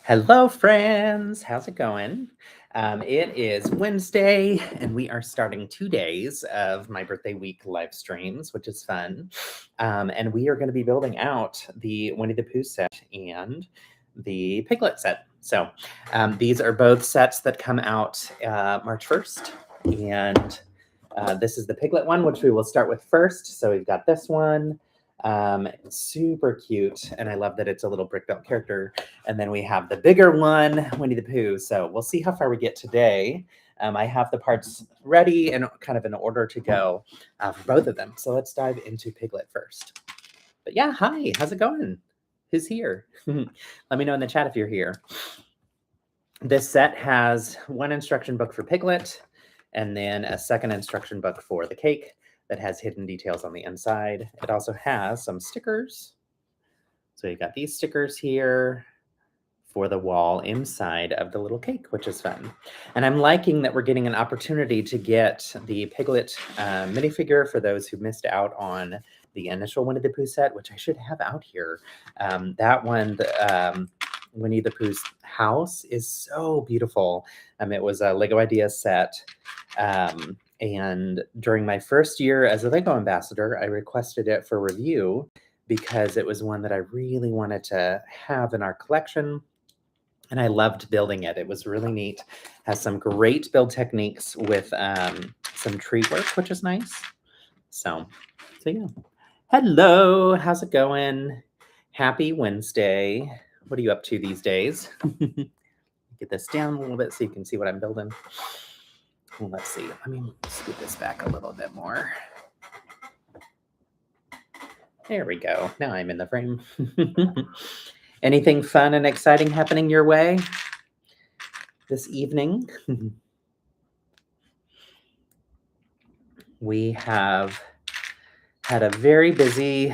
Hello, friends. How's it going? It is Wednesday, and we are starting 2 days of my birthday week live streams, which is fun. And we are going to be building out the Winnie the Pooh set and the Piglet set. So these are both sets that come out March 1st. And this is the Piglet one, which we will start with first. So we've got this one. Super cute, and I love that it's a little brick built character. And then we have the bigger one, Winnie the Pooh. So we'll see how far we get today. I have the parts ready and kind of in order to go for both of them. So let's dive into Piglet first. But yeah, hi, how's it going? Who's here? Let me know in the chat if you're here. This set has one instruction book for Piglet and then a second instruction book for the cake that has hidden details on the inside. It also has some stickers. So you've got these stickers here for the wall inside of the little cake, which is fun. And I'm liking that we're getting an opportunity to get the Piglet minifigure for those who missed out on the initial Winnie the Pooh set, which I should have out here. That one, Winnie the Pooh's house, is so beautiful. It was a Lego Ideas set. And during my first year as a Lego ambassador, I requested it for review because it was one that I really wanted to have in our collection. And I loved building it. It was really neat. Has some great build techniques with some tree work, which is nice. So yeah. Hello, how's it going? Happy Wednesday. What are you up to these days? Get this down a little bit so you can see what I'm building. Well, let's see. Let me scoot this back a little bit more. There we go. Now I'm in the frame. Anything fun and exciting happening your way this evening? We have had a very busy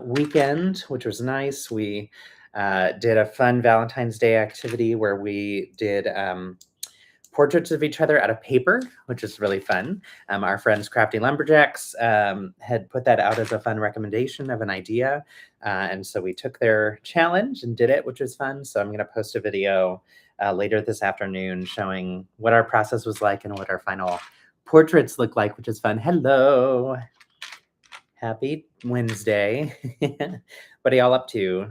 weekend, which was nice. We did a fun Valentine's Day activity where we did portraits of each other out of paper, which is really fun. Our friends Crafty Lumberjacks had put that out as a fun recommendation of an idea. And so we took their challenge and did it, which was fun. So I'm going to post a video later this afternoon showing what our process was like and what our final portraits look like, which is fun. Hello. Happy Wednesday. What are y'all up to?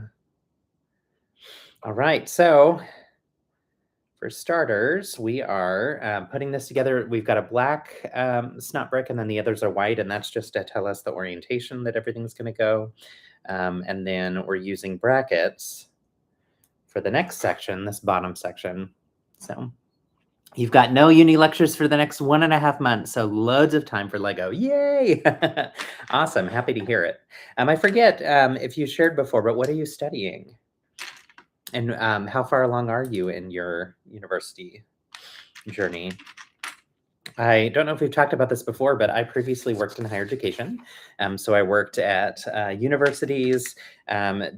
All right. So for starters, we are putting this together. We've got a black snot brick, and then the others are white, and that's just to tell us the orientation that everything's going to go. And then we're using brackets for the next section, this bottom section. So you've got no uni lectures for the next 1.5 months, so loads of time for Lego. Yay! Awesome. Happy to hear it. I forget if you shared before, but what are you studying? And how far along are you in your university journey? I don't know if we've talked about this before, but I previously worked in higher education. So I worked at universities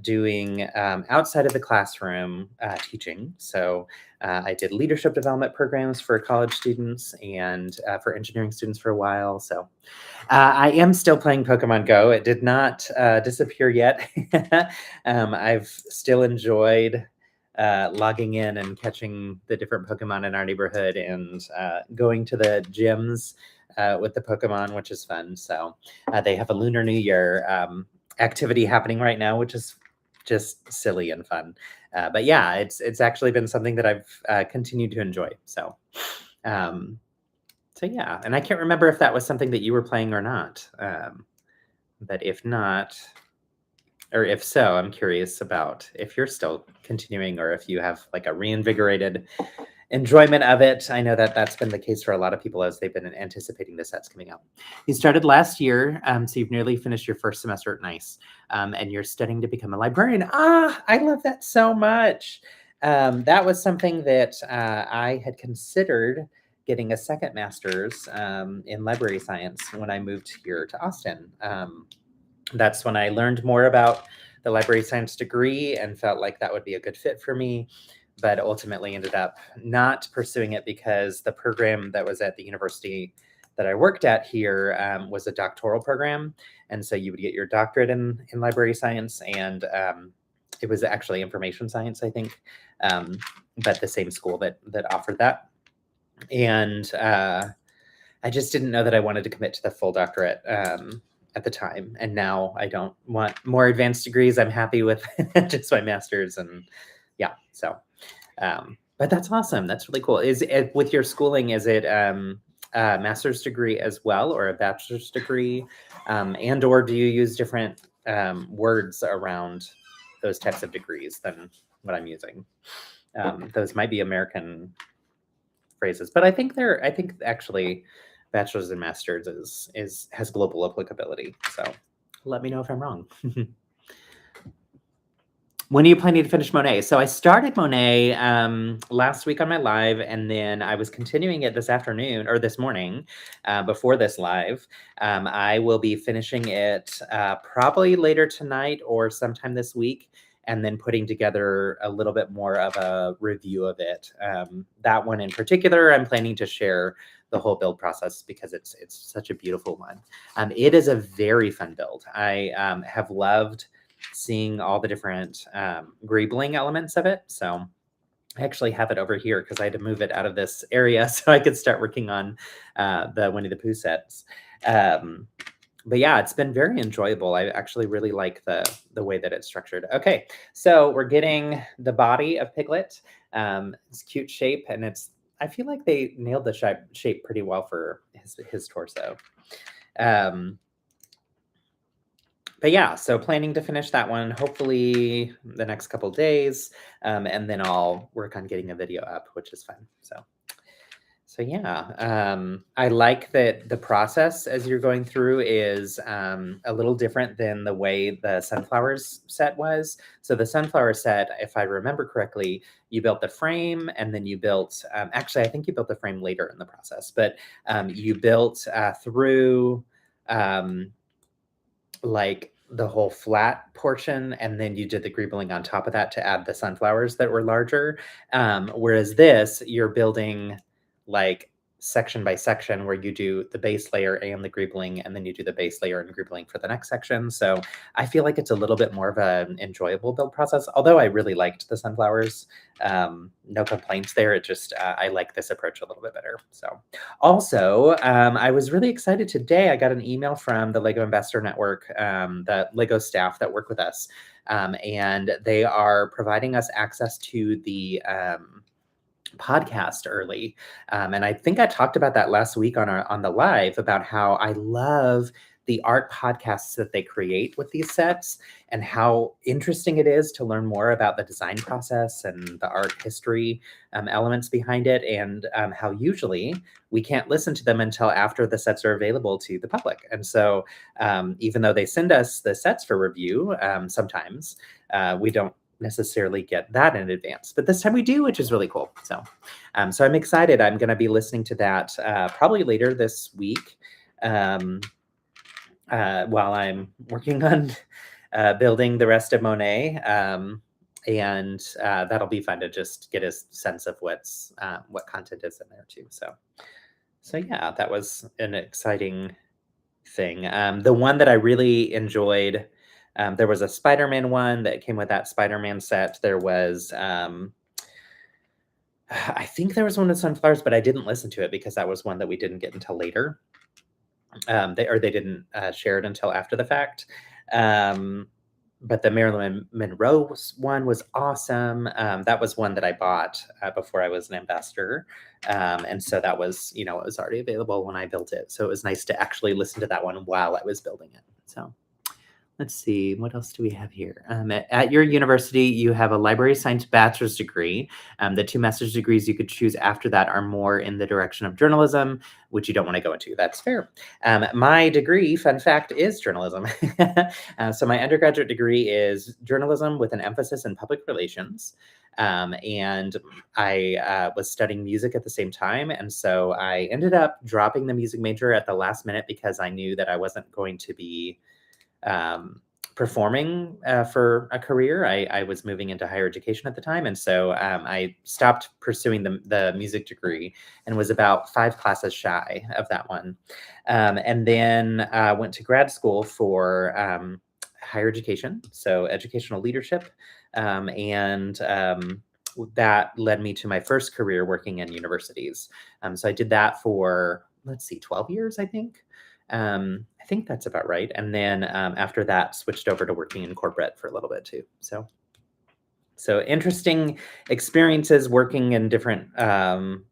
doing outside of the classroom teaching. So I did leadership development programs for college students and for engineering students for a while. So I am still playing Pokemon Go. It did not disappear yet. I've still enjoyed logging in and catching the different Pokemon in our neighborhood and going to the gyms with the Pokemon, which is fun. So they have a Lunar New Year activity happening right now, which is just silly and fun. But yeah, it's actually been something that I've continued to enjoy. So yeah, and I can't remember if that was something that you were playing or not. But if not, or if so, I'm curious about if you're still continuing or if you have like a reinvigorated enjoyment of it. I know that that's been the case for a lot of people as they've been anticipating the sets coming out. You started last year, so you've nearly finished your first semester at NICE, and you're studying to become a librarian. I love that so much. That was something that I had considered getting a second master's in library science when I moved here to Austin. That's when I learned more about the library science degree and felt like that would be a good fit for me, but ultimately ended up not pursuing it because the program that was at the university that I worked at here was a doctoral program. And so you would get your doctorate in library science and it was actually information science, I think, but the same school that offered that. And I just didn't know that I wanted to commit to the full doctorate at the time. And now I don't want more advanced degrees. I'm happy with just my master's. And yeah, so, but that's awesome. That's really cool. Is it with your schooling, is it a master's degree as well, or a bachelor's degree? And or do you use different words around those types of degrees than what I'm using? Those might be American phrases, but I think actually bachelor's and master's has global applicability. So let me know if I'm wrong. When are you planning to finish Monet? So I started Monet last week on my live, and then I was continuing it this afternoon or this morning before this live. I will be finishing it probably later tonight or sometime this week, and then putting together a little bit more of a review of it. That one in particular, I'm planning to share the whole build process because it's such a beautiful one. It is a very fun build. I have loved seeing all the different greebling elements of it. So I actually have it over here because I had to move it out of this area so I could start working on the Winnie the Pooh sets. But yeah, it's been very enjoyable. I actually really like the way that it's structured. Okay, so we're getting the body of Piglet. It's cute shape, and I feel like they nailed the shape pretty well for his torso. But yeah, so planning to finish that one hopefully the next couple days, and then I'll work on getting a video up, which is fun. So yeah, I like that the process as you're going through is a little different than the way the sunflowers set was. So the sunflower set, if I remember correctly, you built the frame, and then you built, actually, I think you built the frame later in the process, but you built through like the whole flat portion, and then you did the greebling on top of that to add the sunflowers that were larger. Whereas this, you're building like section by section where you do the base layer and the greebling, and then you do the base layer and greebling for the next section. So I feel like it's a little bit more of an enjoyable build process, although I really liked the sunflowers. No complaints there. It just, I like this approach a little bit better. So also, I was really excited today. I got an email from the Lego Investor Network, the Lego staff that work with us, and they are providing us access to the podcast early. And I think I talked about that last week on the live about how I love the art podcasts that they create with these sets, and how interesting it is to learn more about the design process and the art history elements behind it, and how usually we can't listen to them until after the sets are available to the public. And so even though they send us the sets for review, sometimes we don't necessarily get that in advance, but this time we do, which is really cool. So so I'm excited. I'm going to be listening to that probably later this week while I'm working on building the rest of Monet, and that'll be fun to just get a sense of what content is in there too. So yeah, that was an exciting thing. The one that I really enjoyed, there was a Spider-Man one that came with that Spider-Man set. There was, I think there was one with sunflowers, but I didn't listen to it because that was one that we didn't get until later. They didn't share it until after the fact. But the Marilyn Monroe one was awesome. That was one that I bought before I was an ambassador. And so that was, it was already available when I built it. So it was nice to actually listen to that one while I was building it. So let's see, what else do we have here? At your university, you have a library science bachelor's degree. The 2 master's degrees you could choose after that are more in the direction of journalism, which you don't want to go into. That's fair. My degree, fun fact, is journalism. So my undergraduate degree is journalism with an emphasis in public relations. And I was studying music at the same time. And so I ended up dropping the music major at the last minute because I knew that I wasn't going to be performing for a career. I was moving into higher education at the time. And so I stopped pursuing the music degree and was about 5 classes shy of that one. And then went to grad school for higher education, so educational leadership. and that led me to my first career working in universities. So I did that for, let's see, 12 years, I think. I think that's about right. And then after that, switched over to working in corporate for a little bit too. So interesting experiences working in different kind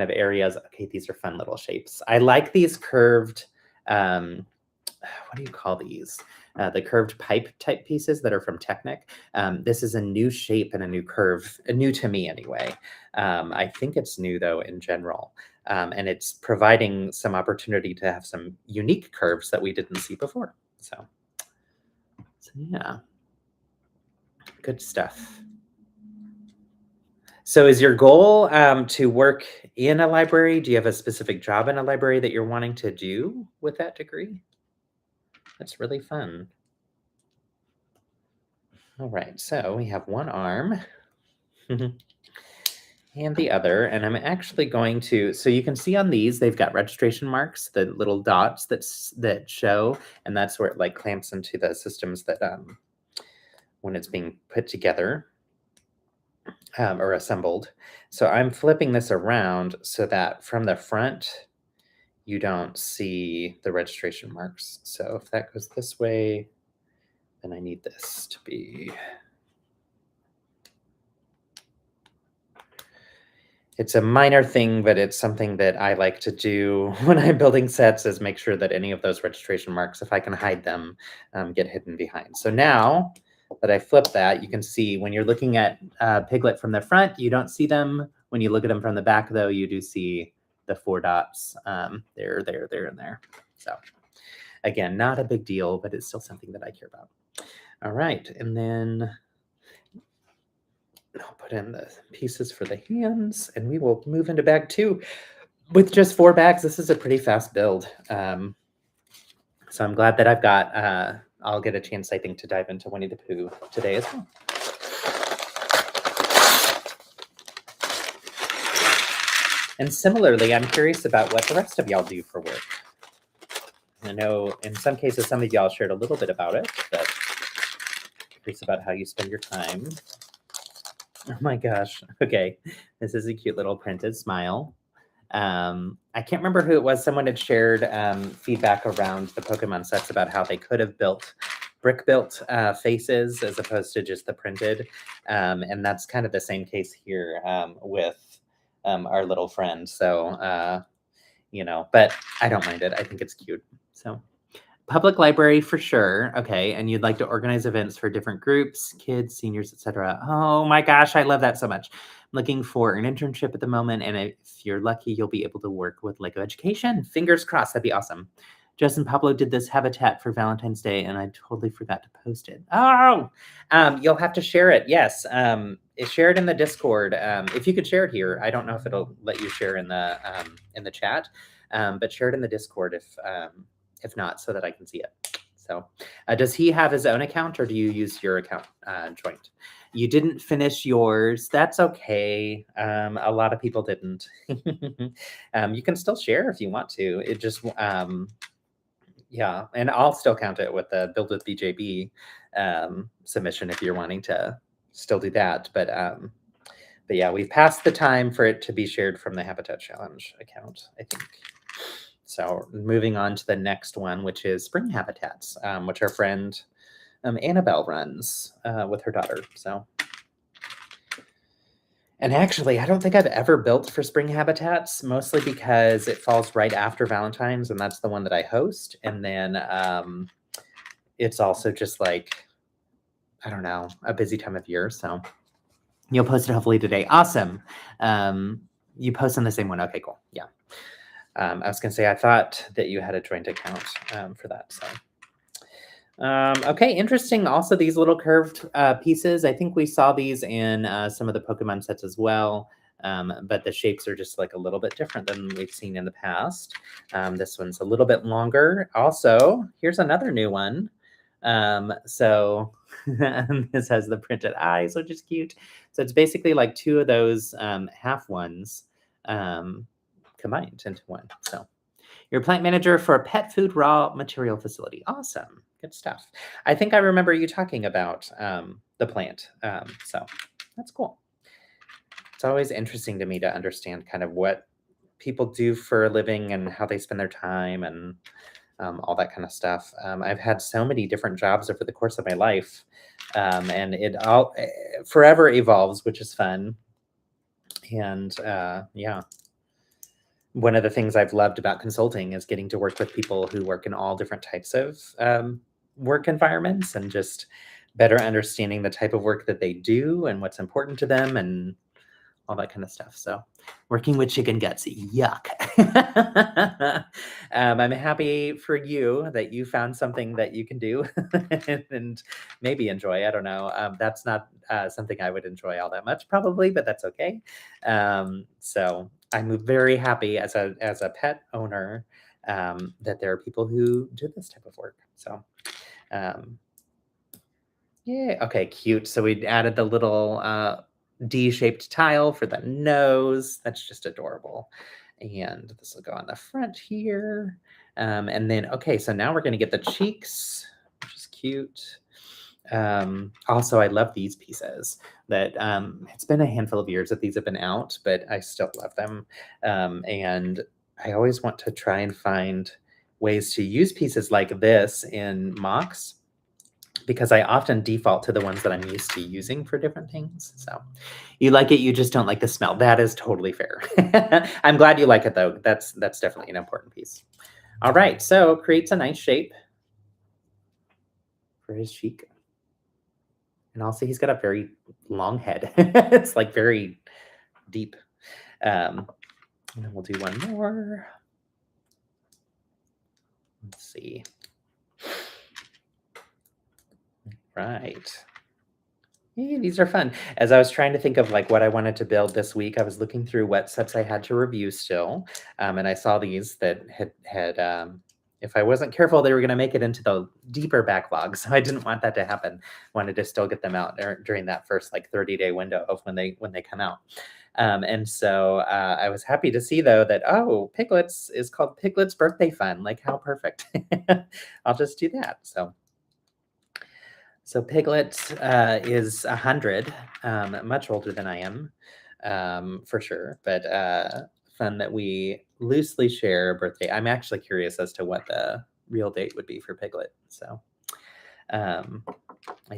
of areas. Okay, these are fun little shapes. I like these curved, what do you call these? The curved pipe type pieces that are from Technic. This is a new shape and a new curve, new to me anyway. I think it's new though in general. And it's providing some opportunity to have some unique curves that we didn't see before. So yeah, good stuff. So is your goal to work in a library? Do you have a specific job in a library that you're wanting to do with that degree? That's really fun. All right, so we have one arm and the other, and I'm actually going to, so you can see on these, they've got registration marks, the little dots that show, and that's where it like clamps into the systems that when it's being put together or assembled. So I'm flipping this around so that from the front, you don't see the registration marks. So if that goes this way, then I need this to be, it's a minor thing, but it's something that I like to do when I'm building sets, is make sure that any of those registration marks, if I can hide them, get hidden behind. So now that I flip that, you can see when you're looking at Piglet from the front, you don't see them. When you look at them from the back, though, you do see the 4 dots there, and there. So again, not a big deal, but it's still something that I care about. All right, and then I'll put in the pieces for the hands, and we will move into bag 2. With just 4 bags, this is a pretty fast build. So I'm glad that I've got, I'll get a chance, I think, to dive into Winnie the Pooh today as well. And similarly, I'm curious about what the rest of y'all do for work. I know in some cases, some of y'all shared a little bit about it, but curious about how you spend your time. Oh my gosh. Okay. This is a cute little printed smile. I can't remember who it was. Someone had shared feedback around the Pokemon sets about how they could have brick-built faces as opposed to just the printed. And that's kind of the same case here with our little friend. So, you know, but I don't mind it. I think it's cute. So public library for sure. Okay. And you'd like to organize events for different groups, kids, seniors, etc. Oh my gosh, I love that so much. I'm looking for an internship at the moment, and if you're lucky, you'll be able to work with Lego Education. Fingers crossed. That'd be awesome. Justin Pablo did this habitat for Valentine's Day, and I totally forgot to post it. Oh, you'll have to share it. Yes. Share it in the Discord. If you could share it here, I don't know if it'll let you share in the chat, but share it in the Discord if not, so that I can see it. So does he have his own account, or do you use your account joint? You didn't finish yours. That's okay. A lot of people didn't. You can still share if you want to. It just, yeah, and I'll still count it with the Build with BJB submission if you're wanting to still do that. But yeah, we've passed the time for it to be shared from the Habitat Challenge account, I think. So moving on to the next one, which is Spring Habitats, which our friend Annabelle runs with her daughter. So, and actually, I don't think I've ever built for Spring Habitats, mostly because it falls right after Valentine's, and that's the one that I host. And then it's also just like, I don't know, a busy time of year. So you'll post it hopefully today. Awesome. You post on the same one. Okay, cool. Yeah. I was going to say, I thought that you had a joint account for that. So, okay, interesting. Also, these little curved pieces, I think we saw these in some of the Pokemon sets as well, but the shapes are just like a little bit different than we've seen in the past. This one's a little bit longer. Also, here's another new one. So this has the printed eyes, which is cute. So it's basically like 2 of those half ones combined into one. So you're a plant manager for a pet food raw material facility. Awesome. Good stuff. I think I remember you talking about the plant. So that's cool. It's always interesting to me to understand kind of what people do for a living and how they spend their time and all that kind of stuff. I've had so many different jobs over the course of my life, and it all forever evolves, which is fun. And yeah, one of the things I've loved about consulting is getting to work with people who work in all different types of work environments and just better understanding the type of work that they do and what's important to them and all that kind of stuff. So working with chicken guts, yuck. I'm happy for you that you found something that you can do and maybe enjoy. I don't know. That's not something I would enjoy all that much, probably, but that's okay. So I'm very happy as a pet owner that there are people who do this type of work. So um, yeah, okay, cute. So we added the little D-shaped tile for the nose. That's just adorable. And this will go on the front here. And then, okay, so now we're going to get the cheeks, which is cute. Also, I love these pieces that it's been a handful of years that these have been out, but I still love them. And I always want to try and find ways to use pieces like this in mocks because I often default to the ones that I'm used to using for different things. So you like it, you just don't like the smell. That is totally fair. I'm glad you like it though. That's definitely an important piece. All right, so creates a nice shape for his cheek. And also he's got a very long head. It's like very deep. And then we'll do one more. Let's see. Right. Yeah, these are fun. As I was trying to think of like what I wanted to build this week, I was looking through what sets I had to review still, and I saw these that had. If I wasn't careful, they were going to make it into the deeper backlog, so I didn't want that to happen. Wanted to still get them out during that first like 30-day window of when they come out. And so I was happy to see though that Piglet's is called Piglet's Birthday Fun. Like how perfect! I'll just do that. So Piglet is 100, much older than I am, for sure. But fun that we loosely share a birthday. I'm actually curious as to what the real date would be for Piglet. So I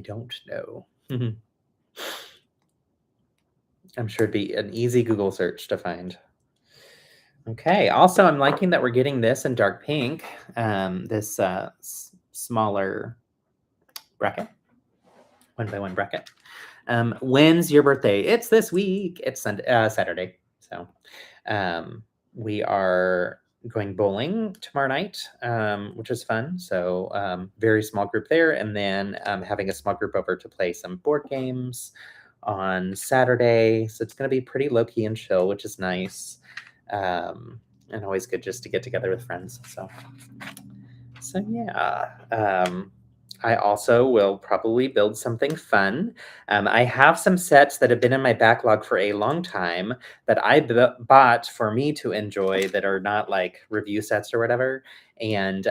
don't know. I'm sure it'd be an easy Google search to find. Okay. Also, I'm liking that we're getting this in dark pink. This smaller bracket. 1x1 bracket. When's your birthday? It's this week. It's Saturday. So we are going bowling tomorrow night, which is fun. So very small group there. And then having a small group over to play some board games on Saturday. So it's going to be pretty low key and chill, which is nice. And always good just to get together with friends. So yeah. I also will probably build something fun. I have some sets that have been in my backlog for a long time that I bought for me to enjoy that are not like review sets or whatever. And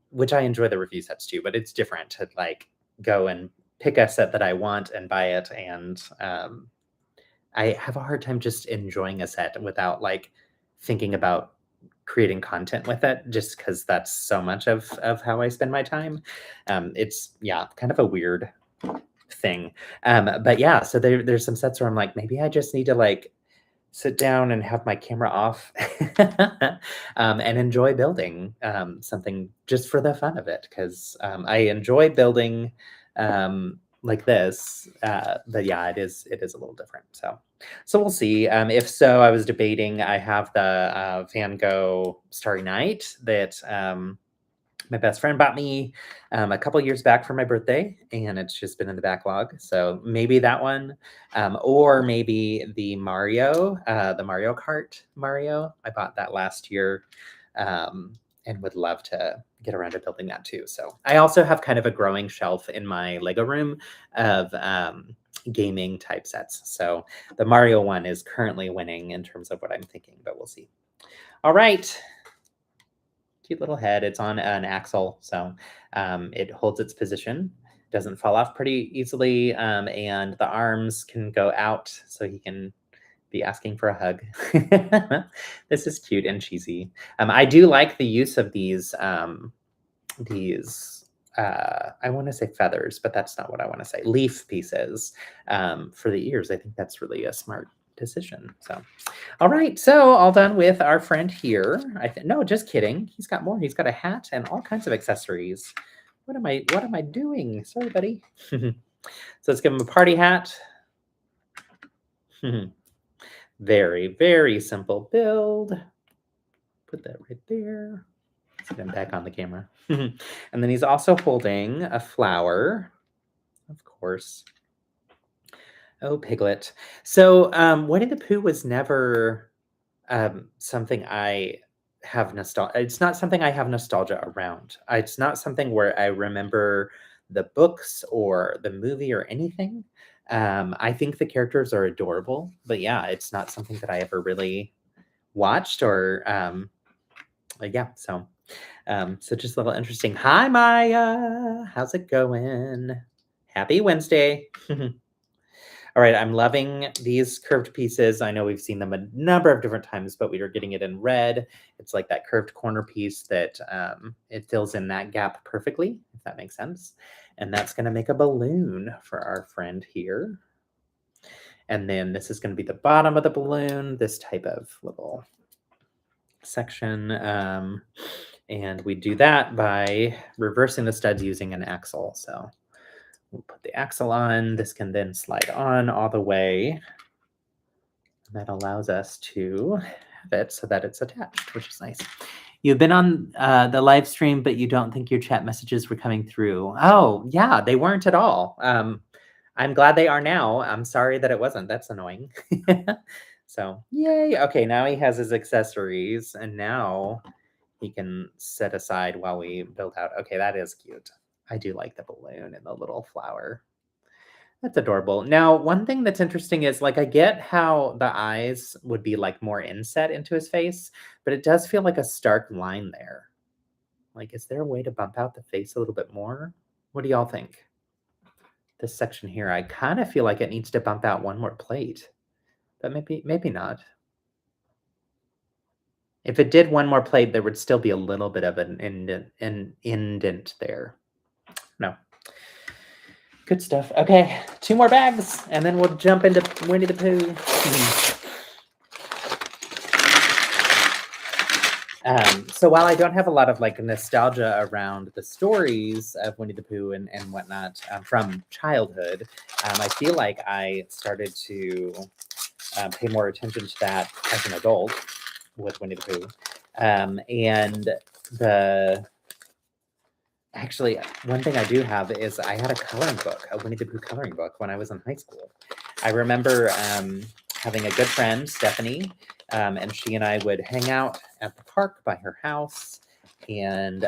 which I enjoy the review sets too, but it's different to like go and pick a set that I want and buy it. And I have a hard time just enjoying a set without like thinking about creating content with it, just because that's so much of how I spend my time. It's kind of a weird thing. But yeah, so there's some sets where I'm like, maybe I just need to like sit down and have my camera off and enjoy building something just for the fun of it, because I enjoy building like this, but yeah, it is a little different. So we'll see. If so, I was debating. I have the Van Gogh Starry Night that my best friend bought me a couple years back for my birthday, and it's just been in the backlog. So maybe that one, or maybe the Mario Kart Mario. I bought that last year, and would love to get around to building that too. So I also have kind of a growing shelf in my Lego room of gaming type sets. So the Mario one is currently winning in terms of what I'm thinking, but we'll see. All right. cute little head. It's on an axle, so it holds its position, doesn't fall off pretty easily, and the arms can go out so he can be asking for a hug. This is cute and cheesy. I do like the use of these I want to say feathers, but that's not what I want to say. Leaf pieces for the ears. I think that's really a smart decision. So, all right. So all done with our friend here. No, just kidding. He's got more. He's got a hat and all kinds of accessories. What am I doing? Sorry, buddy. So let's give him a party hat. Very, very simple build. Put that right there. Let's get him back on the camera. And then he's also holding a flower, of course. Oh, Piglet. So Winnie the Pooh was never something I have nostalgia. It's not something I have nostalgia around. It's not something where I remember the books or the movie or anything. I think the characters are adorable, but yeah, it's not something that I ever really watched or yeah. So just a little interesting. Hi, Maya. How's it going? Happy Wednesday. All right, I'm loving these curved pieces. I know we've seen them a number of different times, but we are getting it in red. It's like that curved corner piece that it fills in that gap perfectly, if that makes sense. And that's going to make a balloon for our friend here. And then this is going to be the bottom of the balloon, this type of little section. And we do that by reversing the studs using an axle. So we'll put the axle on. This can then slide on all the way. And that allows us to have it so that it's attached, which is nice. You've been on the live stream, but you don't think your chat messages were coming through. Oh, yeah, they weren't at all. I'm glad they are now. I'm sorry that it wasn't. That's annoying. So, yay. Okay, now he has his accessories, and now he can set aside while we build out. Okay, that is cute. I do like the balloon and the little flower. That's adorable. Now, one thing that's interesting is, like, I get how the eyes would be, like, more inset into his face, but it does feel like a stark line there. Like, is there a way to bump out the face a little bit more? What do y'all think? This section here, I kind of feel like it needs to bump out one more plate, but maybe not. If it did one more plate, there would still be a little bit of an indent there. No. Good stuff. Okay, 2 more bags, and then we'll jump into Winnie the Pooh. So while I don't have a lot of like nostalgia around the stories of Winnie the Pooh and whatnot from childhood, I feel like I started to pay more attention to that as an adult with Winnie the Pooh. And actually, one thing I do have is I had a coloring book, a Winnie the Pooh coloring book when I was in high school. I remember having a good friend, Stephanie, and she and I would hang out at the park by her house, and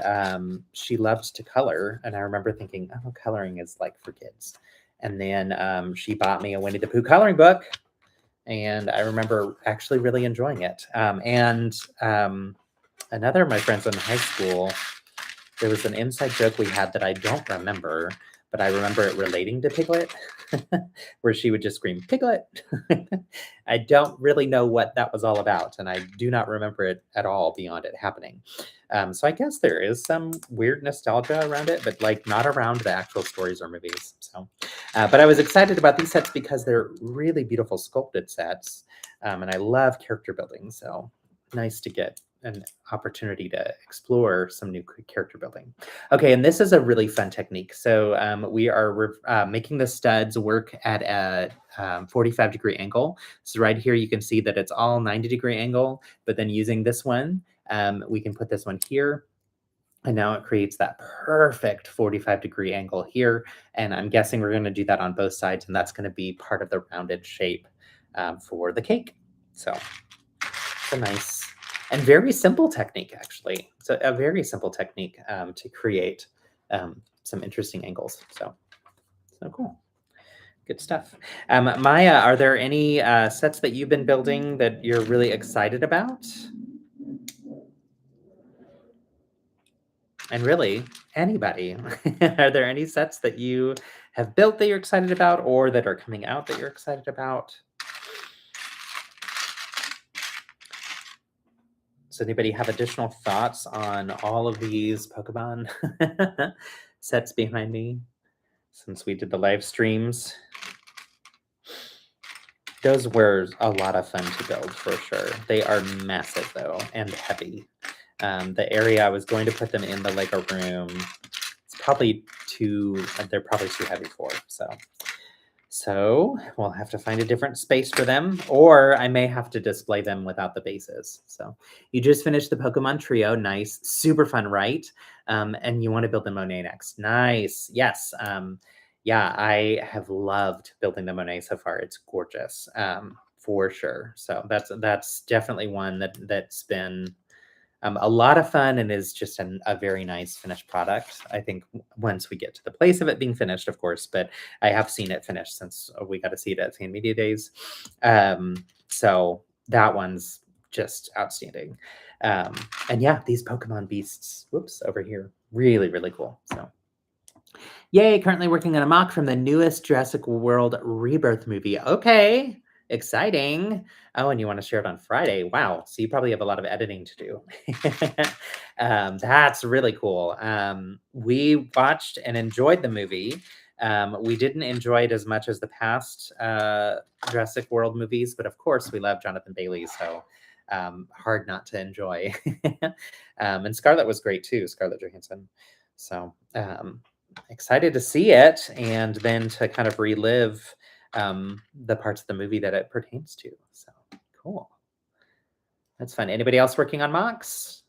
she loved to color. And I remember thinking, oh, coloring is like for kids. And then she bought me a Winnie the Pooh coloring book, and I remember actually really enjoying it. And another of my friends in high school, there was an inside joke we had that I don't remember, but I remember it relating to Piglet, where she would just scream, Piglet. I don't really know what that was all about, and I do not remember it at all beyond it happening. So I guess there is some weird nostalgia around it, but like not around the actual stories or movies. So, but I was excited about these sets because they're really beautiful sculpted sets, and I love character building. So nice to get an opportunity to explore some new character building. Okay, and this is a really fun technique. So we are making the studs work at a 45-degree angle. So right here, you can see that it's all 90-degree angle, but then using this one, we can put this one here. And now it creates that perfect 45-degree angle here. And I'm guessing we're going to do that on both sides, and that's going to be part of the rounded shape for the cake. So it's a nice and very simple technique, actually. So a very simple technique to create some interesting angles. So cool. Good stuff. Maya, are there any sets that you've been building that you're really excited about? And really, anybody. Are there any sets that you have built that you're excited about or that are coming out that you're excited about? Does anybody have additional thoughts on all of these Pokemon sets behind me since we did the live streams? Those were a lot of fun to build for sure. They are massive though and heavy. The area I was going to put them in the Lego room, it's probably they're probably too heavy for. So we'll have to find a different space for them, or I may have to display them without the bases. So you just finished the Pokemon Trio. Nice. Super fun, right? And you want to build the Monet next. Nice. Yes. Yeah, I have loved building the Monet so far. It's gorgeous, for sure. So that's definitely one that's been a lot of fun and is just a very nice finished product. I think once we get to the place of it being finished, of course, but I have seen it finished since we got to see it at Fan Media Days. So that one's just outstanding. And yeah, these Pokemon beasts, whoops, over here, really, really cool. So yay, currently working on a mock from the newest Jurassic World Rebirth movie. Okay, exciting. Oh, and you want to share it on Friday. Wow. So you probably have a lot of editing to do. That's really cool. We watched and enjoyed the movie. We didn't enjoy it as much as the past Jurassic World movies, but of course we love Jonathan Bailey, so hard not to enjoy. And Scarlett was great too, Scarlett Johansson. So excited to see it and then to kind of relive the parts of the movie that it pertains to. So cool. That's fun. Anybody else working on mocks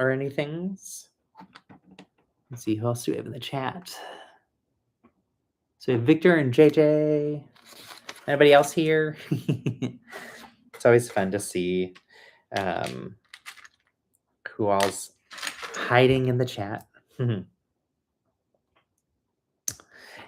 or anything? Let's see, who else do we have in the chat? So we have Victor and JJ. Anybody else here? It's always fun to see who all's hiding in the chat.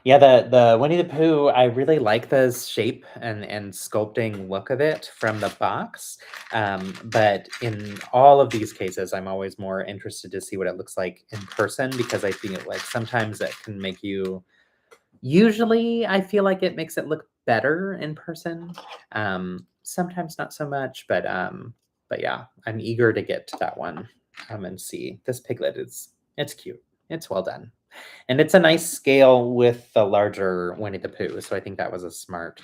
Yeah, the Winnie the Pooh, I really like the shape and sculpting look of it from the box. But in all of these cases, I'm always more interested to see what it looks like in person because I feel like sometimes it can make you. Usually, I feel like it makes it look better in person. Sometimes not so much, but yeah, I'm eager to get to that one and see. This Piglet it's cute. It's well done. And it's a nice scale with the larger Winnie the Pooh. So I think that was a smart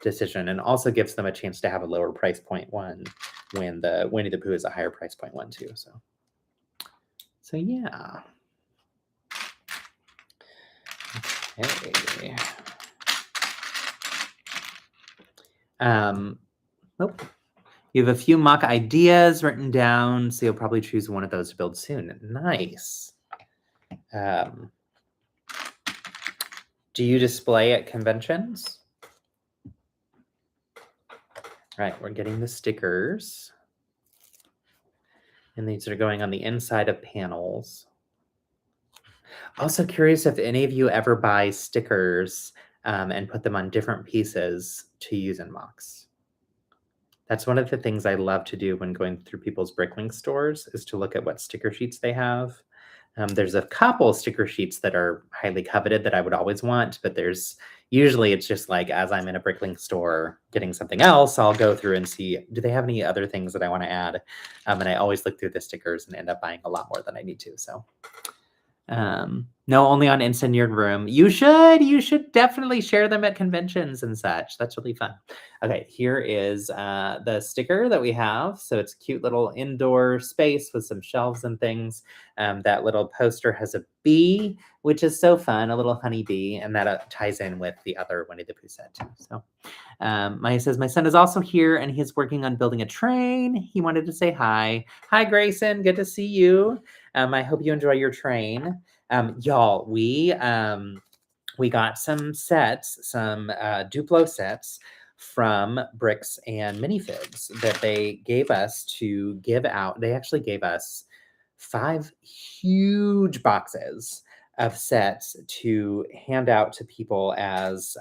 decision and also gives them a chance to have a lower price point one when the Winnie the Pooh is a higher price point one too. So yeah. Okay. Nope. You have a few mock ideas written down, so you'll probably choose one of those to build soon. Nice. Do you display at conventions? Right, we're getting the stickers. And these are going on the inside of panels. Also curious if any of you ever buy stickers and put them on different pieces to use in mocks. That's one of the things I love to do when going through people's Bricklink stores is to look at what sticker sheets they have. There's a couple sticker sheets that are highly coveted that I would always want, but usually it's just like as I'm in a Bricklink store getting something else, I'll go through and see, do they have any other things that I want to add? And I always look through the stickers and end up buying a lot more than I need to. So no, only on Instant Nerd Room. You should definitely share them at conventions and such. That's really fun. Okay, here is the sticker that we have. So it's a cute little indoor space with some shelves and things. That little poster has a bee, which is so fun, a little honey bee, and that ties in with the other Winnie the Pooh set too. So Maya says, my son is also here and he's working on building a train. He wanted to say hi. Hi, Grayson. Good to see you. I hope you enjoy your train. Y'all, we got some sets, some Duplo sets from Bricks and Minifibs that they gave us to give out. They actually gave us 5 huge boxes of sets to hand out to people as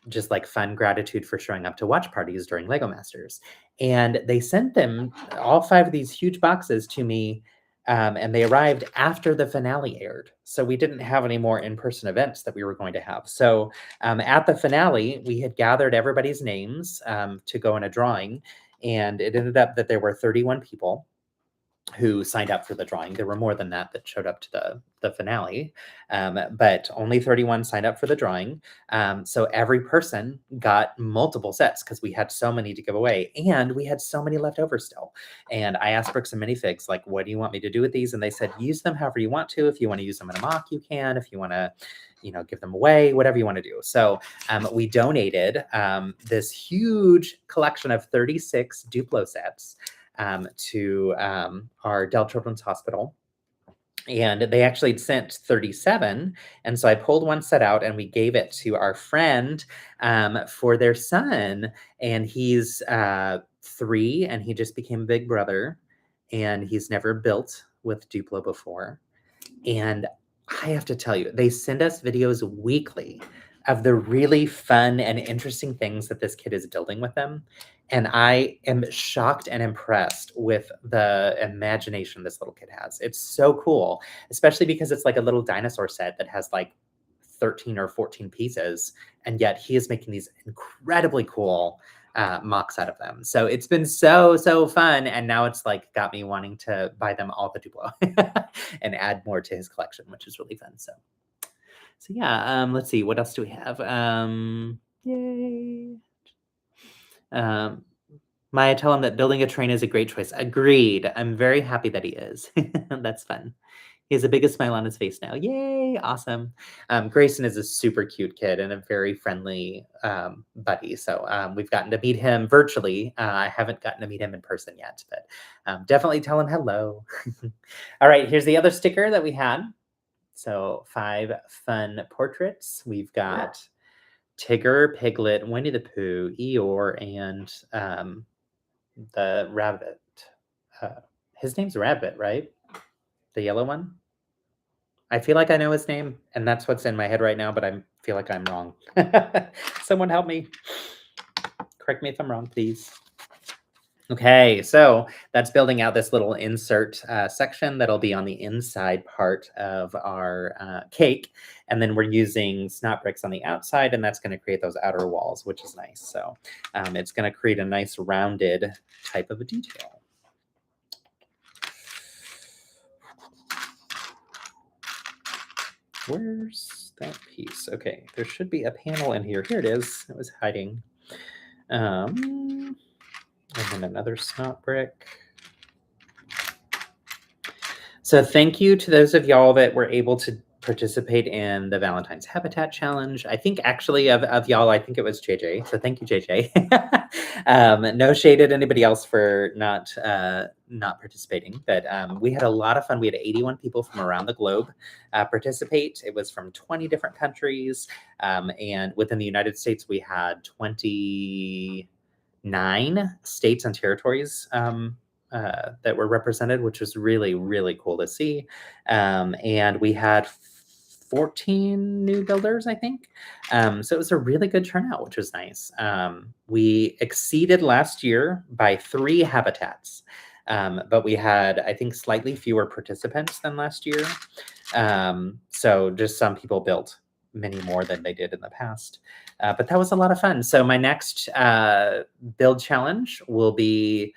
just like fun gratitude for showing up to watch parties during Lego Masters. And they sent them all 5 of these huge boxes to me and they arrived after the finale aired. So we didn't have any more in-person events that we were going to have. So at the finale, we had gathered everybody's names to go in a drawing, and it ended up that there were 31 people who signed up for the drawing. There were more than that showed up to the finale, but only 31 signed up for the drawing. So every person got multiple sets because we had so many to give away, and we had so many left over still. And I asked Brooks and Minifigs, like, what do you want me to do with these? And they said, use them however you want to. If you want to use them in a mock, you can. If you want to, give them away, whatever you want to do. So we donated this huge collection of 36 Duplo sets to our Dell Children's Hospital. And they actually sent 37. And so I pulled one set out and we gave it to our friend for their son. And he's 3 and he just became a big brother. And he's never built with Duplo before. And I have to tell you, they send us videos weekly of the really fun and interesting things that this kid is building with them. And I am shocked and impressed with the imagination this little kid has. It's so cool, especially because it's like a little dinosaur set that has like 13 or 14 pieces. And yet he is making these incredibly cool mocks out of them. So it's been so fun. And now it's like got me wanting to buy them all the Duplo and add more to his collection, which is really fun. So yeah, let's see. What else do we have? Yay. Maya, tell him that building a train is a great choice. Agreed. I'm very happy that he is. That's fun. He has the biggest smile on his face now. Yay, awesome. Grayson is a super cute kid and a very friendly buddy. So we've gotten to meet him virtually. I haven't gotten to meet him in person yet, but definitely tell him hello. All right, here's the other sticker that we had. So 5 fun portraits. We've got Tigger, Piglet, Winnie the Pooh, Eeyore, and the rabbit. His name's Rabbit, right? The yellow one? I feel like I know his name, and that's what's in my head right now, but I feel like I'm wrong. Someone help me. Correct me if I'm wrong, please. Okay, so that's building out this little insert section that'll be on the inside part of our cake. And then we're using snot bricks on the outside, and that's going to create those outer walls, which is nice. So it's going to create a nice rounded type of a detail. Where's that piece? Okay, there should be a panel in here. Here it is. It was hiding. And then another snot brick. So thank you to those of y'all that were able to participate in the Valentine's Habitat Challenge. I think actually of y'all, I think it was JJ. So thank you, JJ. No shade at anybody else for not participating, but we had a lot of fun. We had 81 people from around the globe participate. It was from 20 different countries. And within the United States, we had 29 states and territories that were represented, which was really, really cool to see. And we had 14 new builders, I think. So it was a really good turnout, which was nice. We exceeded last year by 3 habitats, but we had, I think, slightly fewer participants than last year. So just some people built many more than they did in the past. But that was a lot of fun. So my next build challenge will be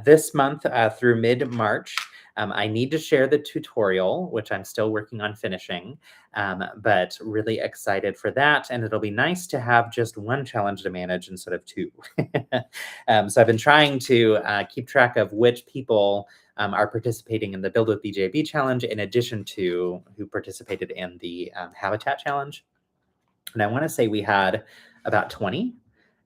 this month through mid-March. I need to share the tutorial, which I'm still working on finishing, but really excited for that. And it'll be nice to have just 1 challenge to manage instead of 2. So I've been trying to keep track of which people are participating in the Build with BJB challenge in addition to who participated in the Habitat challenge. And I want to say we had about 20,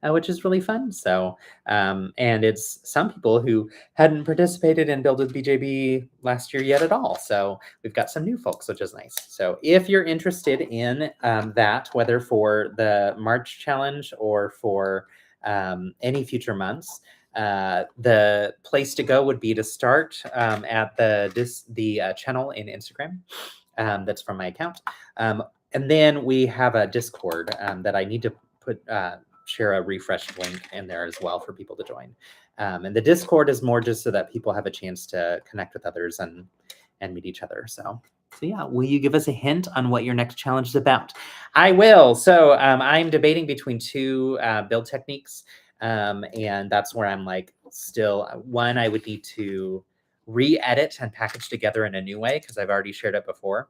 which is really fun. So, and it's some people who hadn't participated in Build with BJB last year yet at all. So we've got some new folks, which is nice. So if you're interested in that, whether for the March challenge or for any future months, the place to go would be to start at the channel in Instagram. That's from my account. And then we have a Discord that I need to put share a refreshed link in there as well for people to join. And the Discord is more just so that people have a chance to connect with others and meet each other. So yeah, will you give us a hint on what your next challenge is about? I will. So I'm debating between two build techniques. And that's where I'm like, still, one, I would need to re-edit and package together in a new way because I've already shared it before.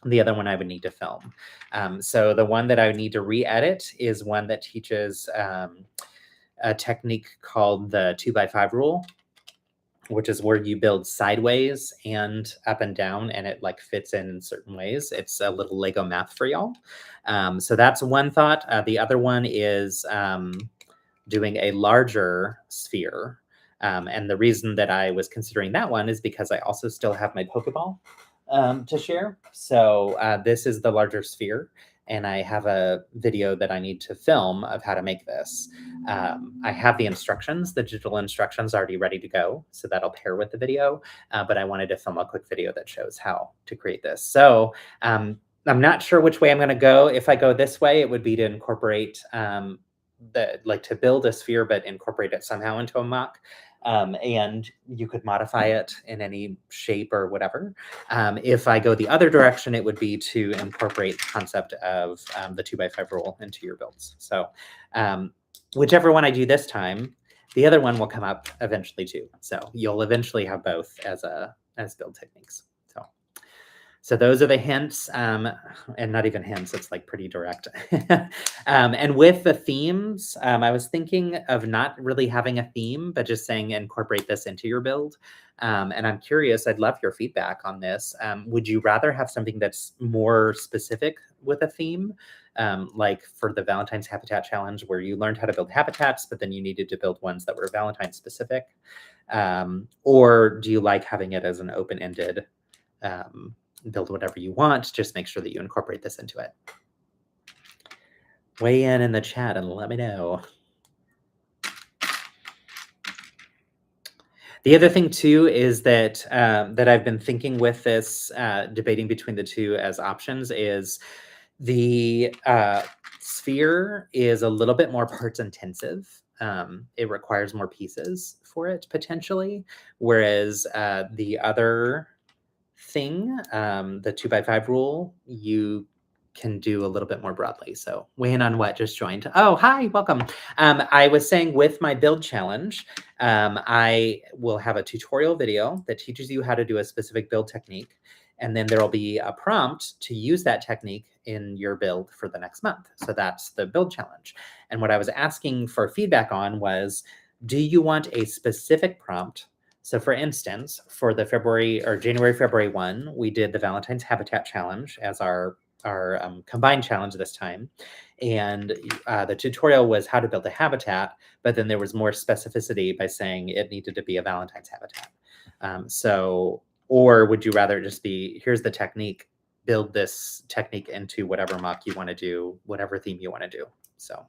The other one I would need to film. So the one that I would need to re-edit is one that teaches a technique called the 2x5 rule, which is where you build sideways and up and down, and it like fits in certain ways. It's a little Lego math for y'all. So that's one thought. The other one is doing a larger sphere. And the reason that I was considering that one is because I also still have my Pokeball to share. So this is the larger sphere. And I have a video that I need to film of how to make this. I have the instructions, the digital instructions already ready to go. So that'll pair with the video. But I wanted to film a quick video that shows how to create this. So I'm not sure which way I'm going to go. If I go this way, it would be to incorporate to build a sphere, but incorporate it somehow into a mock. And you could modify it in any shape or whatever. If I go the other direction, it would be to incorporate the concept of the 2x5 rule into your builds. So whichever one I do this time, the other one will come up eventually too. So you'll eventually have both as build techniques. So those are the hints, and not even hints, it's like pretty direct. And with the themes, I was thinking of not really having a theme, but just saying incorporate this into your build. And I'm curious, I'd love your feedback on this. Would you rather have something that's more specific with a theme, like for the Valentine's Habitat Challenge, where you learned how to build habitats, but then you needed to build ones that were Valentine specific? Or do you like having it as an open-ended build whatever you want, just make sure that you incorporate this into it? Weigh in the chat and let me know. The other thing too is that that I've been thinking with this, debating between the two as options, is the sphere is a little bit more parts intensive. It requires more pieces for it potentially, whereas the other thing, the 2x5 rule, you can do a little bit more broadly. So weigh in on what just joined. Oh, hi, welcome. I was saying with my build challenge, I will have a tutorial video that teaches you how to do a specific build technique. And then there will be a prompt to use that technique in your build for the next month. So that's the build challenge. And what I was asking for feedback on was, do you want a specific prompt? So for instance, for the January, February one, we did the Valentine's Habitat Challenge as our combined challenge this time. And the tutorial was how to build a habitat, but then there was more specificity by saying it needed to be a Valentine's habitat. Or would you rather just be, here's the technique, build this technique into whatever mock you want to do, whatever theme you want to do. So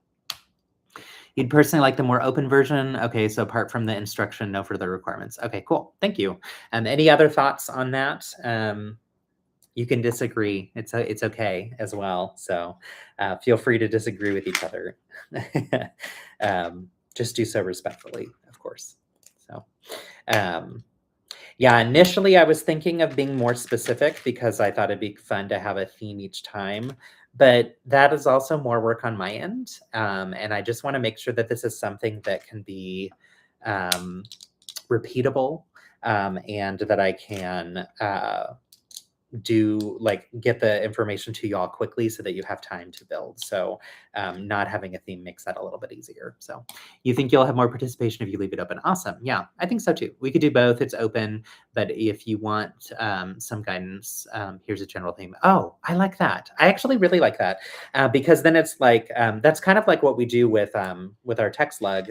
you'd personally like the more open version? Okay, so apart from the instruction, no further requirements. Okay, cool. Thank you. Any other thoughts on that? You can disagree. It's okay as well. So feel free to disagree with each other. Just do so respectfully, of course. So yeah, initially I was thinking of being more specific because I thought it'd be fun to have a theme each time. But that is also more work on my end. And I just want to make sure that this is something that can be repeatable, and that I can get the information to y'all quickly so that you have time to build. So not having a theme makes that a little bit easier. So you think you'll have more participation if you leave it open? Awesome. Yeah, I think so too. We could do both. It's open, but if you want some guidance, here's a general theme. Oh, I like that. I actually really like that, because then it's like, that's kind of like what we do with our tech slug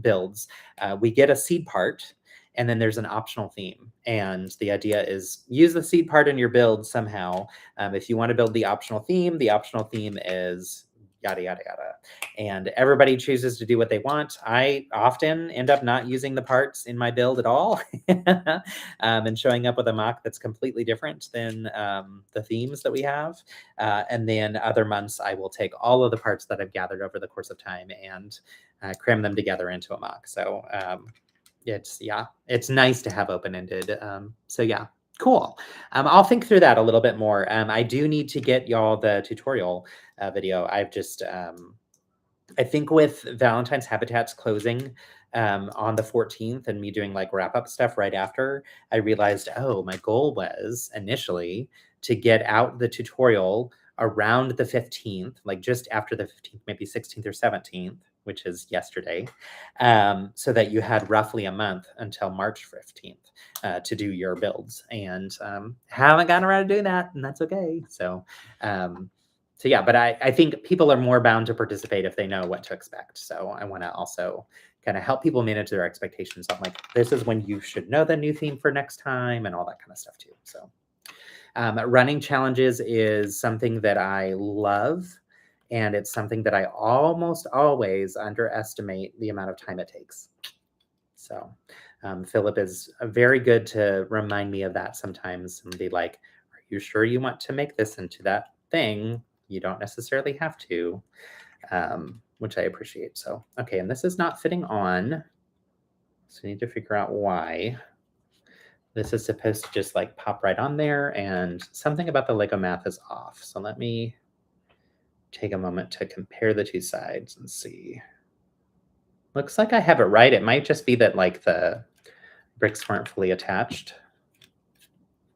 builds. We get a seed part, and then there's an optional theme. And the idea is use the seed part in your build somehow. If you want to build the optional theme is yada, yada, yada. And everybody chooses to do what they want. I often end up not using the parts in my build at all and showing up with a mock that's completely different than the themes that we have. And then other months, I will take all of the parts that I've gathered over the course of time and cram them together into a mock. So it's nice to have open-ended. So yeah, cool. I'll think through that a little bit more. I do need to get y'all the tutorial video. I've just, I think with Valentine's Habitats closing on the 14th and me doing like wrap-up stuff right after, I realized, oh, my goal was initially to get out the tutorial around the 15th, like just after the 15th, maybe 16th or 17th, which is yesterday, so that you had roughly a month until March 15th to do your builds. And haven't gotten around to doing that, and that's okay. So yeah, but I think people are more bound to participate if they know what to expect. So I want to also kind of help people manage their expectations on like, this is when you should know the new theme for next time and all that kind of stuff too. So running challenges is something that I love. And it's something that I almost always underestimate the amount of time it takes. So Philip is very good to remind me of that sometimes and be like, are you sure you want to make this into that thing? You don't necessarily have to, which I appreciate. So, okay, and this is not fitting on. So I need to figure out why. This is supposed to just like pop right on there, and something about the Lego math is off. So let me take a moment to compare the two sides and see. Looks like I have it right. It might just be that like the bricks weren't fully attached.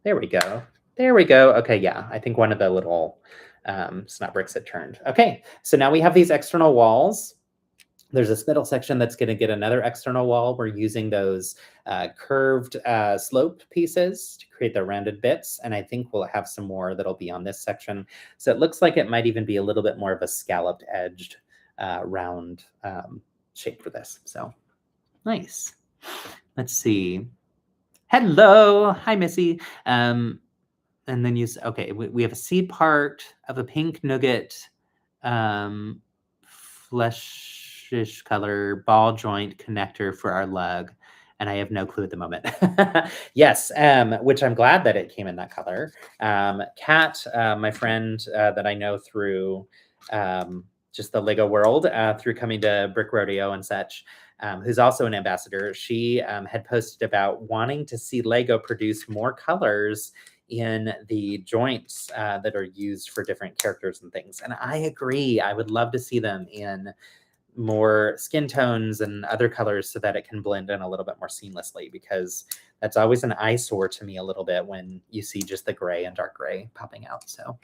There we go. There we go. Okay, yeah. I think one of the little snot bricks had turned. Okay, so now we have these external walls. There's this middle section that's going to get another external wall. We're using those curved slope pieces to create the rounded bits. And I think we'll have some more that'll be on this section. So it looks like it might even be a little bit more of a scalloped edged round shape for this. So nice. Let's see. Hello. Hi, Missy. And then okay, we have a seed part of a pink nougat fleshish color ball joint connector for our lug, and I have no clue at the moment. Yes, which I'm glad that it came in that color. Kat, my friend that I know through just the Lego world, through coming to Brick Rodeo and such, who's also an ambassador, she had posted about wanting to see Lego produce more colors in the joints that are used for different characters and things. And I agree. I would love to see them in more skin tones and other colors so that it can blend in a little bit more seamlessly, because that's always an eyesore to me a little bit when you see just the gray and dark gray popping out. So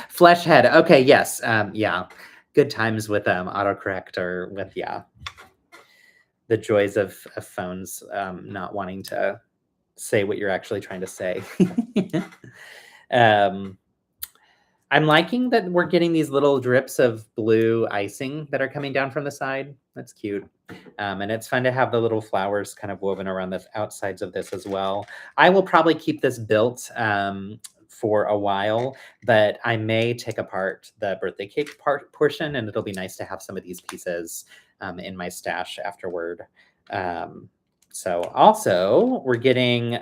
flesh head. Okay. Yes. Yeah. Good times with autocorrect or with, yeah, the joys of phones not wanting to say what you're actually trying to say. I'm liking that we're getting these little drips of blue icing that are coming down from the side. That's cute. And it's fun to have the little flowers kind of woven around the outsides of this as well. I will probably keep this built for a while, but I may take apart the birthday cake portion, and it'll be nice to have some of these pieces in my stash afterward. So also we're getting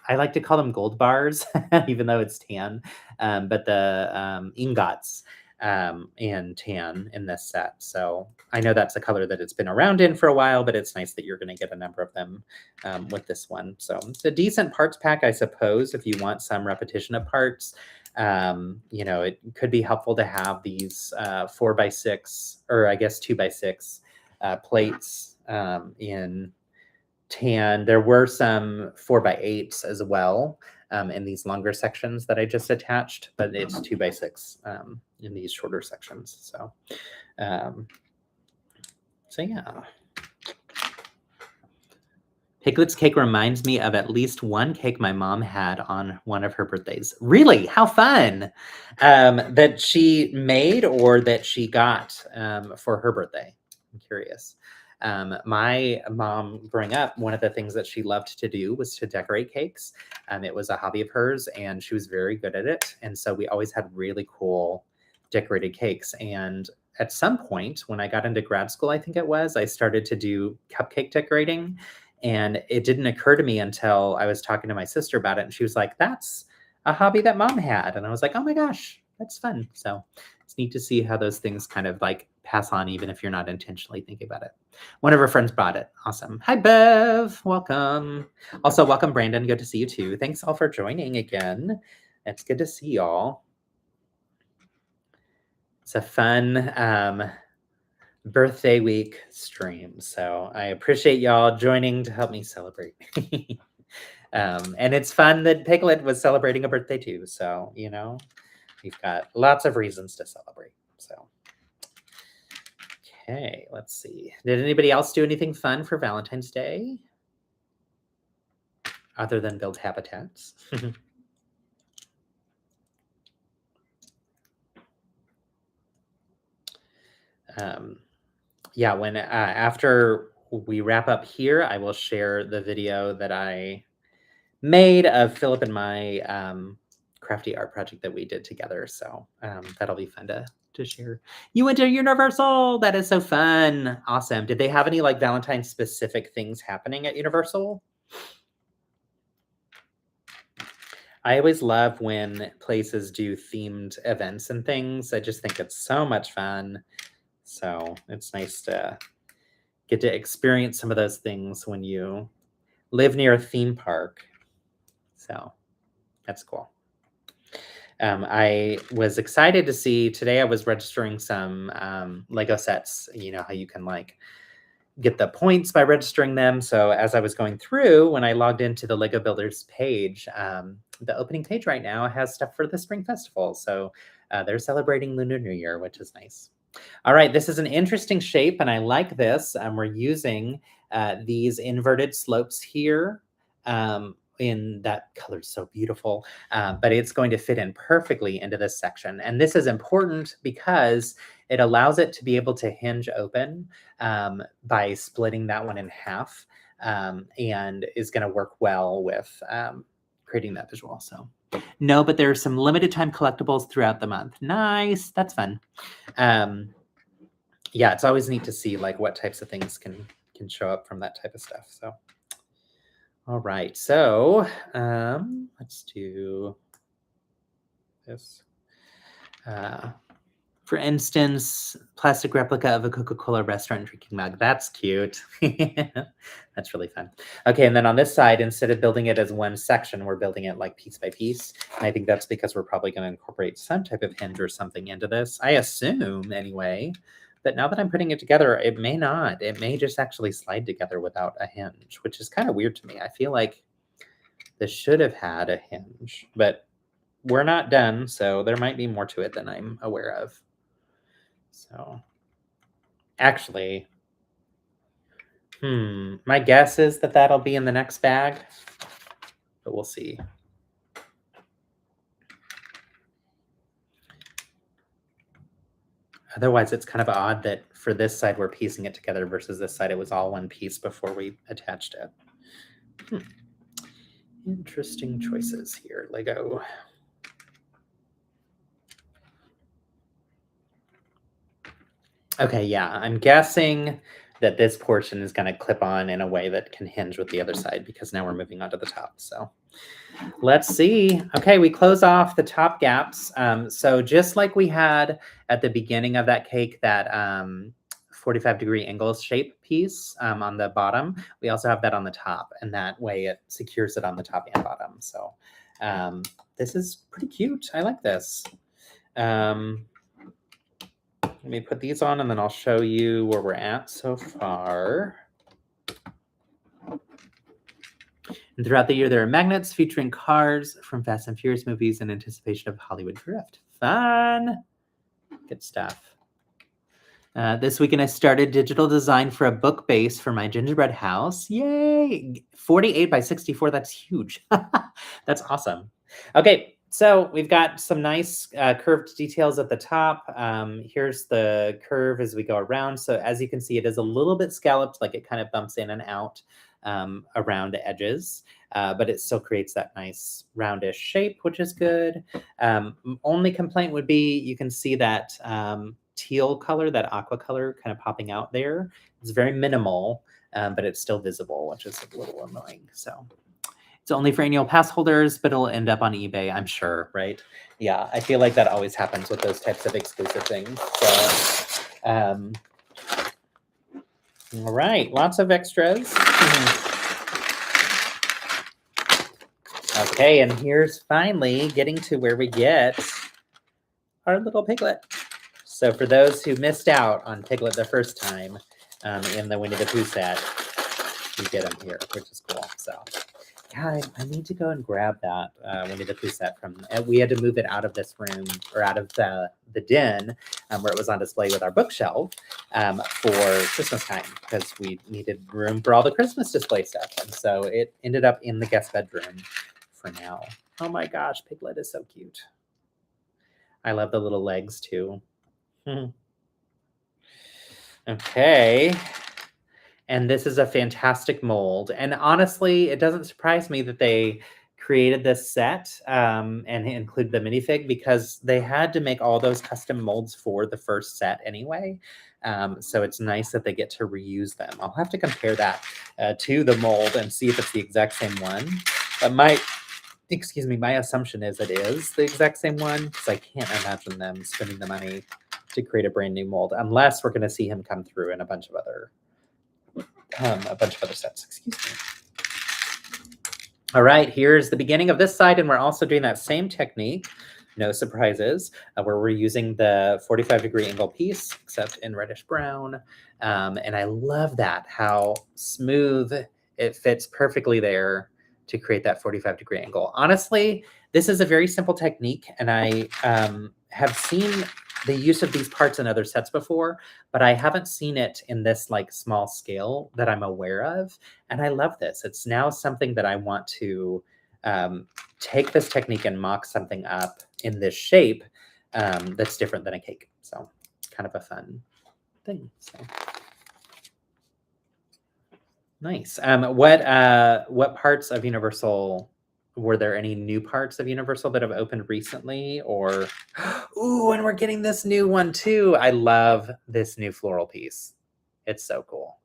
I like to call them gold bars, even though it's tan, but the ingots in tan in this set. So I know that's a color that it's been around in for a while, but it's nice that you're going to get a number of them with this one. So it's a decent parts pack, I suppose, if you want some repetition of parts. It could be helpful to have these 4x6, or I guess 2x6 plates in tan. There were some 4x8s as well in these longer sections that I just attached, but it's 2x6 in these shorter sections. So yeah. Piglet's cake reminds me of at least one cake my mom had on one of her birthdays. Really? How fun! That she made or that she got for her birthday. I'm curious. My mom, growing up, one of the things that she loved to do was to decorate cakes. It was a hobby of hers, and she was very good at it. And so we always had really cool decorated cakes. And at some point, when I got into grad school, I think it was, I started to do cupcake decorating. And it didn't occur to me until I was talking to my sister about it. And she was like, that's a hobby that mom had. And I was like, oh my gosh, that's fun. So it's neat to see how those things kind of like pass on, even if you're not intentionally thinking about it. One of her friends bought it. Awesome. Hi, Bev. Welcome. Also, welcome, Brandon. Good to see you too. Thanks all for joining again. It's good to see y'all. It's a fun birthday week stream. So I appreciate y'all joining to help me celebrate. And it's fun that Piglet was celebrating a birthday too. So, you know, we've got lots of reasons to celebrate. So, okay, let's see. Did anybody else do anything fun for Valentine's Day? Other than build habitats? Yeah, when after we wrap up here, I will share the video that I made of Philip and my crafty art project that we did together. So that'll be fun to share. You went to Universal. That is so fun. Awesome. Did they have any like Valentine's specific things happening at Universal? I always love when places do themed events and things. I just think it's so much fun. So it's nice to get to experience some of those things when you live near a theme park. So that's cool. I was excited to see today. I was registering some Lego sets. You know how you can like get the points by registering them. So as I was going through, when I logged into the Lego Builders page, the opening page right now has stuff for the Spring Festival. So they're celebrating Lunar New Year, which is nice. All right, this is an interesting shape, and I like this. We're using these inverted slopes here. In that color's so beautiful, but it's going to fit in perfectly into this section. And this is important because it allows it to be able to hinge open by splitting that one in half, and is going to work well with creating that visual. So no, but there are some limited time collectibles throughout the month. Nice, that's fun. Yeah, it's always neat to see like what types of things can show up from that type of stuff. So all right, so let's do this. For instance, plastic replica of a Coca-Cola restaurant drinking mug. That's cute. That's really fun. Okay, and then on this side, instead of building it as one section, we're building it like piece by piece. And I think that's because we're probably going to incorporate some type of hinge or something into this. I assume, anyway. But now that I'm putting it together, it may not. It may just actually slide together without a hinge, which is kind of weird to me. I feel like this should have had a hinge, but we're not done, so there might be more to it than I'm aware of. So, actually, my guess is that that'll be in the next bag, but we'll see. Otherwise, it's kind of odd that for this side, we're piecing it together versus this side, it was all one piece before we attached it. Interesting choices here, Lego. Okay, yeah, I'm guessing that this portion is going to clip on in a way that can hinge with the other side because now we're moving on to the top. So let's see. Okay, we close off the top gaps. So just like we had at the beginning of that cake, that 45-degree angle shape piece on the bottom, we also have that on the top, and that way it secures it on the top and bottom. So this is pretty cute. I like this. Let me put these on and then I'll show you where we're at so far. And throughout the year, there are magnets featuring cars from Fast and Furious movies in anticipation of Hollywood Drift. Fun. Good stuff. This weekend, I started digital design for a book base for my gingerbread house. Yay! 48 by 64. That's huge. That's awesome. Okay. So we've got some nice curved details at the top. Here's the curve as we go around. So as you can see, it is a little bit scalloped, like it kind of bumps in and out around edges, but it still creates that nice roundish shape, which is good. Only complaint would be you can see that teal color, that aqua color kind of popping out there. It's very minimal, but it's still visible, which is a little annoying. So it's only for annual pass holders, but it'll end up on eBay, I'm sure, right? Yeah, I feel like that always happens with those types of exclusive things. So, all right, lots of extras. Okay, and here's finally getting to where we get our little Piglet. So for those who missed out on Piglet the first time in the Winnie the Pooh set, you get him here, which is cool. So. Yeah, I need to go and grab that Winnie the Pooh set from. We had to move it out of this room or out of the den where it was on display with our bookshelf for Christmas time because we needed room for all the Christmas display stuff, and so it ended up in the guest bedroom for now. Oh my gosh, Piglet is so cute. I love the little legs too. Okay. And this is a fantastic mold. And honestly, it doesn't surprise me that they created this set and include the minifig because they had to make all those custom molds for the first set anyway. So it's nice that they get to reuse them. I'll have to compare that to the mold and see if it's the exact same one. But my assumption is it is the exact same one because I can't imagine them spending the money to create a brand new mold unless we're going to see him come through in a bunch of other sets, excuse me. All right, here's the beginning of this side, and we're also doing that same technique, no surprises, where we're using the 45-degree angle piece, except in reddish brown. And I love that, how smooth it fits perfectly there to create that 45-degree angle. Honestly, this is a very simple technique, and I have seen the use of these parts in other sets before, but I haven't seen it in this like small scale that I'm aware of. And I love this. It's now something that I want to take this technique and mock something up in this shape that's different than a cake. So kind of a fun thing. So. Nice. What parts of Universal, were there any new parts of Universal that have opened recently or, ooh, and we're getting this new one too. I love this new floral piece. It's so cool.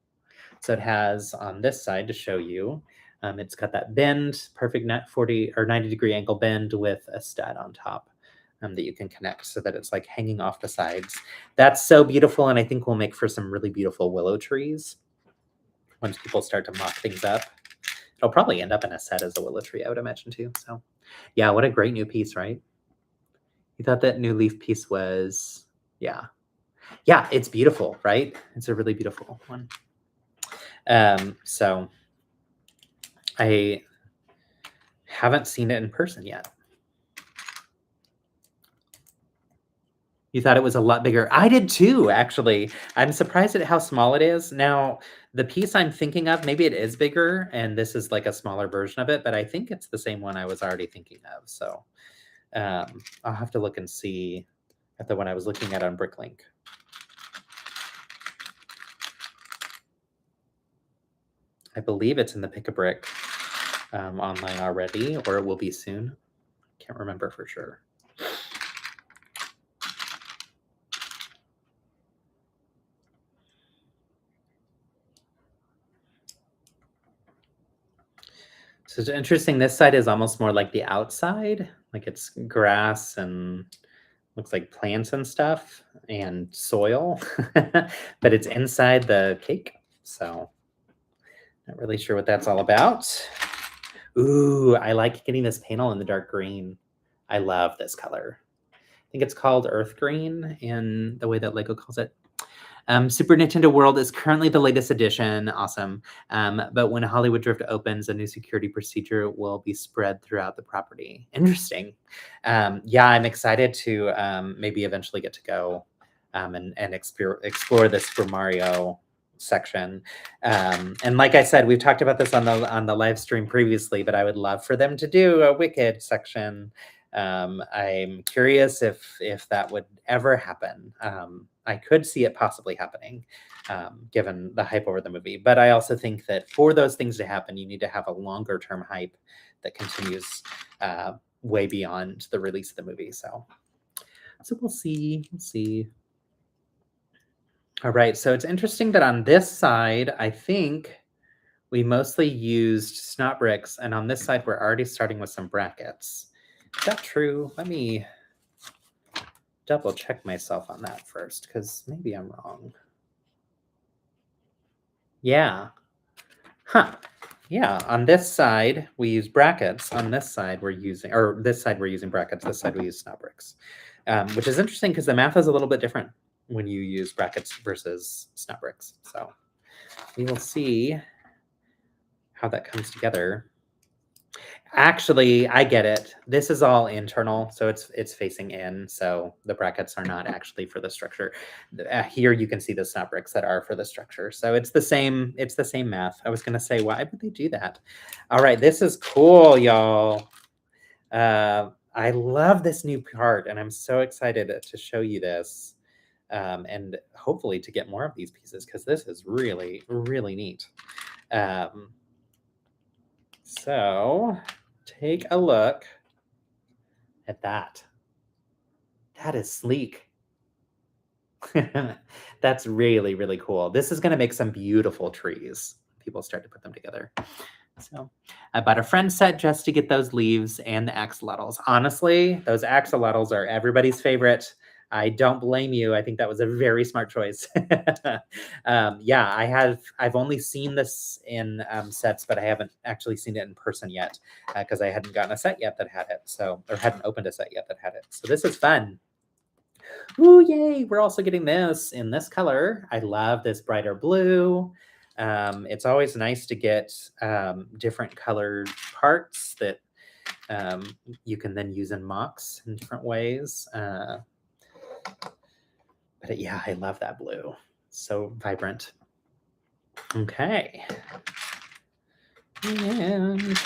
So it has on this side to show you, it's got that bend, perfect net 40 or 90-degree angle bend with a stud on top that you can connect so that it's like hanging off the sides. That's so beautiful. And I think will make for some really beautiful willow trees once people start to mock things up. It'll probably end up in a set as a willow tree, I would imagine too. So yeah, what a great new piece, right? You thought that new leaf piece was, yeah, it's beautiful, right? It's a really beautiful one. So I haven't seen it in person yet. You thought it was a lot bigger. I did too, actually. I'm surprised at how small it is. Now, the piece I'm thinking of, maybe it is bigger, and this is like a smaller version of it, but I think it's the same one I was already thinking of. So I'll have to look and see at the one I was looking at on Bricklink. I believe it's in the Pick-a-Brick online already, or it will be soon. Can't remember for sure. So it's interesting. This side is almost more like the outside, like it's grass and looks like plants and stuff and soil, but it's inside the cake. So not really sure what that's all about. Ooh, I like getting this panel in the dark green. I love this color. I think it's called Earth Green in the way that Lego calls it. Super Nintendo World is currently the latest edition. Awesome. But when Hollywood Drift opens, a new security procedure will be spread throughout the property. Interesting. Yeah, I'm excited to maybe eventually get to go and explore this Super Mario section. And like I said, we've talked about this on the live stream previously, but I would love for them to do a Wicked section I'm curious if that would ever happen. I could see it possibly happening, given the hype over the movie. But I also think that for those things to happen, you need to have a longer term hype that continues way beyond the release of the movie. So we'll see. We'll see. All right. So it's interesting that on this side, I think we mostly used snot bricks, and on this side, we're already starting with some brackets. Is that true? Let me double check myself on that first, because maybe I'm wrong. Yeah. Huh. Yeah, on this side, we use brackets. On this side, we're using, or this side, we're using brackets. This side, we use snot bricks, which is interesting because the math is a little bit different when you use brackets versus snot bricks. So we will see how that comes together. Actually, I get it. This is all internal, so it's facing in. So the brackets are not actually for the structure. Here you can see the snot bricks that are for the structure. So it's the same. It's the same math. I was gonna say, why would they do that? All right, this is cool, y'all. I love this new part, and I'm so excited to show you this, and hopefully to get more of these pieces because this is really, really neat. So take a look at that. That is sleek. That's really, really cool. This is going to make some beautiful trees. People start to put them together. So I bought a friend set just to get those leaves and the axolotls. Honestly, those axolotls are everybody's favorite. I don't blame you. I think that was a very smart choice. Yeah, I've only seen this in sets, but I haven't actually seen it in person yet because I hadn't gotten a set yet that had it. So, or hadn't opened a set yet that had it. So this is fun. Ooh, yay. We're also getting this in this color. I love this brighter blue. It's always nice to get different colored parts that you can then use in mocks in different ways. But yeah, I love that blue. So vibrant. Okay. And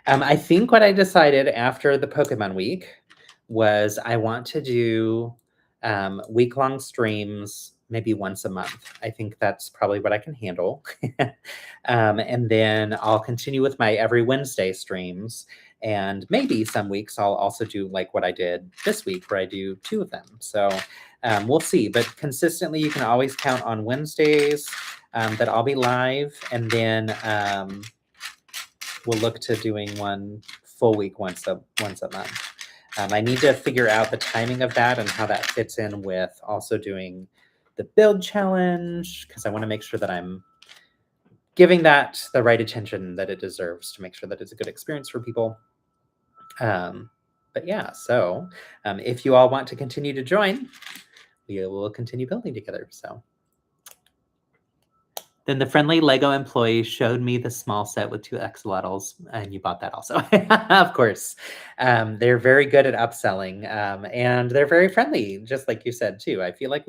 I think what I decided after the Pokemon week was I want to do week-long streams maybe once a month. I think that's probably what I can handle. And then I'll continue with my every Wednesday streams. And maybe some weeks I'll also do like what I did this week, where I do 2 of them. So we'll see. But consistently, you can always count on Wednesdays that I'll be live. And then we'll look to doing one full week once a month. I need to figure out the timing of that and how that fits in with also doing the build challenge, because I want to make sure that I'm giving that the right attention that it deserves to make sure that it's a good experience for people. But yeah, so if you all want to continue to join, we will continue building together. So then the friendly Lego employee showed me the small set with 2 axolotls, and you bought that also. Of course. They're very good at upselling, and they're very friendly, just like you said, too. I feel like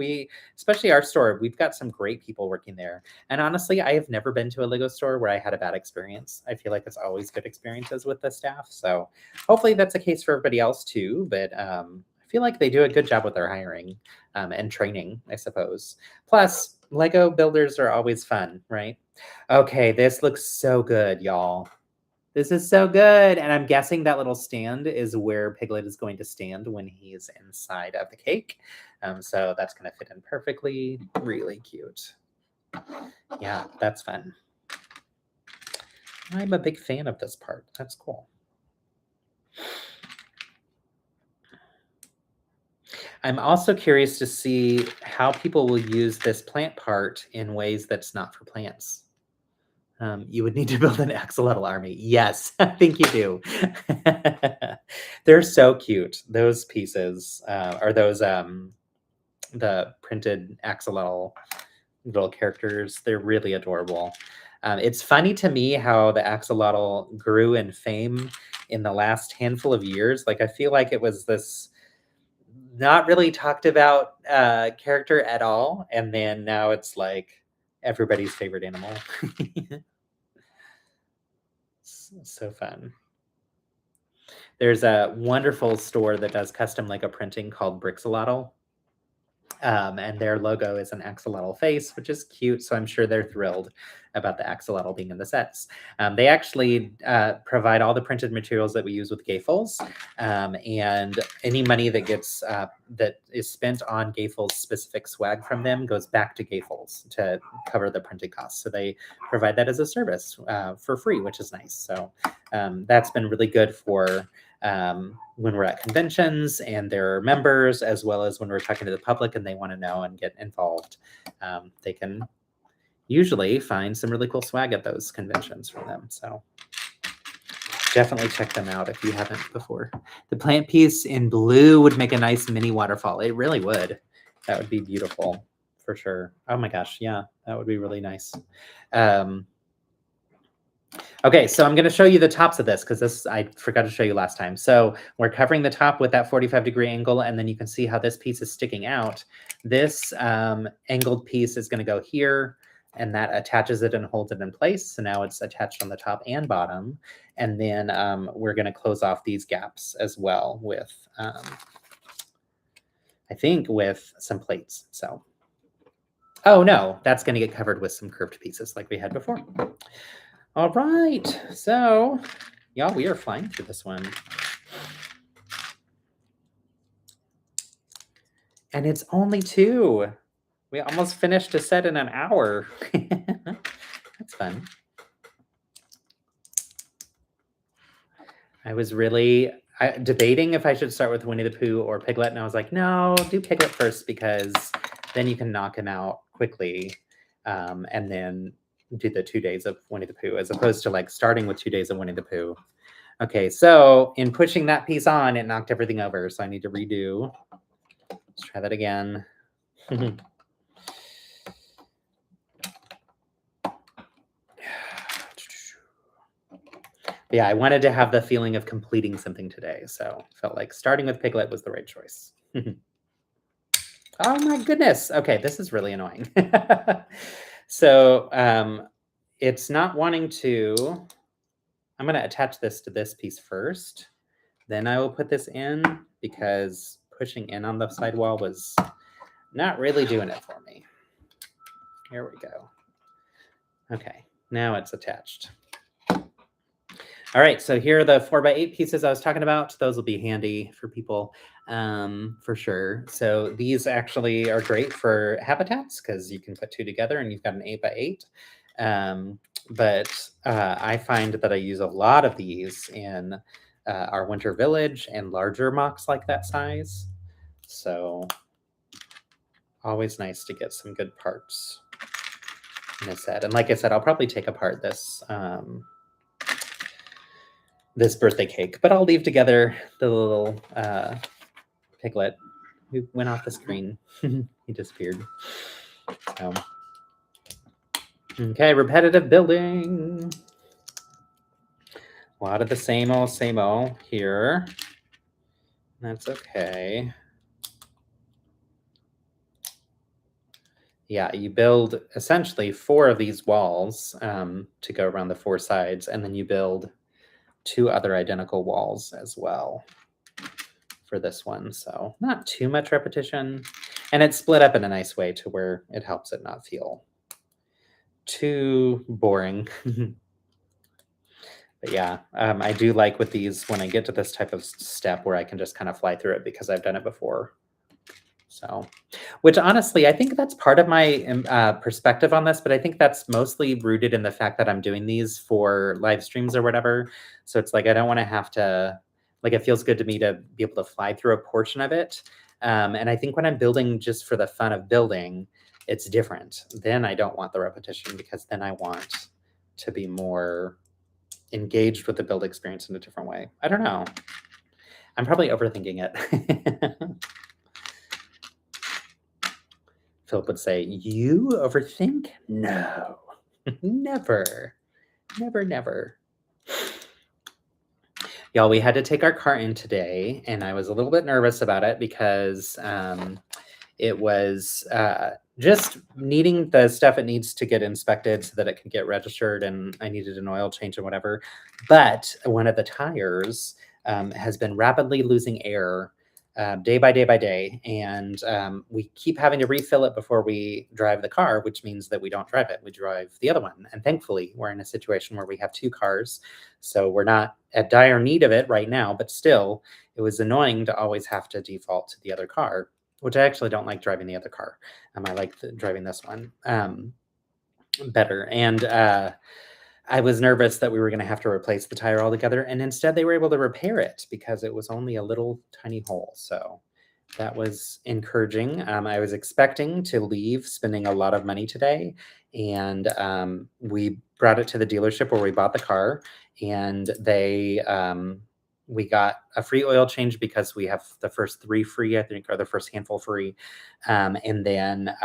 especially our store, we've got some great people working there. And honestly, I have never been to a Lego store where I had a bad experience. I feel like it's always good experiences with the staff. So hopefully that's the case for everybody else, too. But I feel like they do a good job with their hiring and training, I suppose. Plus, Lego builders are always fun, right? Okay, this looks so good, y'all. This is so good. And I'm guessing that little stand is where Piglet is going to stand when he's inside of the cake. So that's going to fit in perfectly. Really cute. Yeah, that's fun. I'm a big fan of this part. That's cool. I'm also curious to see how people will use this plant part in ways that's not for plants. You would need to build an axolotl army. Yes, I think you do. They're so cute. Those pieces are those the printed axolotl little characters. They're really adorable. It's funny to me how the axolotl grew in fame in the last handful of years. Like I feel like it was this not really talked about character at all, and then now it's like everybody's favorite animal. So fun. There's a wonderful store that does custom Lego printing called Brixolotl. And their logo is an axolotl face, which is cute. So I'm sure they're thrilled about the axolotl being in the sets. They actually provide all the printed materials that we use with Gayfuls, and any money that gets that is spent on Gayfuls specific swag from them goes back to Gayfuls to cover the printing costs. So they provide that as a service for free, which is nice. So that's been really good for when we're at conventions and there are members, as well as when we're talking to the public and they want to know and get involved. They can usually find some really cool swag at those conventions from them. So definitely check them out if you haven't before. The plant piece in blue would make a nice mini waterfall. It really would. That would be beautiful for sure. Oh my gosh. Yeah, that would be really nice. Okay, so I'm going to show you the tops of this because this I forgot to show you last time. So we're covering the top with that 45-degree angle, and then you can see how this piece is sticking out. This angled piece is going to go here, and that attaches it and holds it in place. So now it's attached on the top and bottom. And then we're going to close off these gaps as well with, I think, with some plates. So, oh no, that's going to get covered with some curved pieces like we had before. All right, so y'all, we are flying through this one. And it's only 2. We almost finished a set in an hour. That's fun. I was really debating if I should start with Winnie the Pooh or Piglet, and I was like, no, do Piglet first because then you can knock him out quickly, and then do the 2 days of Winnie the Pooh, as opposed to like starting with 2 days of Winnie the Pooh. Okay, so in pushing that piece on, it knocked everything over, so I need to redo. Let's try that again. Yeah, I wanted to have the feeling of completing something today, so felt like starting with Piglet was the right choice. Oh my goodness. Okay, this is really annoying. So it's not wanting to, I'm going to attach this to this piece first. Then I will put this in because pushing in on the sidewall was not really doing it for me. Here we go. Okay, now it's attached. All right, so here are the 4x8 pieces I was talking about. Those will be handy for people for sure. So these actually are great for habitats because you can put 2 together and you've got an 8x8. But I find that I use a lot of these in our winter village and larger mocks like that size. So always nice to get some good parts in a set. And like I said, I'll probably take apart this this birthday cake, but I'll leave together the little Piglet who went off the screen. He disappeared. So. Okay, repetitive building. A lot of the same old here. That's okay. Yeah, you build essentially 4 of these walls to go around the 4 sides, and then you build 2 other identical walls as well for this one. So not too much repetition, and it's split up in a nice way to where it helps it not feel too boring. But yeah, I do like with these when I get to this type of step where I can just kind of fly through it because I've done it before. So, which honestly, I think that's part of my perspective on this, but I think that's mostly rooted in the fact that I'm doing these for live streams or whatever. So it's like, I don't want to have to, like, it feels good to me to be able to fly through a portion of it. And I think when I'm building just for the fun of building, it's different. Then I don't want the repetition because then I want to be more engaged with the build experience in a different way. I don't know. I'm probably overthinking it. Philip would say, you overthink? No, never, never, never. Y'all, we had to take our car in today, and I was a little bit nervous about it because it was just needing the stuff it needs to get inspected so that it can get registered, and I needed an oil change and whatever. But one of the tires has been rapidly losing air day by day by day, and we keep having to refill it before we drive the car, which means that we don't drive it. We drive the other one, and thankfully, we're in a situation where we have 2 cars, so we're not at dire need of it right now, but still, it was annoying to always have to default to the other car, which I actually don't like driving the other car. I like driving this one better, and I was nervous that we were gonna have to replace the tire altogether, and instead they were able to repair it because it was only a little tiny hole, so that was encouraging. I was expecting to leave spending a lot of money today, and we brought it to the dealership where we bought the car, and we got a free oil change because we have the first 3 free, I think, or the first handful free, and then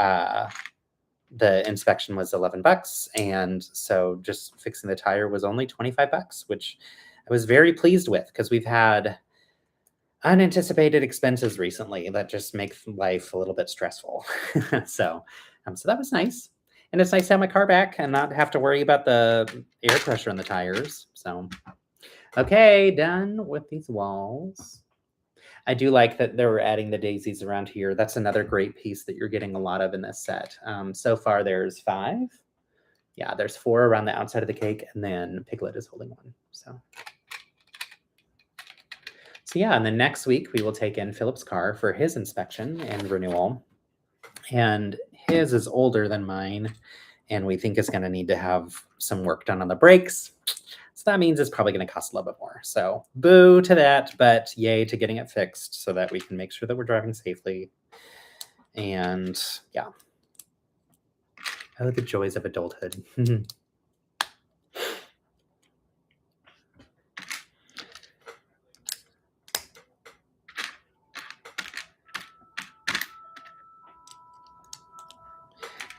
the inspection was $11, and so just fixing the tire was only $25, which I was very pleased with because we've had unanticipated expenses recently that just make life a little bit stressful. So that was nice, and it's nice to have my car back and not have to worry about the air pressure in the tires. So, okay, done with these walls. I do like that they were adding the daisies around here. That's another great piece that you're getting a lot of in this set. So far, there's 5. Yeah, there's 4 around the outside of the cake, and then Piglet is holding one. So yeah, and then next week we will take in Philip's car for his inspection and renewal. And his is older than mine, and we think it's going to need to have some work done on the brakes. So that means it's probably going to cost a little bit more. So boo to that, but yay to getting it fixed so that we can make sure that we're driving safely. And yeah. Oh, the joys of adulthood.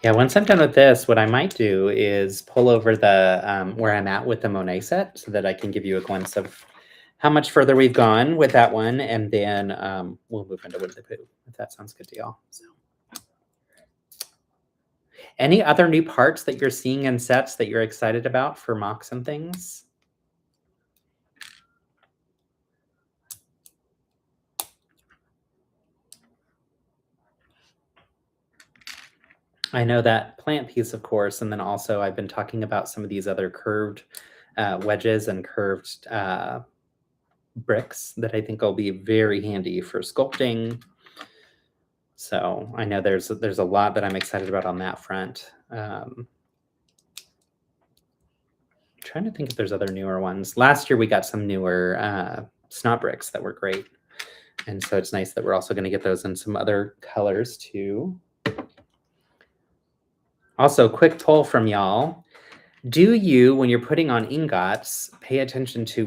Yeah, once I'm done with this, what I might do is pull over the where I'm at with the Monet set so that I can give you a glimpse of how much further we've gone with that one, and then we'll move into Winnie the Pooh, if that sounds good to y'all. So, any other new parts that you're seeing in sets that you're excited about for mocks and things? I know that plant piece, of course, and then also I've been talking about some of these other curved wedges and curved bricks that I think will be very handy for sculpting. So I know there's a lot that I'm excited about on that front. Trying to think if there's other newer ones. Last year we got some newer snot bricks that were great, and so it's nice that we're also going to get those in some other colors too. Also, quick poll from y'all. Do you, when you're putting on ingots, pay attention to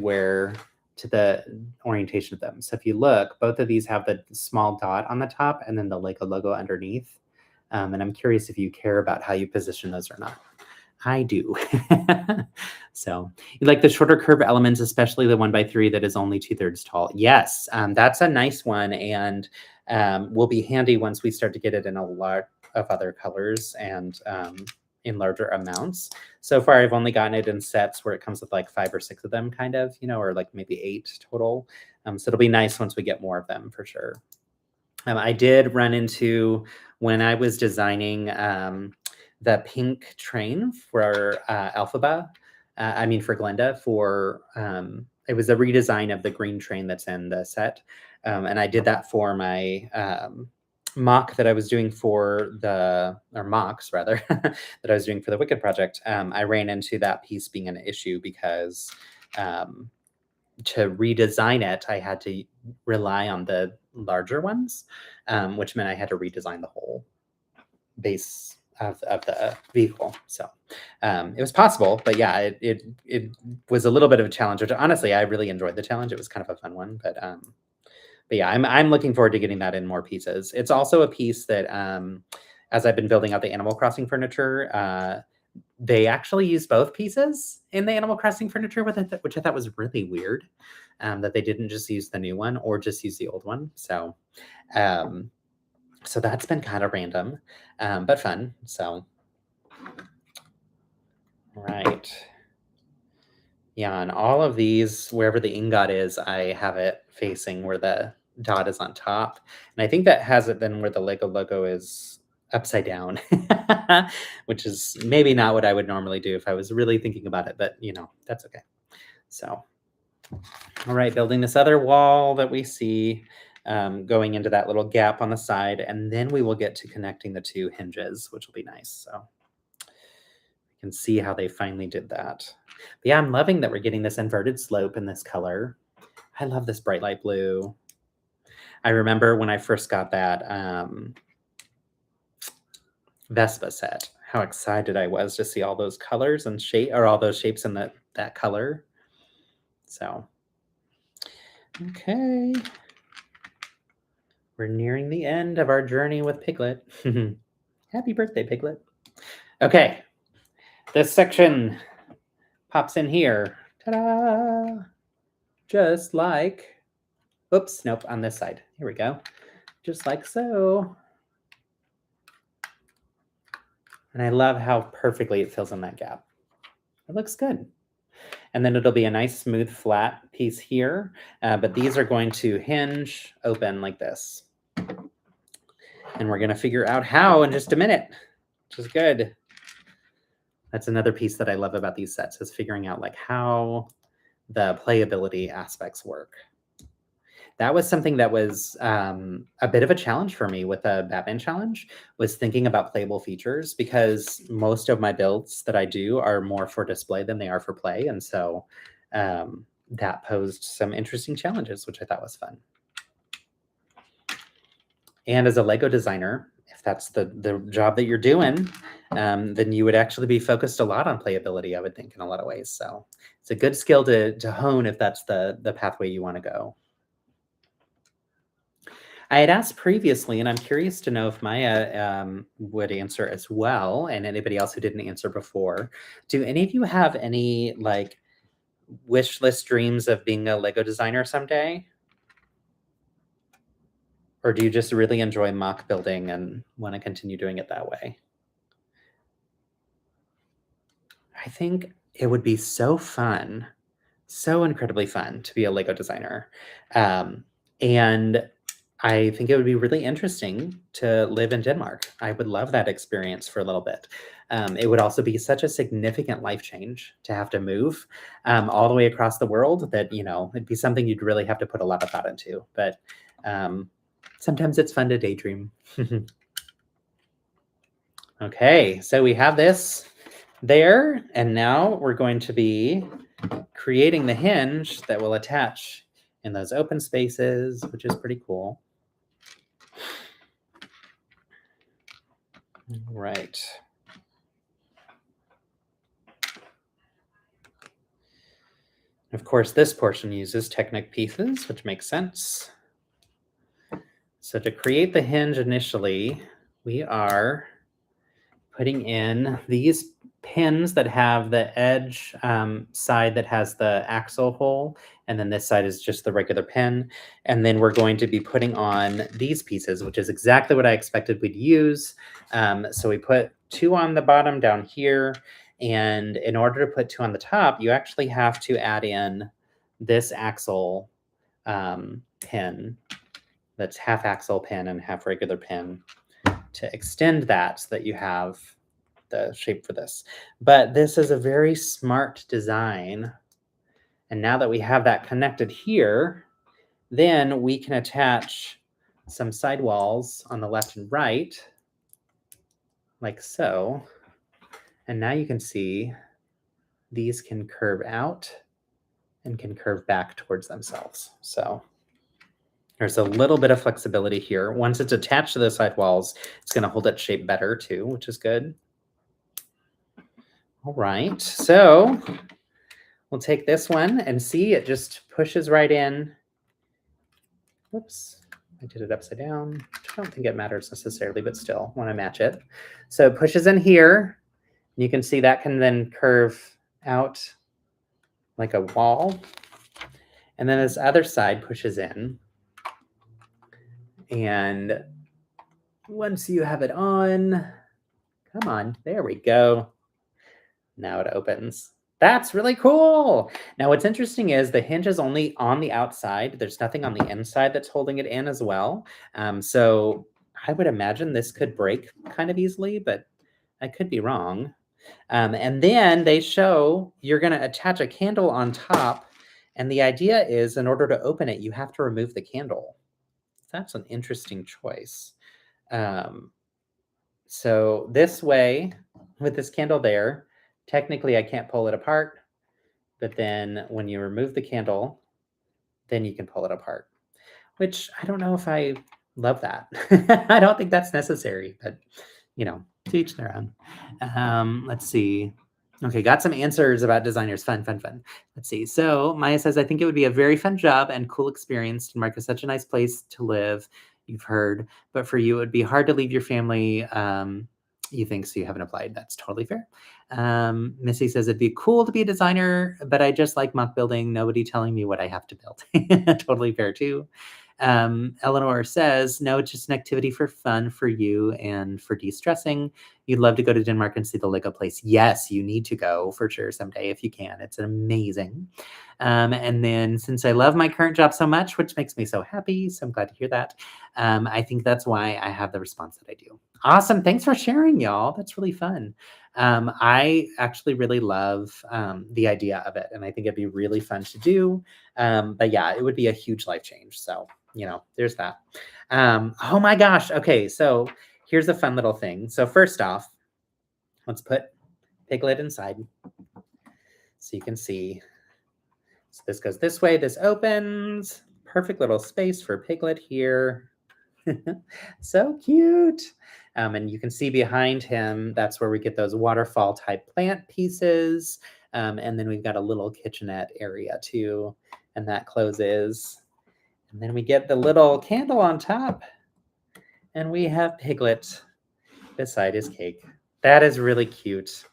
the orientation of them? So if you look, both of these have the small dot on the top and then the Lego logo underneath. And I'm curious if you care about how you position those or not. I do. So you like the shorter curve elements, especially the 1x3 that is only 2/3 tall. Yes, that's a nice one, and will be handy once we start to get it in a lot of other colors and in larger amounts. So far, I've only gotten it in sets where it comes with like 5 or 6 of them, kind of, or like maybe 8 total. So it'll be nice once we get more of them for sure. I did run into, when I was designing the pink train for Alphaba, for Glenda, it was a redesign of the green train that's in the set. And I did that for my mock that I was doing mocks rather, that I was doing for the Wicked project. I ran into that piece being an issue because to redesign it, I had to rely on the larger ones, which meant I had to redesign the whole base of the vehicle. So it was possible, but yeah, it was a little bit of a challenge, which honestly, I really enjoyed the challenge. It was kind of a fun one, but yeah, I'm looking forward to getting that in more pieces. It's also a piece that, as I've been building out the Animal Crossing furniture, they actually use both pieces in the Animal Crossing furniture, which I thought was really weird, that they didn't just use the new one or just use the old one. So that's been kind of random, but fun. So, right. Yeah, on all of these, wherever the ingot is, I have it facing where the dot is on top. And I think that has it then where the Lego logo is upside down, which is maybe not what I would normally do if I was really thinking about it, but that's okay. So, all right, building this other wall that we see going into that little gap on the side, and then we will get to connecting the two hinges, which will be nice. So you can see how they finally did that. But yeah, I'm loving that we're getting this inverted slope in this color. I love this bright light blue. I remember when I first got that Vespa set, how excited I was to see all those colors and all those shapes in that color. So, okay. We're nearing the end of our journey with Piglet. Happy birthday, Piglet. Okay. This section pops in here. Ta-da! Just like, oops, nope, on this side. Here we go. Just like so. And I love how perfectly it fills in that gap. It looks good. And then it'll be a nice, smooth, flat piece here. But these are going to hinge open like this. And we're going to figure out how in just a minute, which is good. That's another piece that I love about these sets, is figuring out like how the playability aspects work. That was something that was a bit of a challenge for me with the Batman challenge, was thinking about playable features, because most of my builds that I do are more for display than they are for play. And so that posed some interesting challenges, which I thought was fun. And as a Lego designer, if that's the job that you're doing, then you would actually be focused a lot on playability, I would think, in a lot of ways. So it's a good skill to hone if that's the pathway you want to go. I had asked previously, and I'm curious to know if Maya would answer as well, and anybody else who didn't answer before. Do any of you have any like wish list dreams of being a Lego designer someday? Or do you just really enjoy mock building and want to continue doing it that way? I think it would be so fun, so incredibly fun to be a Lego designer. And I think it would be really interesting to live in Denmark. I would love that experience for a little bit. It would also be such a significant life change to have to move all the way across the world, that, it'd be something you'd really have to put a lot of thought into. But sometimes it's fun to daydream. Okay, so we have this there, and now we're going to be creating the hinge that will attach in those open spaces, which is pretty cool. Right. Of course, this portion uses Technic pieces, which makes sense. So to create the hinge initially, we are putting in these pins that have the edge side that has the axle hole, and then this side is just the regular pin. And then we're going to be putting on these pieces, which is exactly what I expected we'd use. So we put 2 on the bottom down here, and in order to put 2 on the top, you actually have to add in this axle pin, that's half axle pin and half regular pin, to extend that so that you have the shape for this. But this is a very smart design. And now that we have that connected here, then we can attach some sidewalls on the left and right, like so. And now you can see these can curve out and can curve back towards themselves. So there's a little bit of flexibility here. Once it's attached to the sidewalls, it's going to hold its shape better too, which is good. All right, so we'll take this one and see, it just pushes right in. Whoops, I did it upside down. I don't think it matters necessarily, but still want to match it. So it pushes in here. You can see that can then curve out like a wall. And then this other side pushes in. And once you have it on, come on, there we go. Now it opens. That's really cool. Now, what's interesting is the hinge is only on the outside. There's nothing on the inside that's holding it in as well. So I would imagine this could break kind of easily, but I could be wrong. And then they show you're going to attach a candle on top. And the idea is in order to open it, you have to remove the candle. That's an interesting choice. Um, so this way, with this candle there, technically I can't pull it apart. But then when you remove the candle, then you can pull it apart, which I don't know if I love that. I don't think that's necessary, but to each their own. Let's see. Okay, got some answers about designers. Fun. Let's see. So Maya says, I think it would be a very fun job and cool experience. Denmark is such a nice place to live, you've heard, but for you, it would be hard to leave your family. You think so you haven't applied. That's totally fair. Missy says it'd be cool to be a designer, but I just like mock building. Nobody telling me what I have to build. Totally fair too. Eleanor says, no, it's just an activity for fun for you and for de-stressing. You'd love to go to Denmark and see the Lego place. Yes, you need to go for sure someday if you can. It's amazing. And then since I love my current job so much, which makes me so happy, so I'm glad to hear that. I think that's why I have the response that I do. Awesome. Thanks for sharing, y'all. That's really fun. I actually really love the idea of it, and I think it'd be really fun to do. But yeah, it would be a huge life change. So, there's that. Oh my gosh. Okay, so here's a fun little thing. So first off, let's put Piglet inside so you can see. So this goes this way, this opens. Perfect little space for Piglet here. So cute. And you can see behind him, that's where we get those waterfall type plant pieces. And then we've got a little kitchenette area too, and that closes. And then we get the little candle on top, and we have Piglet beside his cake. That is really cute.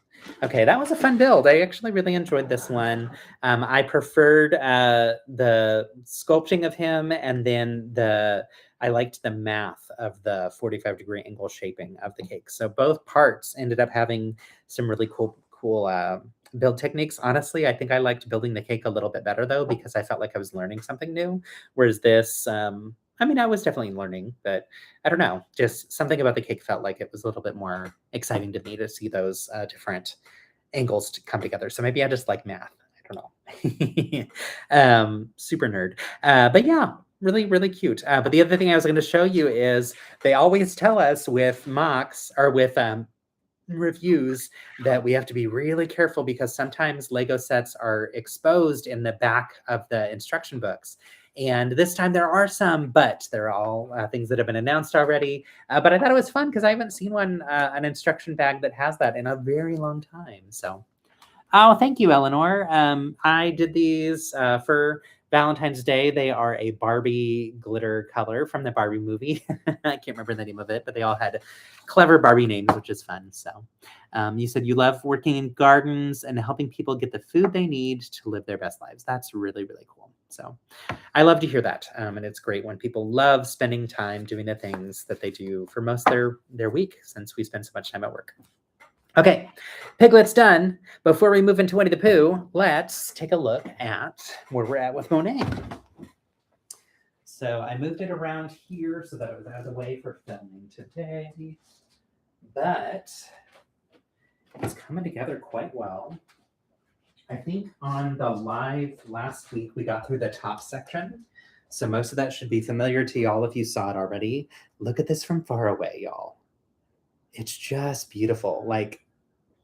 Okay, that was a fun build. I actually really enjoyed this one. I preferred the sculpting of him, and then I liked the math of the 45-degree angle shaping of the cake. So both parts ended up having some really cool build techniques. Honestly, I think I liked building the cake a little bit better though, because I felt like I was learning something new. Whereas this, I was definitely learning, but I don't know, just something about the cake felt like it was a little bit more exciting to me to see those different angles to come together. So maybe I just like math. I don't know. Super nerd. But yeah, really, really cute. But the other thing I was going to show you is they always tell us with mocks or with reviews that we have to be really careful because sometimes Lego sets are exposed in the back of the instruction books. And this time there are some, but they're all things that have been announced already. But I thought it was fun because I haven't seen an instruction bag that has that in a very long time. So, oh, thank you, Eleanor. I did these for Valentine's Day. They are a Barbie glitter color from the Barbie movie. I can't remember the name of it, but they all had clever Barbie names, which is fun. So you said you love working in gardens and helping people get the food they need to live their best lives. That's really, really cool. So I love to hear that. And it's great when people love spending time doing the things that they do for most of their week, since we spend so much time at work. Okay, Piglet's done. Before we move into Winnie the Pooh, let's take a look at where we're at with Monet. So I moved it around here so that it was out of the way for filming today. But it's coming together quite well. I think on the live last week, we got through the top section. So most of that should be familiar to y'all if you saw it already. Look at this from far away, y'all. It's just beautiful. Like,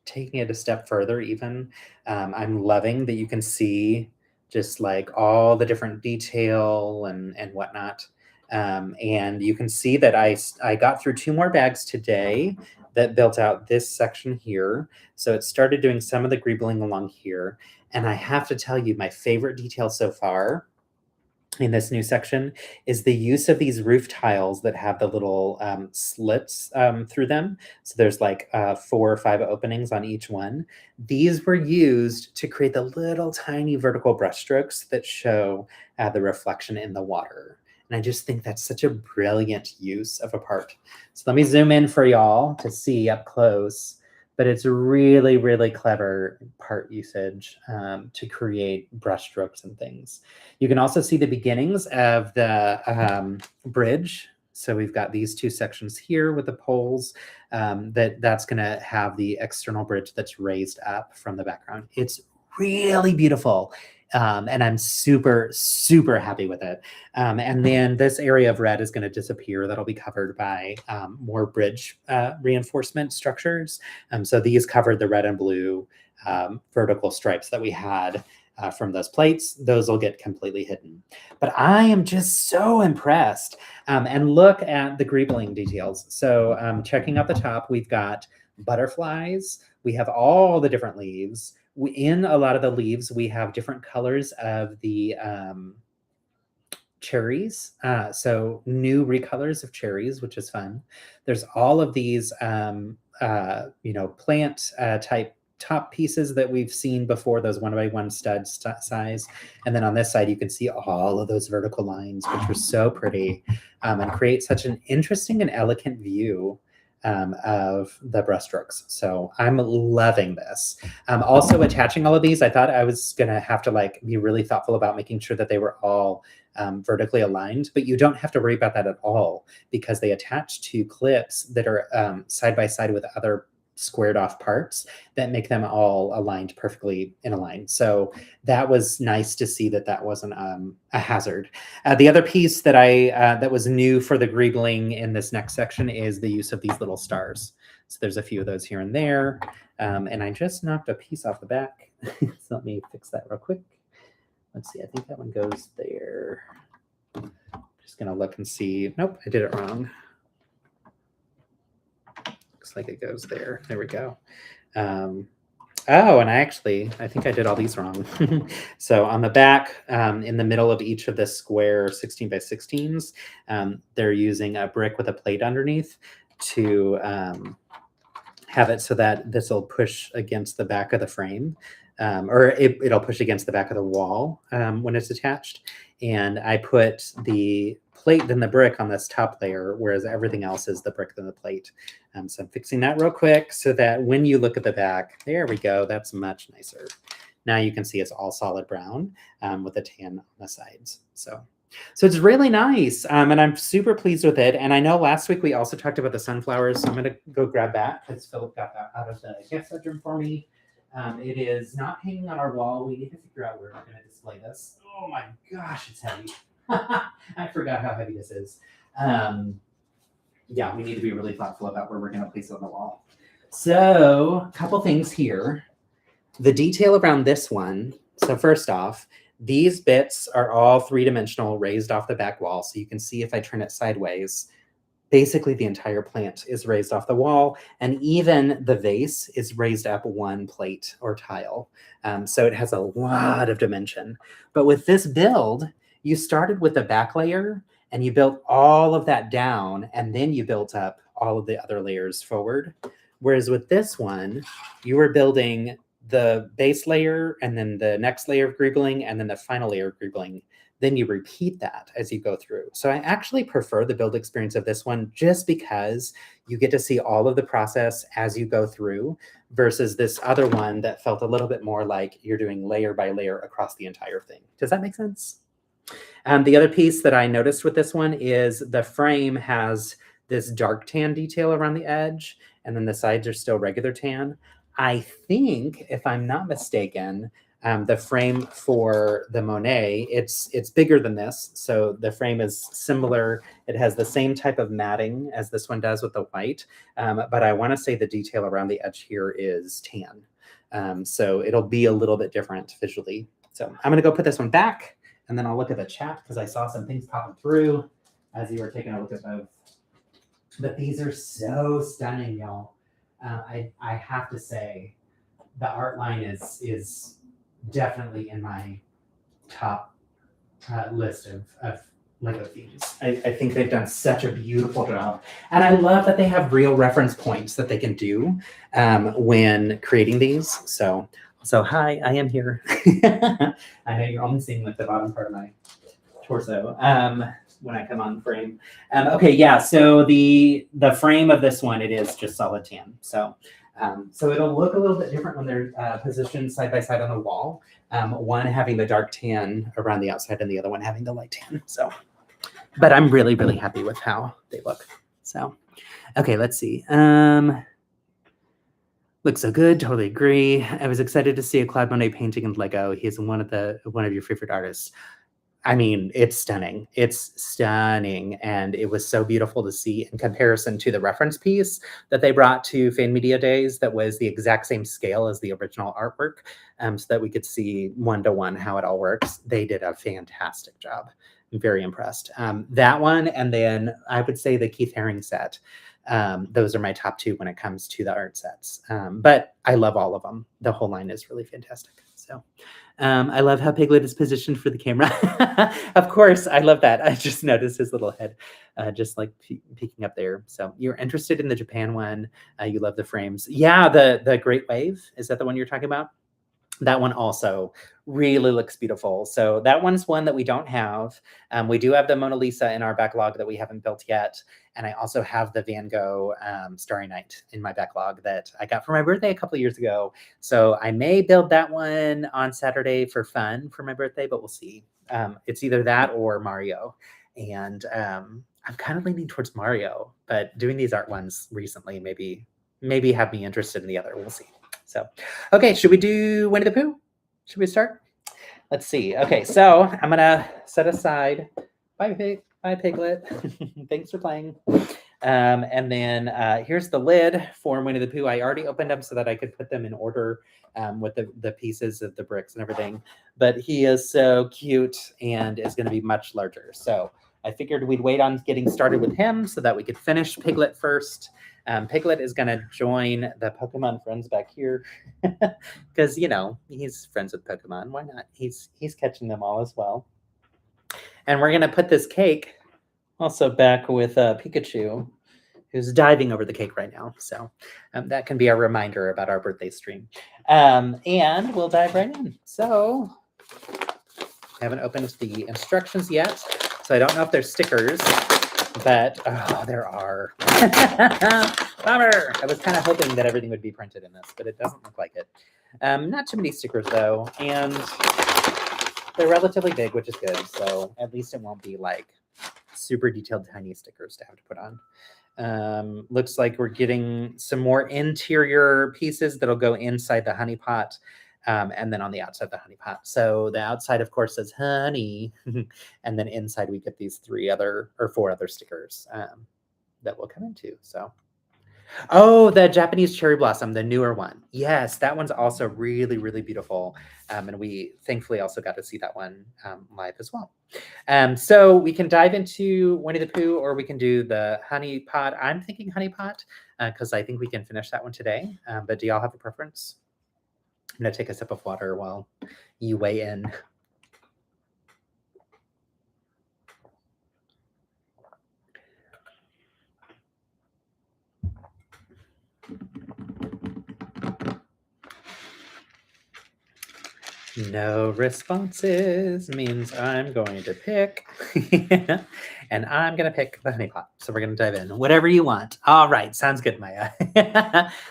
taking it a step further even, I'm loving that you can see just like all the different detail and whatnot. And you can see that I got through 2 more bags today that built out this section here. So it started doing some of the greebling along here. And I have to tell you, my favorite detail so far in this new section is the use of these roof tiles that have the little slits through them. So there's like 4 or 5 openings on each one. These were used to create the little tiny vertical brushstrokes that show the reflection in the water. And I just think that's such a brilliant use of a part. So let me zoom in for y'all to see up close but it's really, really clever part usage to create brush strokes and things. You can also see the beginnings of the bridge. So we've got these two sections here with the poles that's going to have the external bridge that's raised up from the background. It's really beautiful. And I'm super, super happy with it. And then this area of red is going to disappear. That'll be covered by more bridge reinforcement structures. So these covered the red and blue vertical stripes that we had from those plates. Those will get completely hidden. But I am just so impressed. And look at the greebling details. So checking out the top, we've got butterflies. We have all the different leaves. In a lot of the leaves, we have different colors of the cherries. So new recolors of cherries, which is fun. There's all of these, plant type top pieces that we've seen before, those 1x1 stud size. And then on this side, you can see all of those vertical lines, which are so pretty and create such an interesting and elegant view of the brushstrokes. So I'm loving this. Also attaching all of these, I thought I was going to have to be really thoughtful about making sure that they were all vertically aligned, but you don't have to worry about that at all because they attach to clips that are side by side with other squared off parts that make them all aligned perfectly in a line. So that was nice to see that wasn't a hazard. The other piece that that was new for the greebling in this next section is the use of these little stars. So there's a few of those here and there. And I just knocked a piece off the back. So let me fix that real quick. Let's see, I think that one goes there. Just gonna look and see. Nope, I did it wrong. Looks like it goes there. There we go. And I think I did all these wrong. So on the back, in the middle of each of the square 16 by 16s, they're using a brick with a plate underneath to have it so that this will push against the back of the frame. Or it'll push against the back of the wall when it's attached. And I put the plate then the brick on this top layer, whereas everything else is the brick then the plate. So I'm fixing that real quick so that when you look at the back, there we go, that's much nicer. Now you can see it's all solid brown with a tan on the sides. So it's really nice, and I'm super pleased with it. And I know last week we also talked about the sunflowers, so I'm going to go grab that because Philip got that out of the guest bedroom for me. It is not hanging on our wall. We need to figure out where we're going to display this. Oh my gosh, it's heavy. I forgot how heavy this is. Yeah, we need to be really thoughtful about where we're going to place it on the wall. So a couple things here. The detail around this one. So first off, these bits are all three-dimensional raised off the back wall. So you can see if I turn it sideways, basically the entire plant is raised off the wall, and even the vase is raised up one plate or tile. So it has a lot of dimension. But with this build, you started with a back layer and you built all of that down, and then you built up all of the other layers forward. Whereas with this one, you were building the base layer and then the next layer of greebling and then the final layer of greebling. Then you repeat that as you go through. So I actually prefer the build experience of this one just because you get to see all of the process as you go through versus this other one that felt a little bit more like you're doing layer by layer across the entire thing. Does that make sense? The other piece that I noticed with this one is the frame has this dark tan detail around the edge, and then the sides are still regular tan. I think, if I'm not mistaken, the frame for the Monet, it's bigger than this. So the frame is similar. It has the same type of matting as this one does with the white. But I want to say the detail around the edge here is tan. So it'll be a little bit different visually. So I'm going to go put this one back, and then I'll look at the chat because I saw some things popping through as you were taking a look at both. But these are so stunning, y'all. I have to say the art line is definitely in my top list of Lego themes. I think they've done such a beautiful job. And I love that they have real reference points that they can do when creating these. So hi, I am here. I know you're only seeing like the bottom part of my torso when I come on frame. Okay, yeah, so the frame of this one, it is just solid tan. So So it'll look a little bit different when they're positioned side by side on the wall. One having the dark tan around the outside and the other one having the light tan. So, but I'm really, really happy with how they look. So, okay, let's see. Looks so good. Totally agree. I was excited to see a Claude Monet painting in Lego. He's one of your favorite artists. I mean, it's stunning. It's stunning. And it was so beautiful to see in comparison to the reference piece that they brought to Fan Media Days that was the exact same scale as the original artwork, so that we could see one-to-one how it all works. They did a fantastic job. I'm very impressed. That one, and then I would say the Keith Haring set. Those are my top two when it comes to the art sets. But I love all of them. The whole line is really fantastic. So I love how Piglet is positioned for the camera. Of course, I love that. I just noticed his little head just like peeking up there. So you're interested in the Japan one. You love the frames. Yeah, the Great Wave. Is that the one you're talking about? That one also really looks beautiful. So that one's one that we don't have. We do have the Mona Lisa in our backlog that we haven't built yet. And I also have the Van Gogh Starry Night in my backlog that I got for my birthday a couple of years ago. So I may build that one on Saturday for fun for my birthday, but we'll see. It's either that or Mario. And I'm kind of leaning towards Mario, but doing these art ones recently maybe have me interested in the other. We'll see. So, okay, should we do Winnie the Pooh? Should we start? Let's see. Okay, so I'm gonna set aside. Bye, Piglet. Thanks for playing. And then here's the lid for Winnie the Pooh. I already opened them so that I could put them in order with the pieces of the bricks and everything. But he is so cute and is going to be much larger. So I figured we'd wait on getting started with him so that we could finish Piglet first. Piglet is going to join the Pokemon friends back here because, you know, he's friends with Pokemon. Why not? He's catching them all as well. And we're going to put this cake also back with Pikachu, who's diving over the cake right now. So that can be a reminder about our birthday stream. And we'll dive right in. So I haven't opened the instructions yet, so I don't know if there's stickers. But, oh, there are. Bummer! I was kind of hoping that everything would be printed in this, but it doesn't look like it. Not too many stickers, though, and they're relatively big, which is good, so at least it won't be, like, super detailed, tiny stickers to have to put on. Looks like we're getting some more interior pieces that'll go inside the honey pot. And then on the outside, the honey pot. So the outside, of course, says honey. And then inside, we get these 4 other stickers that we'll come into. So, oh, the Japanese cherry blossom, the newer one. Yes, that one's also really, really beautiful. And we thankfully also got to see that one live as well. So we can dive into Winnie the Pooh, or we can do the honey pot. I'm thinking honey pot because I think we can finish that one today. But do y'all have a preference? I'm going to take a sip of water while you weigh in. No responses means I'm going to pick. And I'm going to pick the honey pot. So we're going to dive in. Whatever you want. All right. Sounds good, Maya.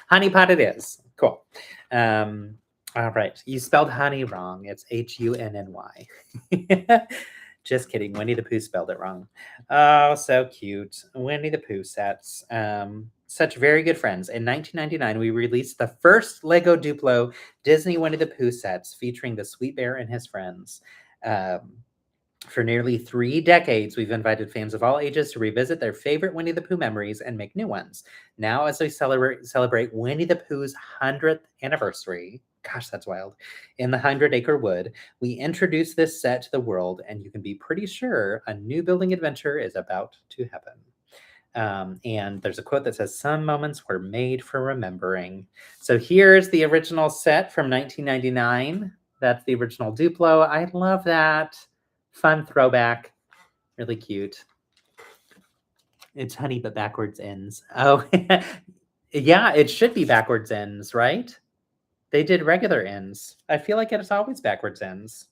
Honey pot it is. Cool. All right. You spelled honey wrong. It's Hunny. Just kidding. Winnie the Pooh spelled it wrong. Oh, so cute. Winnie the Pooh sets. Such very good friends. In 1999, we released the first Lego Duplo Disney Winnie the Pooh sets featuring the Sweet Bear and his friends. For nearly 3 decades, we've invited fans of all ages to revisit their favorite Winnie the Pooh memories and make new ones. Now, as we celebrate Winnie the Pooh's 100th anniversary, gosh, that's wild, in the 100-acre wood, we introduce this set to the world, and you can be pretty sure a new building adventure is about to happen. And there's a quote that says, "Some moments were made for remembering." So here's the original set from 1999. That's the original Duplo. I love that. Fun throwback. Really cute. It's honey, but backwards ends. Oh, yeah, it should be backwards ends, right? They did regular ends. I feel like it's always backwards ends.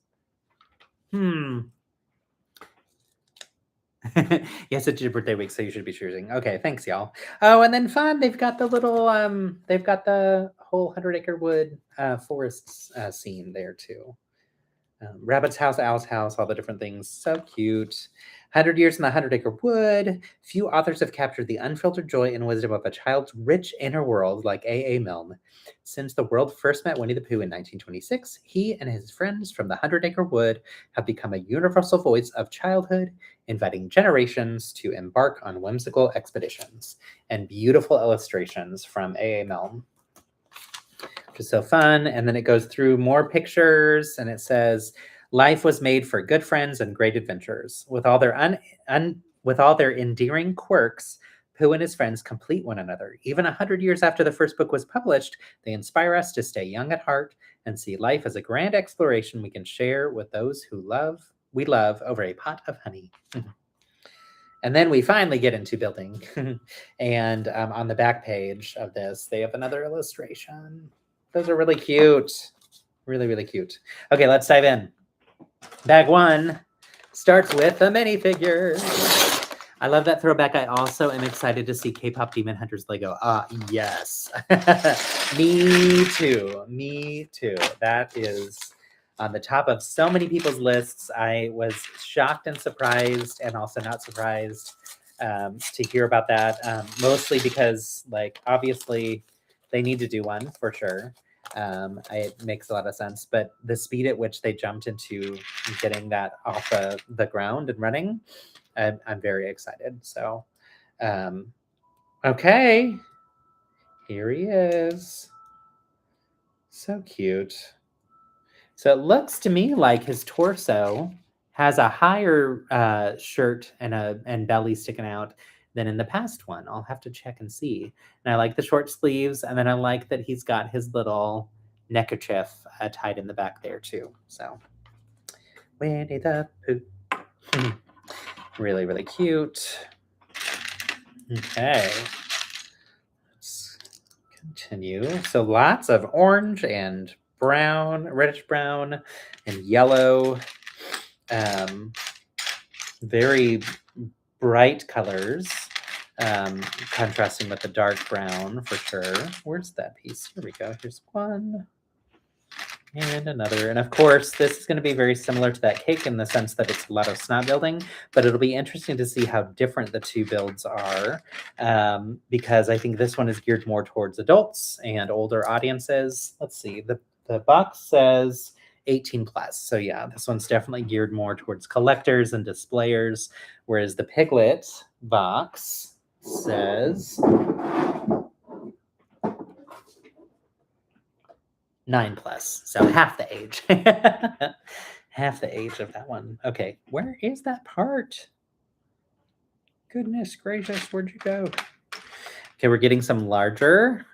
Yes, it's your birthday week, so you should be choosing. Okay, thanks, y'all. Oh, and then fun. They've got the little they've got the whole 100 Acre Wood forests scene there too. Rabbit's house, Owl's house, all the different things. So cute. 100 Years in the 100 Acre Wood. Few authors have captured the unfiltered joy and wisdom of a child's rich inner world like A. A. Milne. Since the world first met Winnie the Pooh in 1926, he and his friends from the 100 Acre Wood have become a universal voice of childhood, inviting generations to embark on whimsical expeditions. And beautiful illustrations from A. A. Milne, which is so fun. And then it goes through more pictures and it says, life was made for good friends and great adventures. With all their endearing quirks, Pooh and his friends complete one another. Even 100 years after the first book was published, they inspire us to stay young at heart and see life as a grand exploration we can share with those we love over a pot of honey. And then we finally get into building. And on the back page of this, they have another illustration. Those are really cute. Really, really cute. Okay, let's dive in. Bag one starts with a minifigure. I love that throwback. I also am excited to see K-pop Demon Hunters Lego. Yes. Me too. Me too. That is on the top of so many people's lists. I was shocked and surprised, and also not surprised to hear about that. Mostly because, like, obviously they need to do one for sure. It makes a lot of sense, but the speed at which they jumped into getting that off the ground and running, I'm very excited. So, okay, here he is. So cute. So it looks to me like his torso has a higher shirt and belly sticking out than in the past one. I'll have to check and see. And I like the short sleeves, and then I like that he's got his little neckerchief tied in the back there too. So Winnie the Pooh. Really, really cute. Okay. Let's continue. So lots of orange and brown, reddish brown, and yellow. Very bright colors, contrasting with the dark brown for sure. Where's that piece? Here we go. Here's one. And another. And of course, this is going to be very similar to that cake in the sense that it's a lot of snot building, but it'll be interesting to see how different the two builds are, because I think this one is geared more towards adults and older audiences. Let's see. The box says 18 plus. So yeah, this one's definitely geared more towards collectors and displayers, whereas the Piglet box says 9 plus, so half the age. Half the age of that one. Okay, where is that part? Goodness gracious, where'd you go? Okay, we're getting some larger,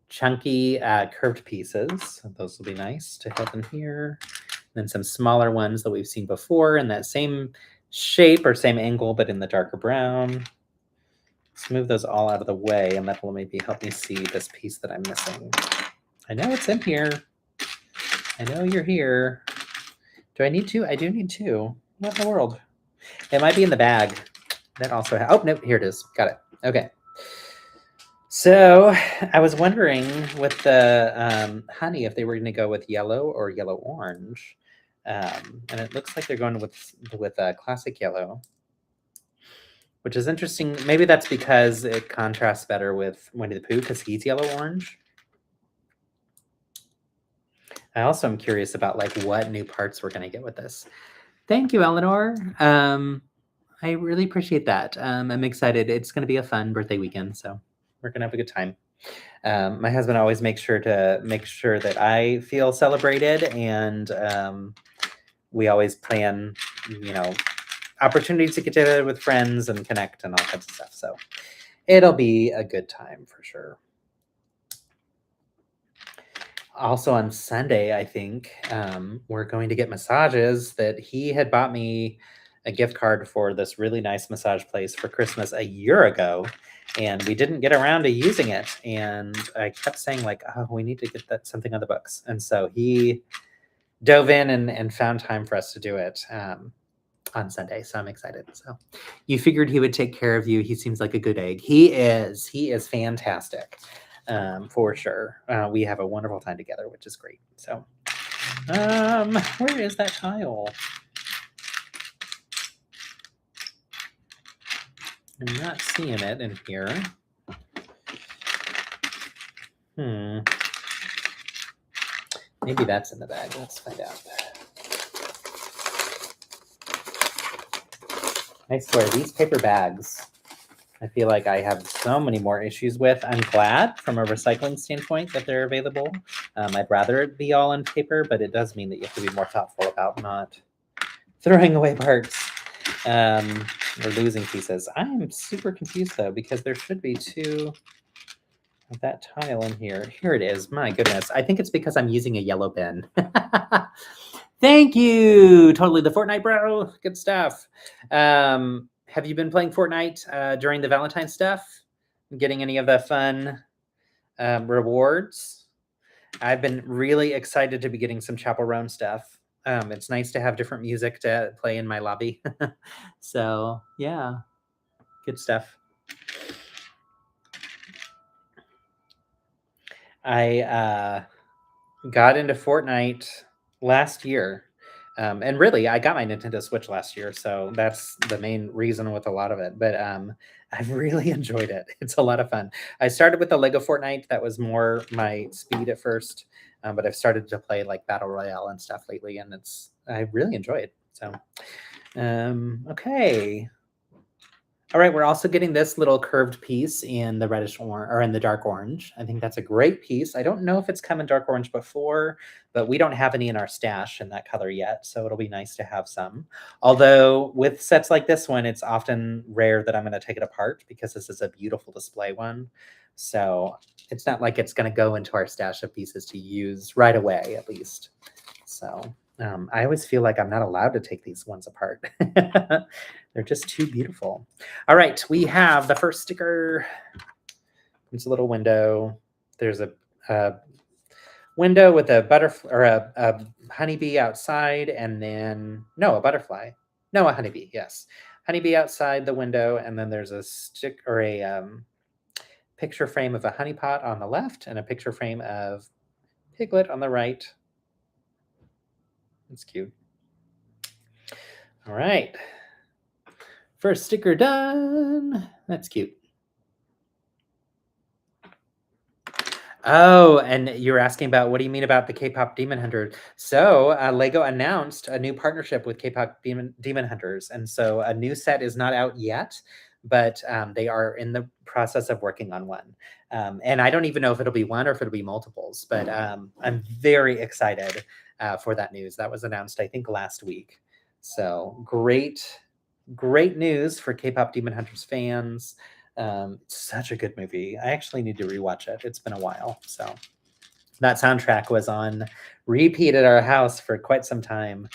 chunky, curved pieces. Those will be nice to have in here. Then some smaller ones that we've seen before in that same shape or same angle, but in the darker brown. Let's move those all out of the way, and that will maybe help me see this piece that I'm missing. I know it's in here. I know you're here. Do I need two? I do need two. What in the world? It might be in the bag. That also oh, no, here it is. Got it. Okay. So I was wondering with the honey if they were going to go with yellow or yellow-orange. And it looks like they're going with classic yellow, which is interesting. Maybe that's because it contrasts better with Winnie the Pooh because he's yellow-orange. I also am curious about like what new parts we're going to get with this. Thank you, Eleanor. I really appreciate that. I'm excited. It's going to be a fun birthday weekend, so we're going to have a good time. My husband always makes sure that I feel celebrated, and we always plan, opportunities to get together with friends and connect and all kinds of stuff. So it'll be a good time for sure. Also on Sunday, I think, we're going to get massages. That he had bought me a gift card for this really nice massage place for Christmas a year ago, and we didn't get around to using it. And I kept saying like, oh, we need to get that something on the books. And so he dove in and found time for us to do it. on Sunday, so I'm excited. So you figured he would take care of you. He seems like a good egg. He is fantastic, for sure. We have a wonderful time together, which is great. So where is that tile? I'm not seeing it in here. Maybe that's in the bag. Let's find out. I swear, these paper bags, I feel like I have so many more issues with. I'm glad from a recycling standpoint that they're available. I'd rather it be all on paper, but it does mean that you have to be more thoughtful about not throwing away parts or losing pieces. I am super confused though, because there should be two of that tile in here. Here it is. My goodness. I think it's because I'm using a yellow bin. Thank you. Totally the Fortnite bro. Good stuff. Have you been playing Fortnite during the Valentine's stuff? Getting any of the fun rewards? I've been really excited to be getting some Chapel Roan stuff. It's nice to have different music to play in my lobby. So yeah, good stuff. I got into Fortnite last year. And really, I got my Nintendo Switch last year, so that's the main reason with a lot of it. But I've really enjoyed it. It's a lot of fun. I started with the Lego Fortnite. That was more my speed at first, but I've started to play like Battle Royale and stuff lately, and I really enjoy it. So, okay. All right, we're also getting this little curved piece in the reddish orange or in the dark orange. I think that's a great piece. I don't know if it's come in dark orange before, but we don't have any in our stash in that color yet, so it'll be nice to have some. Although with sets like this one, it's often rare that I'm going to take it apart because this is a beautiful display one. So it's not like it's going to go into our stash of pieces to use right away, at least. So I always feel like I'm not allowed to take these ones apart. They're just too beautiful. All right, we have the first sticker. It's a little window. There's a window with a butterfly or a honeybee outside, and then a butterfly. No, a honeybee. Yes, honeybee outside the window, and then there's a stick or a picture frame of a honeypot on the left, and a picture frame of Piglet on the right. That's cute. All right. First sticker done. That's cute. Oh, and you were asking about what do you mean about the K-pop Demon Hunter? So Lego announced a new partnership with K-pop Demon Hunters, and so a new set is not out yet, but they are in the process of working on one. And I don't even know if it'll be one or if it'll be multiples, but I'm very excited for that news. That was announced, I think, last week. So great news for K-pop Demon Hunters fans. Such a good movie. I actually need to rewatch it. It's been a while. So that soundtrack was on repeat at our house for quite some time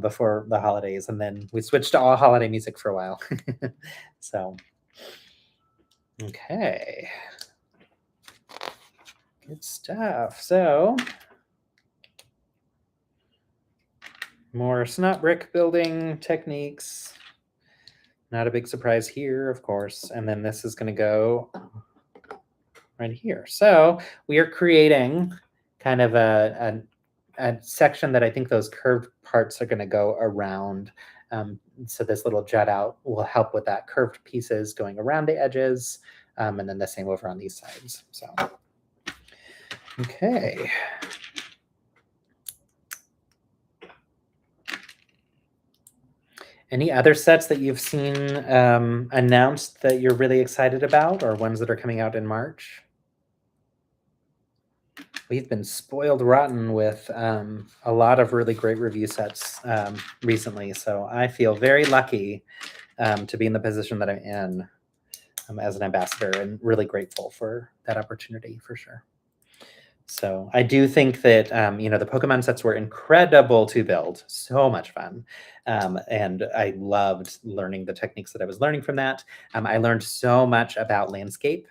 before the holidays. And then we switched to all holiday music for a while. So, okay. Good stuff. So, more snot brick building techniques. Not a big surprise here, of course. And then this is going to go right here. So we are creating kind of a section that I think those curved parts are going to go around. So this little jut out will help with that curved pieces going around the edges. And then the same over on these sides. So, okay. Any other sets that you've seen announced that you're really excited about, or ones that are coming out in March? We've been spoiled rotten with a lot of really great review sets recently, so I feel very lucky to be in the position that I'm in as an ambassador, and really grateful for that opportunity for sure. So I do think that, the Pokemon sets were incredible to build. So much fun. And I loved learning the techniques that I was learning from that. I learned so much about landscape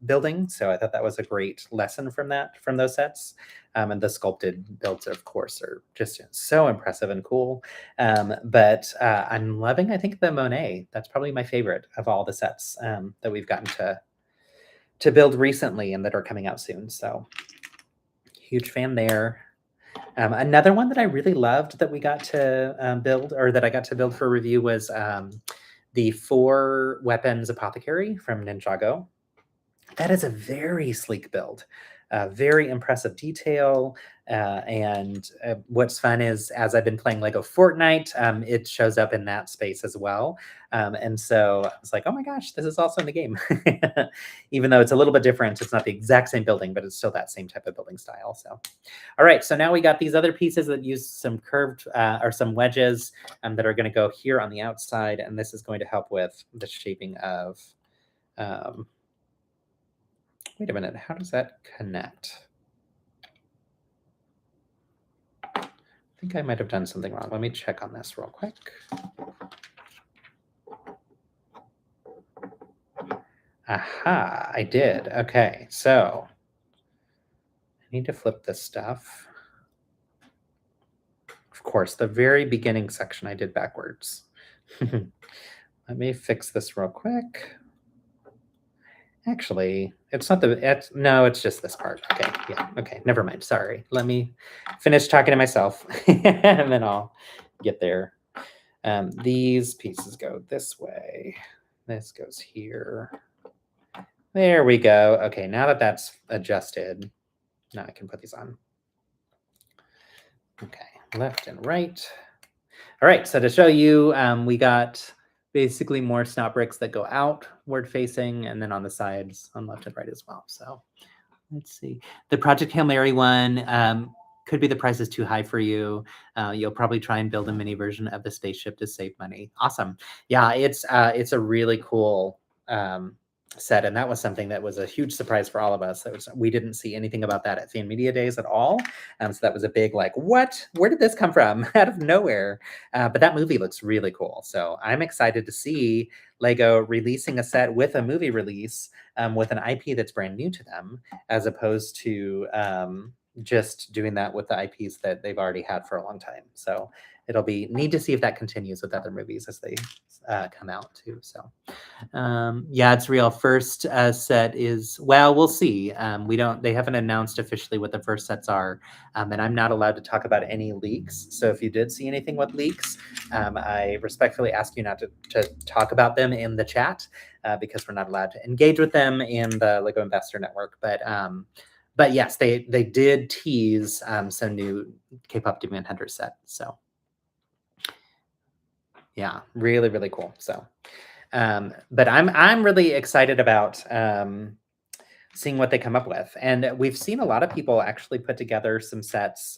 building. So I thought that was a great lesson from those sets. And the sculpted builds, of course, are just so impressive and cool. But I'm loving, I think, the Monet. That's probably my favorite of all the sets that we've gotten to build recently and that are coming out soon. So huge fan there. Another one that I really loved that we got to build, or that I got to build for review, was the 4 Weapons Apothecary from Ninjago. That is a very sleek build, very impressive detail. And what's fun is, as I've been playing Lego Fortnite, it shows up in that space as well. And so I was like, oh my gosh, this is also in the game. Even though it's a little bit different, it's not the exact same building, but it's still that same type of building style. So, all right, so now we got these other pieces that use some curved or some wedges that are going to go here on the outside. And this is going to help with the shaping of... wait a minute, how does that connect? I think I might have done something wrong. Let me check on this real quick. Aha, I did. Okay, so I need to flip this stuff. Of course, the very beginning section I did backwards. Let me fix this real quick. Actually, it's not no, it's just this part. Okay, yeah, okay, never mind. Sorry. Let me finish talking to myself and then I'll get there. These pieces go this way. This goes here. There we go. Okay, now that that's adjusted, now I can put these on. Okay, left and right. All right, so to show you, we got basically more snot bricks that go outward facing, and then on the sides on left and right as well. So let's see. The Project Hail Mary one could be the price is too high for you. You'll probably try and build a mini version of the spaceship to save money. Awesome. Yeah, it's a really cool set, and that was something that was a huge surprise for all of us. We didn't see anything about that at Fan Media Days at all. So that was a big like, what? Where did this come from? Out of nowhere. But that movie looks really cool. So I'm excited to see Lego releasing a set with a movie release with an IP that's brand new to them, as opposed to just doing that with the IPs that they've already had for a long time. So it'll be neat to see if that continues with other movies as they come out too. So yeah, it's real. First set is, well, we'll see. They haven't announced officially what the first sets are, and I'm not allowed to talk about any leaks. So if you did see anything with leaks, I respectfully ask you not to talk about them in the chat because we're not allowed to engage with them in the Lego Investor Network. But yes, they did tease some new K-pop Demon Hunter set. So yeah, really, really cool. So, but I'm really excited about seeing what they come up with. And we've seen a lot of people actually put together some sets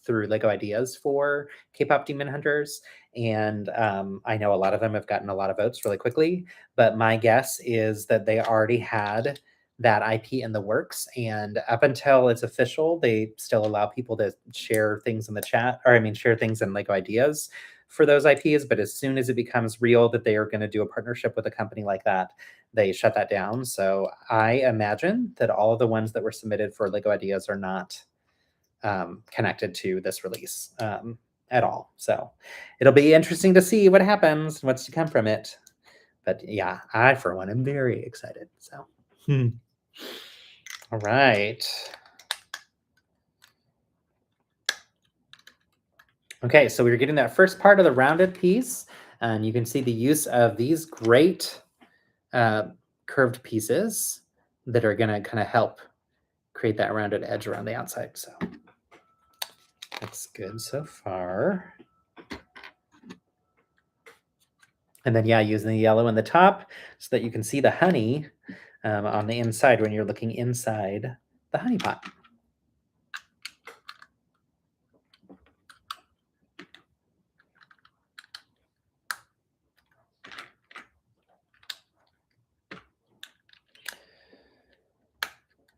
through Lego Ideas for K-pop Demon Hunters. And I know a lot of them have gotten a lot of votes really quickly, but my guess is that they already had that IP in the works. And up until it's official, they still allow people to share things in the chat, or I mean, share things in Lego Ideas for those IPs. But as soon as it becomes real that they are going to do a partnership with a company like that, they shut that down. So I imagine that all of the ones that were submitted for Lego Ideas are not connected to this release at all. So it'll be interesting to see what happens, what's to come from it. But yeah, I, for one, am very excited. So, all right. Okay, so we were getting that first part of the rounded piece, and you can see the use of these great curved pieces that are going to kind of help create that rounded edge around the outside. So that's good so far. And then, yeah, using the yellow in the top so that you can see the honey on the inside when you're looking inside the honey pot.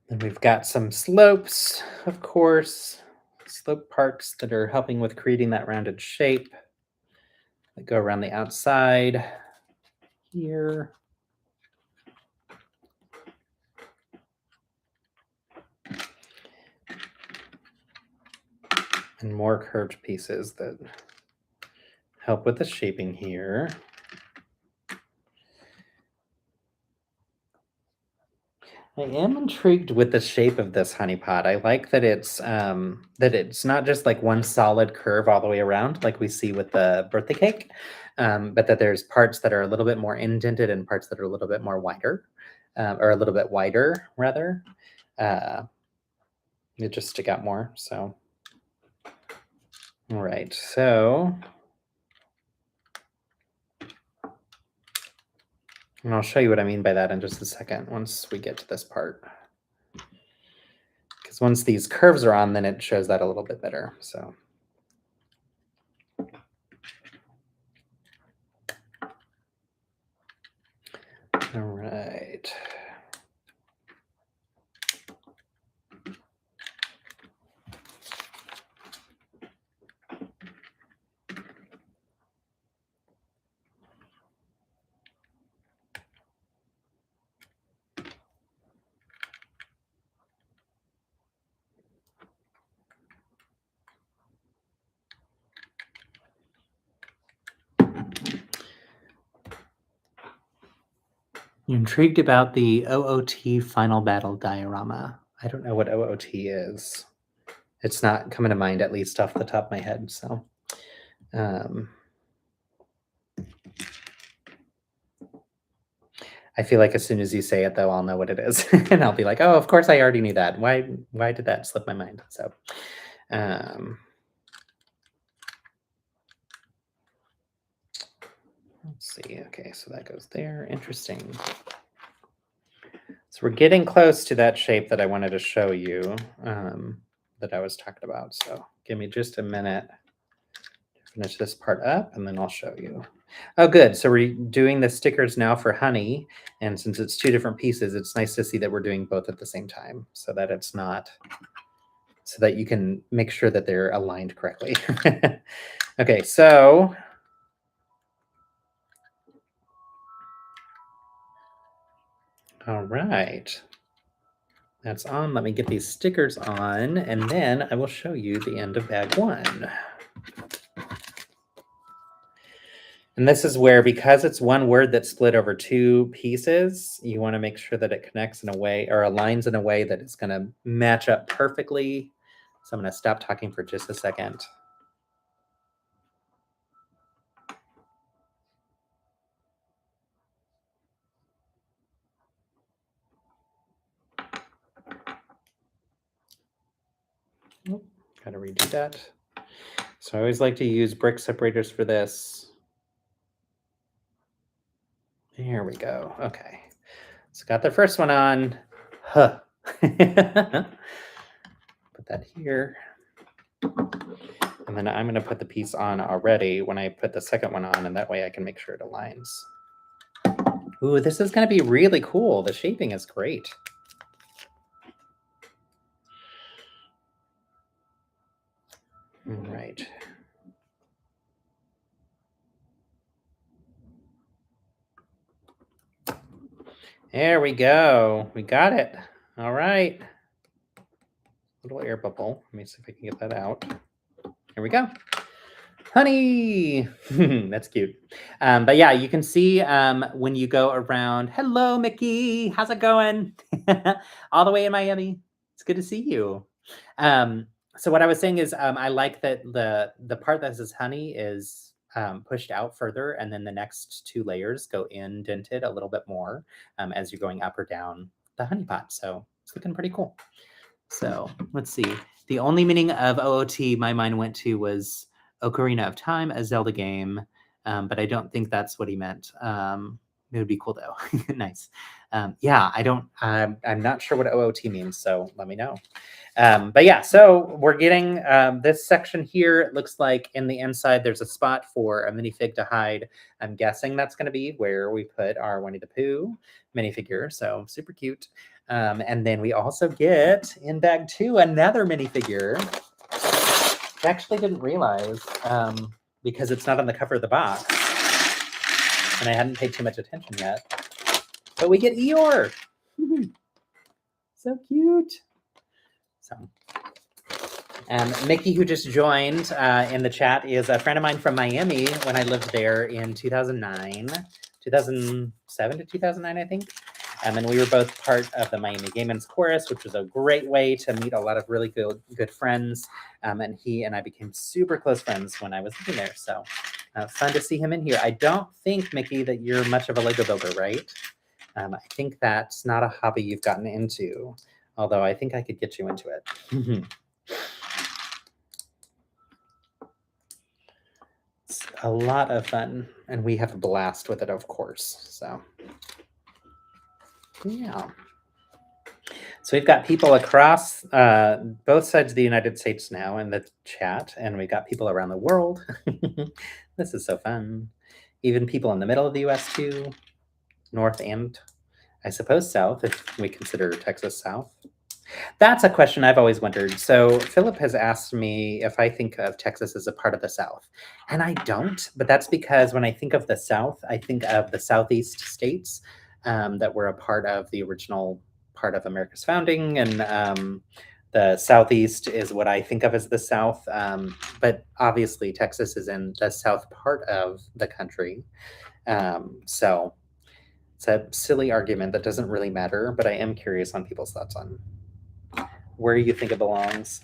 And we've got some slopes, of course, slope parts that are helping with creating that rounded shape that go around the outside here. And more curved pieces that help with the shaping here. I am intrigued with the shape of this honey pot. I like that it's not just like one solid curve all the way around like we see with the birthday cake, but that there's parts that are a little bit more indented and parts that are a little bit more wider, or a little bit wider rather. It just stick out more. So, all right. So, and I'll show you what I mean by that in just a second once we get to this part. Because once these curves are on, then it shows that a little bit better. So. All right. You intrigued about the OOT final battle diorama. I don't know what OOT is. It's not coming to mind, at least off the top of my head. So, I feel like as soon as you say it, though, I'll know what it is, and I'll be like, "Oh, of course, I already knew that. Why did that slip my mind?" So, let's see. Okay, so that goes there. Interesting. So we're getting close to that shape that I wanted to show you, that I was talking about. So give me just a minute to finish this part up, and then I'll show you. Oh, good. So we're doing the stickers now for honey, and since it's two different pieces, it's nice to see that we're doing both at the same time, so that it's not, so that you can make sure that they're aligned correctly. Okay, so all right. That's on. Let me get these stickers on, and then I will show you the end of bag one. And this is where, because it's one word that's split over two pieces, you want to make sure that it connects in a way, or aligns in a way that it's going to match up perfectly. So I'm going to stop talking for just a second. Got to redo that. So I always like to use brick separators for this. Here we go. Okay. So got the first one on. Huh. Put that here. And then I'm going to put the piece on already when I put the second one on, and that way I can make sure it aligns. Ooh, this is going to be really cool. The shaping is great. All right. There we go. We got it. All right. Little air bubble. Let me see if I can get that out. Here we go. Honey. That's cute. But yeah, you can see when you go around. Hello, Mickey. How's it going? All the way in Miami. It's good to see you. So what I was saying is I like that the part that says honey is pushed out further, and then the next two layers go indented a little bit more as you're going up or down the honey pot. So it's looking pretty cool. So let's see. The only meaning of OOT my mind went to was Ocarina of Time, a Zelda game, but I don't think that's what he meant. It would be cool though. Nice. Yeah, I'm not sure what OOT means, so let me know. But yeah, so we're getting this section here. It looks like in the inside there's a spot for a minifig to hide. I'm guessing that's going to be where we put our Winnie the Pooh minifigure. So super cute. And then we also get in bag two another minifigure. I actually didn't realize because it's not on the cover of the box, and I hadn't paid too much attention yet. But we get Eeyore. So cute. So Mickey, who just joined in the chat, is a friend of mine from Miami when I lived there in 2007 to 2009, I think. And we were both part of the Miami Gay Men's Chorus, which was a great way to meet a lot of really good friends. And he and I became super close friends when I was living there. So fun to see him in here. I don't think, Mickey, that you're much of a Lego builder, right? I think that's not a hobby you've gotten into, although I think I could get you into it. It's a lot of fun, and we have a blast with it, of course. So, yeah. So we've got people across both sides of the United States now in the chat, and we've got people around the world. This is so fun. Even people in the middle of the US too, north and I suppose south, if we consider Texas south. That's a question I've always wondered. So Philip has asked me if I think of Texas as a part of the South. And I don't, but that's because when I think of the South, I think of the Southeast states that were a part of the original part of America's founding. And the Southeast is what I think of as the South. But obviously Texas is in the South part of the country. So it's a silly argument that doesn't really matter, but I am curious on people's thoughts on where you think it belongs.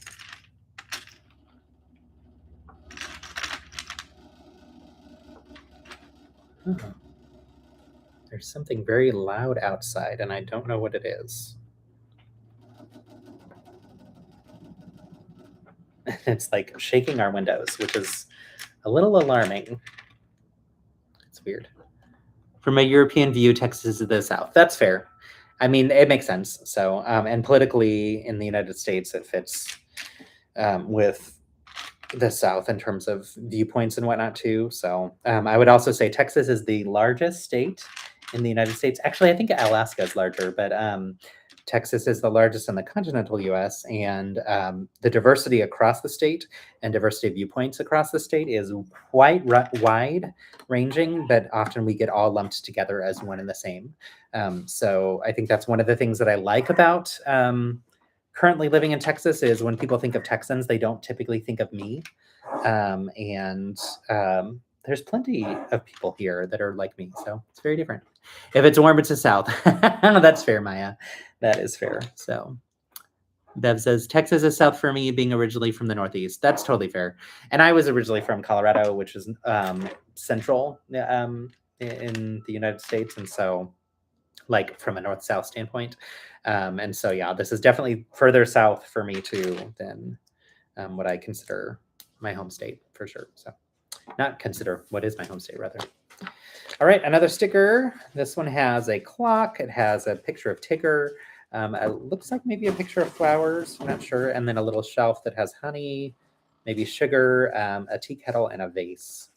There's something very loud outside, and I don't know what it is. It's like shaking our windows, which is a little alarming. It's weird. From a European view, Texas is the South. That's fair. I mean, it makes sense. So, and politically in the United States, it fits with the South in terms of viewpoints and whatnot too. So I would also say Texas is the largest state in the United States. Actually, I think Alaska is larger, but Texas is the largest in the continental US, and the diversity across the state and diversity of viewpoints across the state is quite wide ranging, but often we get all lumped together as one and the same. So I think that's one of the things that I like about currently living in Texas is when people think of Texans, they don't typically think of me. There's plenty of people here that are like me, so it's very different. If it's warm, it's the South. That's fair, Maya. That is fair. So Bev says, Texas is South for me, being originally from the Northeast. That's totally fair. And I was originally from Colorado, which is central in the United States. And so like from a north-south standpoint. And so, yeah, this is definitely further south for me too than what I consider my home state for sure. So not consider, what is my home state rather. All right, another sticker. This one has a clock. It has a picture of Tigger. It looks like maybe a picture of flowers, I'm not sure. And then a little shelf that has honey, maybe sugar, a tea kettle, and a vase.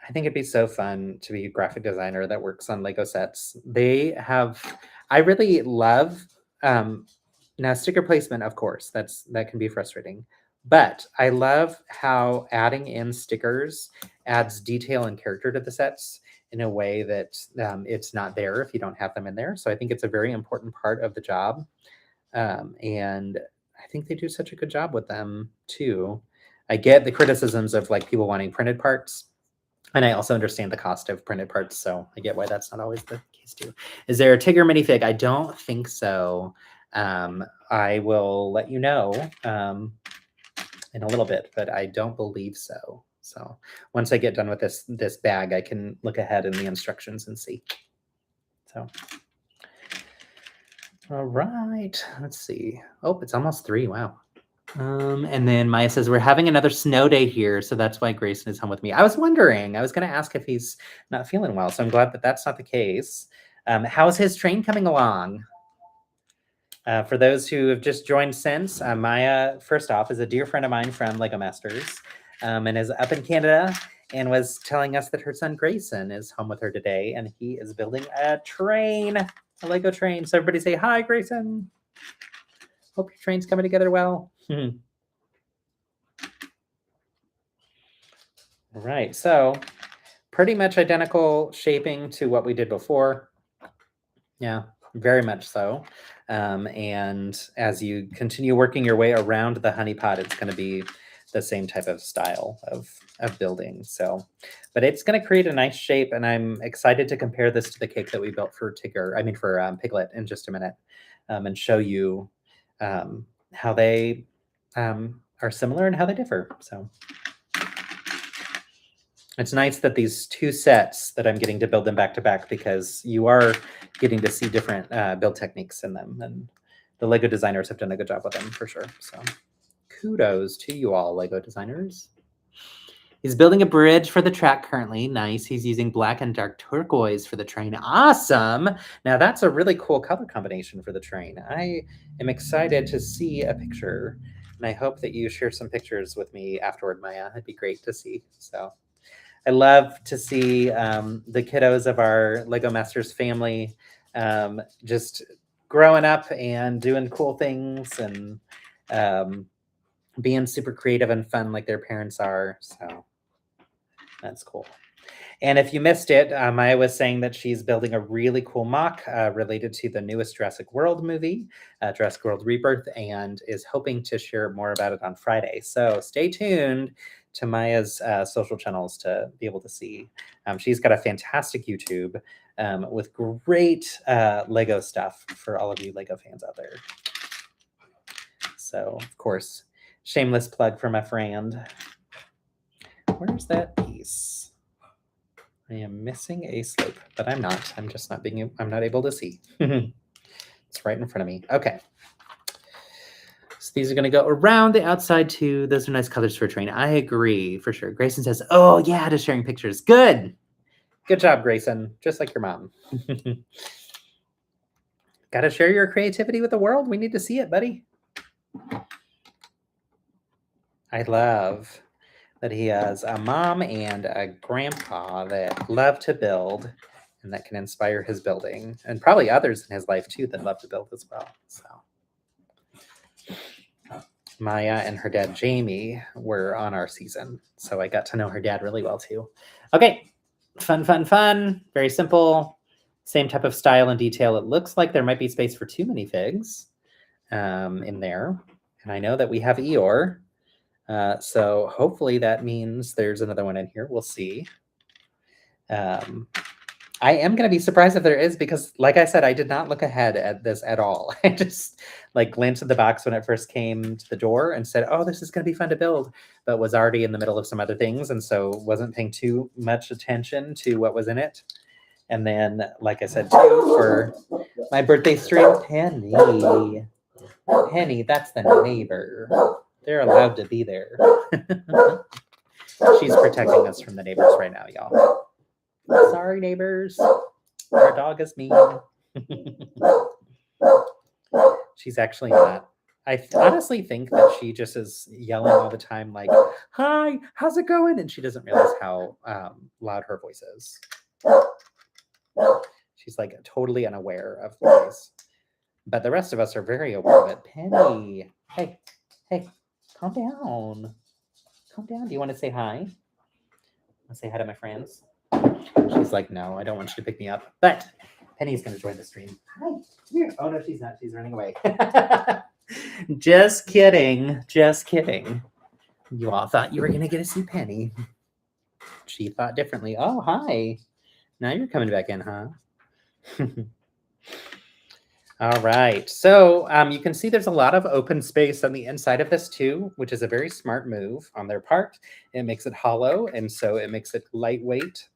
I think it'd be so fun to be a graphic designer that works on Lego sets. I really love, now sticker placement, of course, that can be frustrating. But I love how adding in stickers adds detail and character to the sets in a way that it's not there if you don't have them in there. So I think it's a very important part of the job. And I think they do such a good job with them too. I get the criticisms of like people wanting printed parts. And I also understand the cost of printed parts, so I get why that's not always the case too. Is there a Tigger minifig? I don't think so. I will let you know in a little bit, but I don't believe so. So once I get done with this bag, I can look ahead in the instructions and see. So, all right, let's see. Oh, it's almost 3. Wow. And then Maya says, we're having another snow day here, so that's why Grayson is home with me. I was wondering, I was going to ask if he's not feeling well, so I'm glad that that's not the case. How's his train coming along? For those who have just joined since, Maya, first off, is a dear friend of mine from Lego Masters and is up in Canada and was telling us that her son Grayson is home with her today, and he is building a train, a Lego train. So everybody say, hi, Grayson. Hope your train's coming together well. All right, so pretty much identical shaping to what we did before. Yeah, very much so. And as you continue working your way around the honey pot, it's going to be the same type of style of building. So, but it's going to create a nice shape, and I'm excited to compare this to the cake that we built for Piglet in just a minute, and show you how they are similar and how they differ. So it's nice that these two sets that I'm getting to build them back to back, because you are getting to see different build techniques in them, and the Lego designers have done a good job with them for sure. So kudos to you all, Lego designers. He's building a bridge for the track currently. Nice. He's using black and dark turquoise for the train. Awesome. Now that's a really cool color combination for the train. I am excited to see a picture, and I hope that you share some pictures with me afterward, Maya. It'd be great to see. So I love to see the kiddos of our Lego Masters family just growing up and doing cool things, and being super creative and fun like their parents are. So that's cool. And if you missed it, Maya was saying that she's building a really cool mock related to the newest Jurassic World movie, Jurassic World Rebirth, and is hoping to share more about it on Friday. So stay tuned to Maya's social channels to be able to see. She's got a fantastic YouTube with great Lego stuff for all of you Lego fans out there. So, of course, shameless plug for my friend. Where's that piece? I am missing a slope, but I'm not. I'm just not I'm not able to see. It's right in front of me. Okay. So these are going to go around the outside too. Those are nice colors for a train. I agree for sure. Grayson says, oh yeah, to sharing pictures. Good. Good job, Grayson. Just like your mom. Got to share your creativity with the world. We need to see it, buddy. I love that he has a mom and a grandpa that love to build and that can inspire his building, and probably others in his life too that love to build as well. So Maya and her dad Jamie were on our season, so I got to know her dad really well too. Okay, fun. Very simple, same type of style and detail. It looks like there might be space for 2 minifigs in there, and I know that we have Eeyore. So hopefully that means there's another one in here. We'll see. I am going to be surprised if there is, because like I said, I did not look ahead at this at all. I just glanced at the box when it first came to the door and said, oh, this is going to be fun to build, but was already in the middle of some other things. And so wasn't paying too much attention to what was in it. And then, like I said, too, for my birthday stream, Penny, that's the neighbor. They're allowed to be there. She's protecting us from the neighbors right now, y'all. Sorry, neighbors. Our dog is mean. She's actually not. I honestly think that she just is yelling all the time, like, hi, how's it going? And she doesn't realize how loud her voice is. She's totally unaware of the voice. But the rest of us are very aware of it. Penny, hey, calm down. Calm down. Do you want to say hi? Want to say hi to my friends? She's like, no, I don't want you to pick me up. But Penny's going to join the stream. Hi, come here. Oh, no, she's not. She's running away. Just kidding. You all thought you were going to get to see Penny. She thought differently. Oh, hi. Now you're coming back in, huh? All right. So you can see there's a lot of open space on the inside of this too, which is a very smart move on their part. It makes it hollow, and so it makes it lightweight.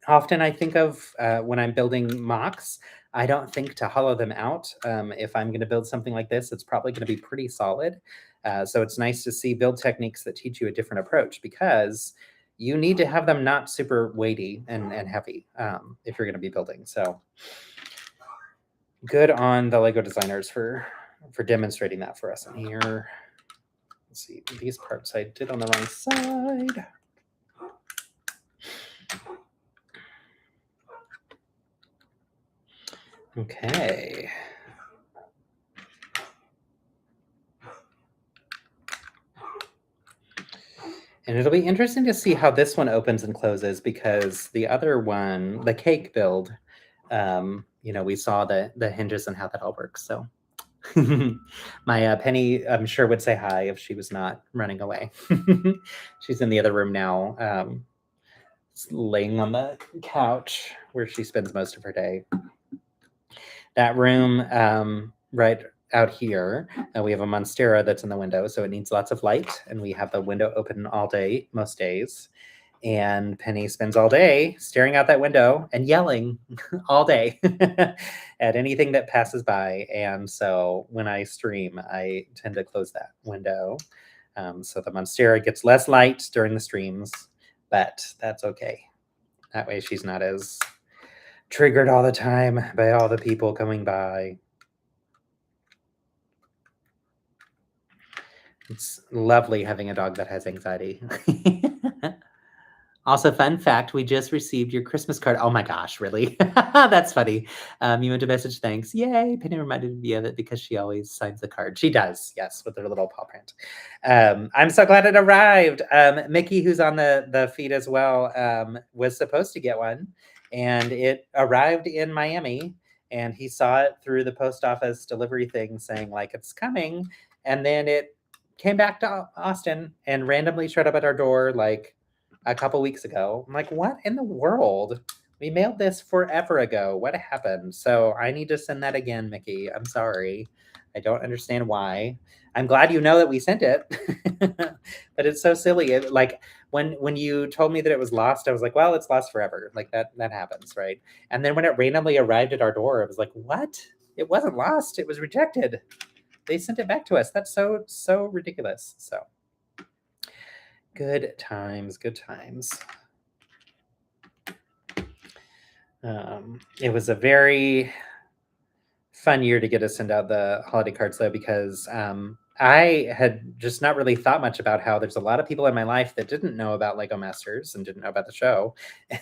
Often I think of when I'm building mocks, I don't think to hollow them out. If I'm going to build something like this, it's probably going to be pretty solid. So it's nice to see build techniques that teach you a different approach, because you need to have them not super weighty and heavy if you're going to be building. So good on the Lego designers for demonstrating that for us in here. Let's see, these parts I did on the wrong side. Okay. And it'll be interesting to see how this one opens and closes, because the other one, the cake build, we saw the hinges and how that all works. So my Penny, I'm sure, would say hi if she was not running away. She's in the other room now, laying on the couch where she spends most of her day. That room, right out here, we have a monstera that's in the window, so it needs lots of light, and we have the window open all day, most days. And Penny spends all day staring out that window and yelling all day at anything that passes by. And so when I stream, I tend to close that window. So the monstera gets less light during the streams, but that's okay. That way she's not as triggered all the time by all the people coming by. It's lovely having a dog that has anxiety. Also, fun fact, we just received your Christmas card. Oh my gosh, really? That's funny. You went to message thanks. Yay. Penny reminded me of it because she always signs the card. She does, yes, with her little paw print. I'm so glad it arrived. Mickey, who's on the feed as well, was supposed to get one, and it arrived in Miami, and he saw it through the post office delivery thing saying, like, it's coming, and then it came back to Austin and randomly showed up at our door, like, a couple weeks ago. I'm like, what in the world? We mailed this forever ago. What happened? So I need to send that again, Mickey. I'm sorry. I don't understand why. I'm glad you know that we sent it, but it's so silly. Like when you told me that it was lost, I was like, well, it's lost forever. Like that happens, right? And then when it randomly arrived at our door, I was like, what? It wasn't lost. It was rejected. They sent it back to us. That's so ridiculous. So. Good times, good times. It was a very fun year to get to send out the holiday cards, though, because I had just not really thought much about how there's a lot of people in my life that didn't know about Lego Masters and didn't know about the show.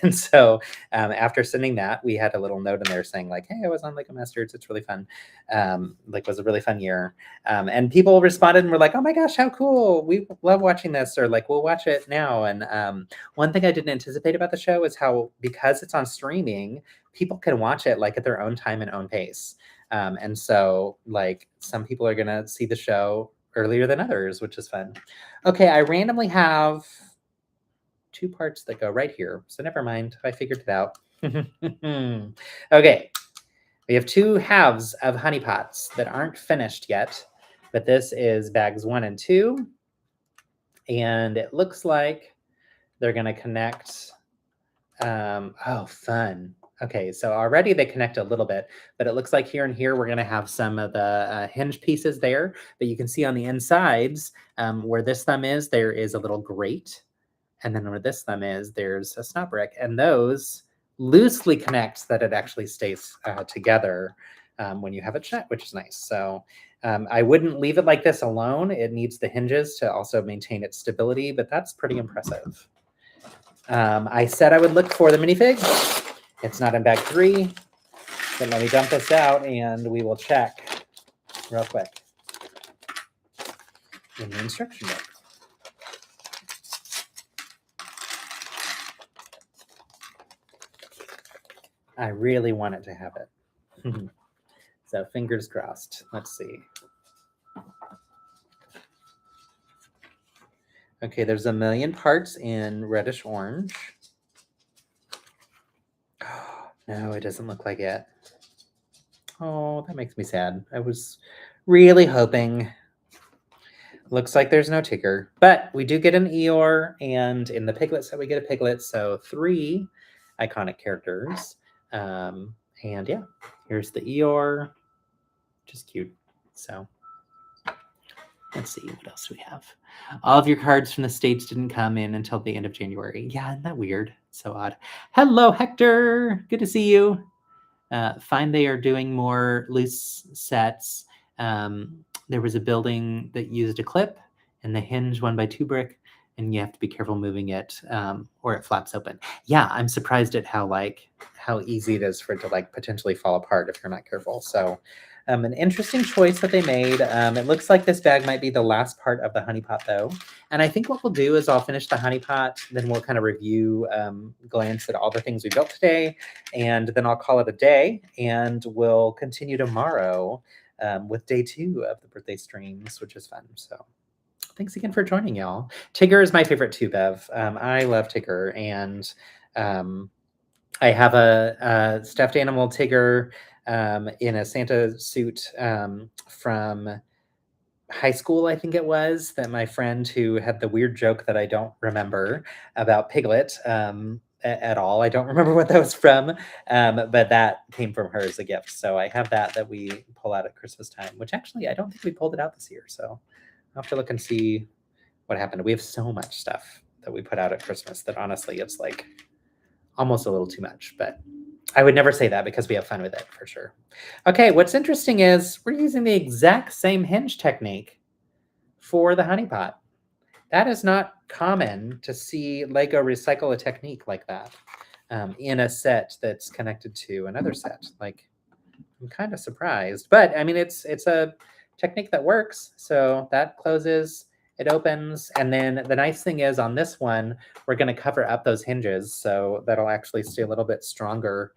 And so after sending that, we had a little note in there saying like, hey, I was on Lego Masters. It's really fun. Was a really fun year. And people responded and were like, oh my gosh, how cool. We love watching this, or like, we'll watch it now. And one thing I didn't anticipate about the show is how, because it's on streaming, people can watch it like at their own time and own pace. And so like some people are going to see the show earlier than others, which is fun. Okay. I randomly have 2 parts that go right here. So never mind. I figured it out. Okay. We have 2 halves of honey pots that aren't finished yet, but this is bags 1 and 2. And it looks like they're going to connect. Oh, fun. Okay, so already they connect a little bit, but it looks like here and here we're going to have some of the hinge pieces there. But you can see on the insides where this thumb is, there is a little grate. And then where this thumb is, there's a snap brick. And those loosely connect so that it actually stays together when you have it shut, which is nice. So I wouldn't leave it like this alone. It needs the hinges to also maintain its stability, but that's pretty impressive. I said I would look for the minifig. It's not in bag 3, but let me dump this out and we will check real quick in the instruction book. I really wanted to have it. So fingers crossed. Let's see. Okay, there's a million parts in reddish orange. No, it doesn't look like it. Oh, that makes me sad. I was really hoping. Looks like there's no Tigger, but we do get an Eeyore, and in the Piglet set we get a Piglet, so 3 iconic characters. And yeah, here's the Eeyore, just cute. So let's see, what else do we have? All of your cards from the States didn't come in until the end of January. Yeah, isn't that weird? So odd. Hello, Hector. Good to see you. Fine, they are doing more loose sets. There was a building that used a clip and the hinge 1x2 brick, and you have to be careful moving it or it flaps open. Yeah, I'm surprised at how how easy it is for it to like potentially fall apart if you're not careful. So an interesting choice that they made. It looks like this bag might be the last part of the honey pot though. And I think what we'll do is I'll finish the honey pot, then we'll kind of review, glance at all the things we built today, and then I'll call it a day, and we'll continue tomorrow with day 2 of the birthday streams, which is fun. So thanks again for joining, y'all. Tigger is my favorite too, Bev. I love Tigger, and I have a stuffed animal Tigger in a Santa suit from high school, I think it was, that my friend who had the weird joke that I don't remember about Piglet at all. I don't remember what that was from, but that came from her as a gift. So I have that we pull out at Christmas time, which actually I don't think we pulled it out this year. So I'll have to look and see what happened. We have so much stuff that we put out at Christmas that honestly, it's like almost a little too much, but I would never say that because we have fun with it for sure. Okay, what's interesting is we're using the exact same hinge technique for the honey pot. That is not common to see Lego recycle a technique like that in a set that's connected to another set. Like, I'm kind of surprised, but I mean, it's a technique that works. So that closes, it opens, and then the nice thing is on this one, we're going to cover up those hinges, so that'll actually stay a little bit stronger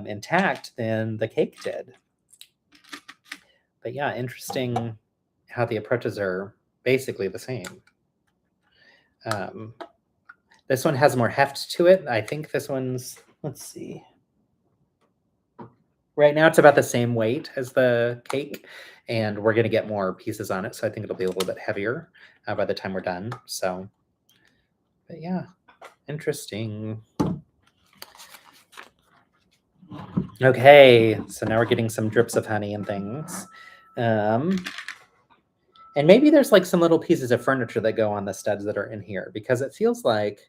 intact than the cake did. But yeah, interesting how the approaches are basically the same. This one has more heft to it. I think this one's, let's see. Right now it's about the same weight as the cake, and we're going to get more pieces on it, so I think it'll be a little bit heavier by the time we're done. So, but yeah, interesting. Okay, so now we're getting some drips of honey and things. And maybe there's like some little pieces of furniture that go on the studs that are in here, because it feels like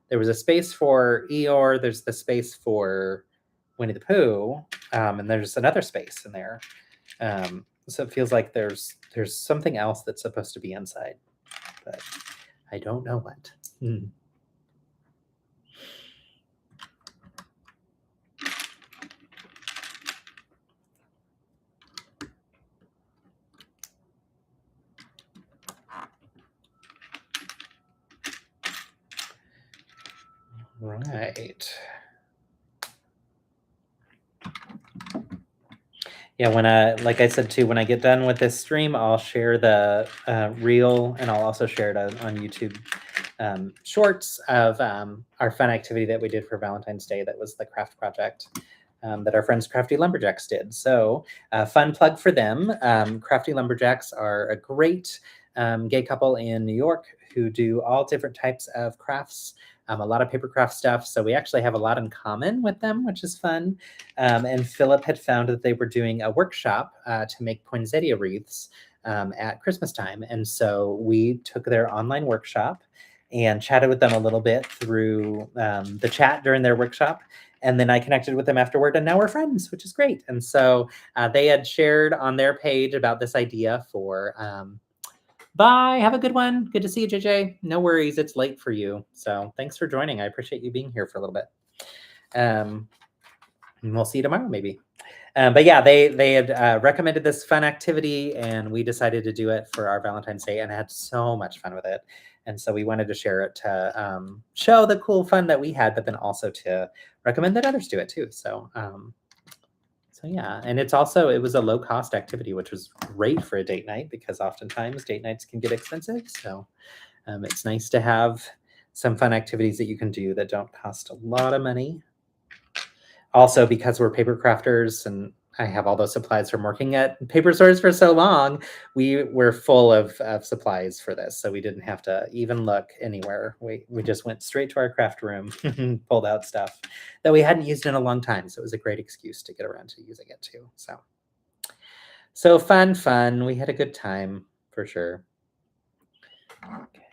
there was a space for Eeyore, there's the space for Winnie the Pooh, and there's another space in there. So it feels like there's something else that's supposed to be inside, but I don't know what. Right. Yeah, when like I said too, when I get done with this stream, I'll share the reel, and I'll also share it on YouTube shorts of our fun activity that we did for Valentine's Day. That was the craft project that our friends Crafty Lumberjacks did. So fun plug for them. Crafty Lumberjacks are a great gay couple in New York who do all different types of crafts. A lot of paper craft stuff. So we actually have a lot in common with them, which is fun. And Philip had found that they were doing a workshop to make poinsettia wreaths at Christmas time. And so we took their online workshop and chatted with them a little bit through the chat during their workshop. And then I connected with them afterward, and now we're friends, which is great. And so they had shared on their page about this idea for bye. Have a good one. Good to see you, JJ. No worries. It's late for you. So thanks for joining. I appreciate you being here for a little bit. And we'll see you tomorrow, maybe. But yeah, they had recommended this fun activity, and we decided to do it for our Valentine's Day, and had so much fun with it. And so we wanted to share it to show the cool fun that we had, but then also to recommend that others do it too. So so yeah, and it was a low cost activity, which was great for a date night, because oftentimes date nights can get expensive. So it's nice to have some fun activities that you can do that don't cost a lot of money. Also, because we're paper crafters and I have all those supplies from working at paper stores for so long, we were full of supplies for this. So we didn't have to even look anywhere. We just went straight to our craft room, pulled out stuff that we hadn't used in a long time. So it was a great excuse to get around to using it too. So fun. We had a good time for sure.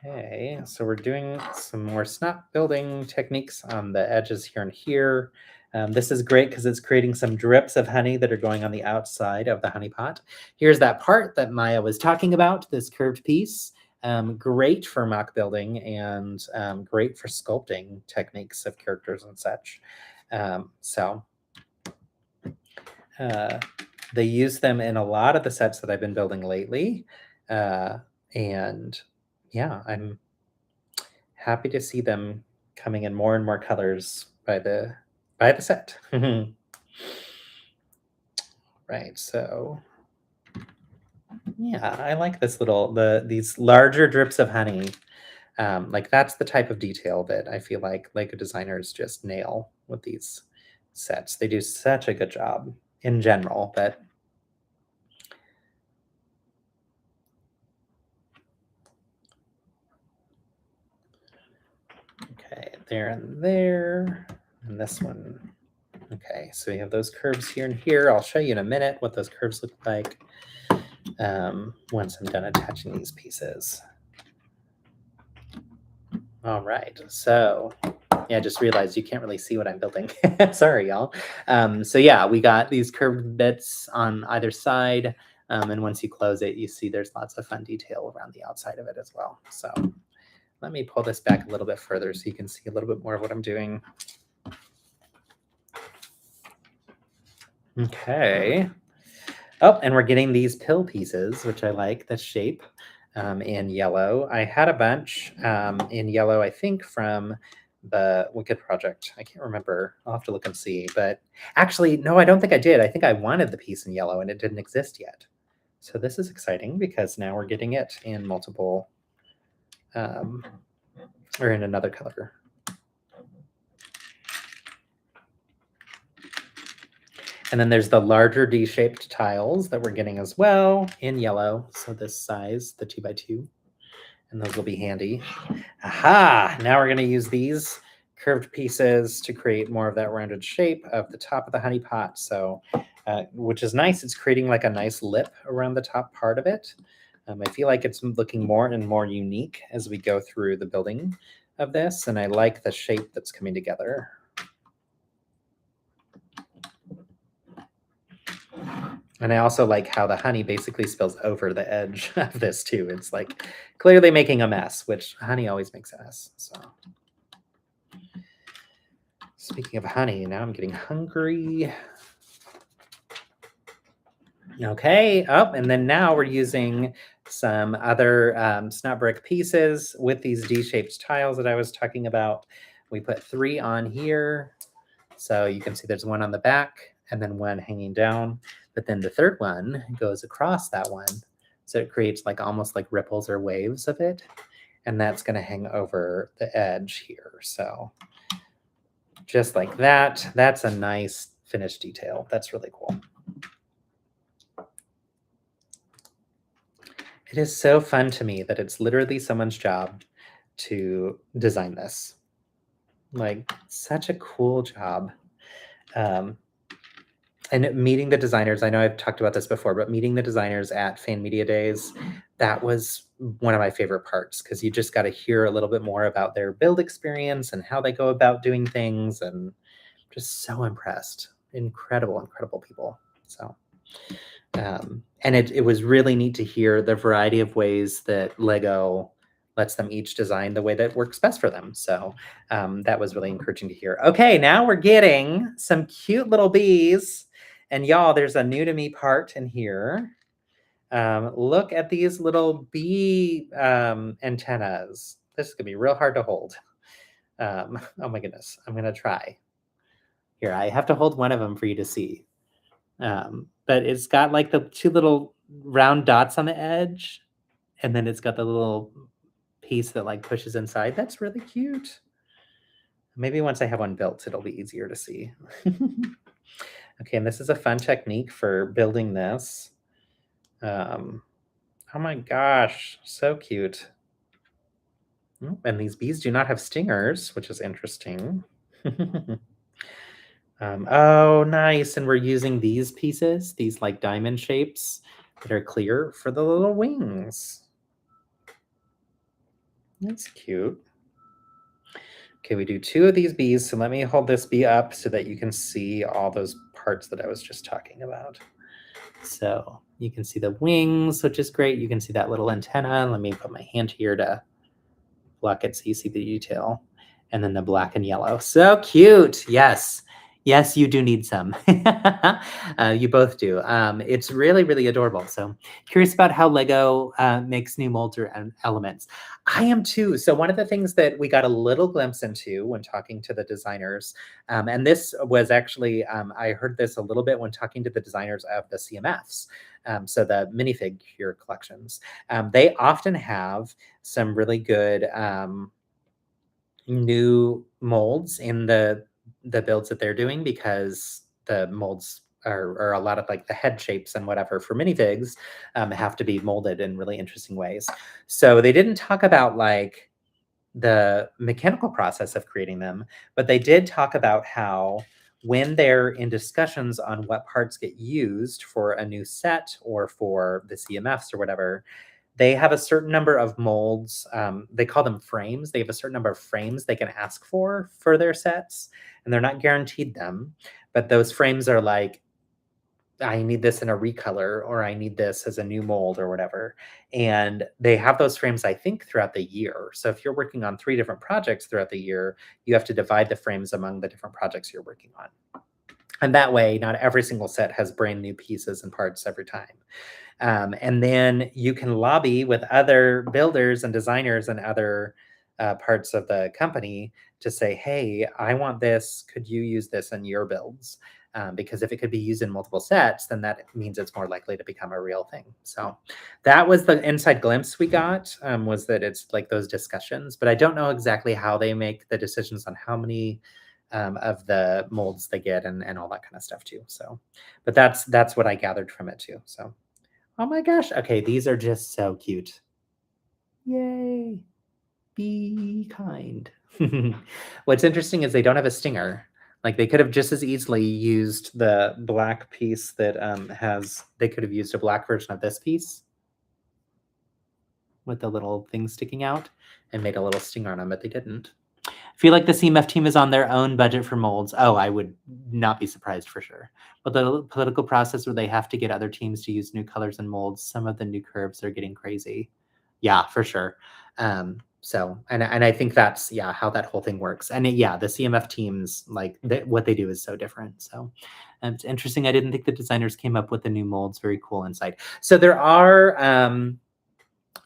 Okay, so we're doing some more snap building techniques on the edges here and here. This is great because it's creating some drips of honey that are going on the outside of the honey pot. Here's that part that Maya was talking about, this curved piece. Great for mock building, and great for sculpting techniques of characters and such. So They use them in a lot of the sets that I've been building lately. And yeah, I'm happy to see them coming in more and more colors by the set. Right, so yeah, I like this these larger drips of honey. Like that's the type of detail that I feel like Lego designers just nail with these sets. They do such a good job in general, but okay, there and there, and this one. Okay, so we have those curves here and here. I'll show you in a minute what those curves look like once I'm done attaching these pieces. All right, so yeah, I just realized you can't really see what I'm building. Sorry, y'all. So yeah, we got these curved bits on either side, and once you close it, you see there's lots of fun detail around the outside of it as well. So let me pull this back a little bit further so you can see a little bit more of what I'm doing. Okay. Oh, and we're getting these pill pieces, which I like, the shape in yellow. I had a bunch in yellow, I think, from the Wicked Project. I can't remember. I'll have to look and see. But actually, no, I don't think I did. I think I wanted the piece in yellow and it didn't exist yet. So this is exciting because now we're getting it in multiple, or in another color. And then there's the larger D-shaped tiles that we're getting as well in yellow. So this size, the 2x2, and those will be handy. Aha! Now we're going to use these curved pieces to create more of that rounded shape of the top of the honey pot. So, which is nice. It's creating like a nice lip around the top part of it. I feel like it's looking more and more unique as we go through the building of this. And I like the shape that's coming together. And I also like how the honey basically spills over the edge of this too. It's like clearly making a mess, which honey always makes a mess. So speaking of honey, now I'm getting hungry. Okay, and then now we're using some other snap brick pieces with these D-shaped tiles that I was talking about. We put 3 on here. So you can see there's one on the back and then one hanging down. But then the third one goes across that one. So it creates like almost like ripples or waves of it. And that's going to hang over the edge here. So just like that, that's a nice finished detail. That's really cool. It is so fun to me that it's literally someone's job to design this. Like such a cool job. And meeting the designers, I know I've talked about this before, but meeting the designers at Fan Media Days, that was one of my favorite parts because you just got to hear a little bit more about their build experience and how they go about doing things, and just so impressed. Incredible, incredible people. So, and it was really neat to hear the variety of ways that Lego lets them each design the way that works best for them. So that was really encouraging to hear. Okay, now we're getting some cute little bees. And y'all, there's a new to me part in here. Look at these little bee antennas. This is gonna be real hard to hold. Oh my goodness, I'm gonna try. Here, I have to hold one of them for you to see. But it's got like the 2 little round dots on the edge. And then it's got the little piece that like pushes inside. That's really cute. Maybe once I have one built, it'll be easier to see. Okay, and this is a fun technique for building this. Oh my gosh, so cute. And these bees do not have stingers, which is interesting. Oh, nice. And we're using these pieces, these like diamond shapes that are clear for the little wings. That's cute. Okay, we do 2 of these bees. So let me hold this bee up so that you can see all those parts that I was just talking about. So you can see the wings, which is great. You can see that little antenna. Let me put my hand here to block it so you see the detail. And then the black and yellow. So cute. Yes. Yes, you do need some. You both do. It's really, really adorable. So curious about how Lego makes new molds or elements. I am too. So one of the things that we got a little glimpse into when talking to the designers, and this was actually, I heard this a little bit when talking to the designers of the CMFs. So the minifigure collections, they often have some really good new molds in the builds that they're doing, because the molds are a lot of like the head shapes and whatever for minifigs have to be molded in really interesting ways. So they didn't talk about like the mechanical process of creating them, but they did talk about how when they're in discussions on what parts get used for a new set or for the CMFs or whatever, they have a certain number of molds. They call them frames. They have a certain number of frames they can ask for their sets, and they're not guaranteed them. But those frames are like, I need this in a recolor, or I need this as a new mold or whatever. And they have those frames, I think, throughout the year. So if you're working on 3 different projects throughout the year, you have to divide the frames among the different projects you're working on. And that way, not every single set has brand new pieces and parts every time. And then you can lobby with other builders and designers and other parts of the company to say, hey, I want this. Could you use this in your builds? Because if it could be used in multiple sets, then that means it's more likely to become a real thing. So that was the inside glimpse we got, was that it's like those discussions. But I don't know exactly how they make the decisions on how many of the molds they get and all that kind of stuff too. So, but that's what I gathered from it too. So. Oh my gosh. Okay, these are just so cute. Yay. Be kind. What's interesting is they don't have a stinger. Like they could have just as easily used the black piece that they could have used a black version of this piece with the little thing sticking out and made a little stinger on them, but they didn't. I feel like the CMF team is on their own budget for molds. Oh, I would not be surprised for sure. But the political process where they have to get other teams to use new colors and molds, some of the new curves are getting crazy. Yeah, for sure. So, and I think that's, yeah, how that whole thing works. And yeah, the CMF teams, like what they do is so different. So it's interesting. I didn't think the designers came up with the new molds. Very cool insight. So there are,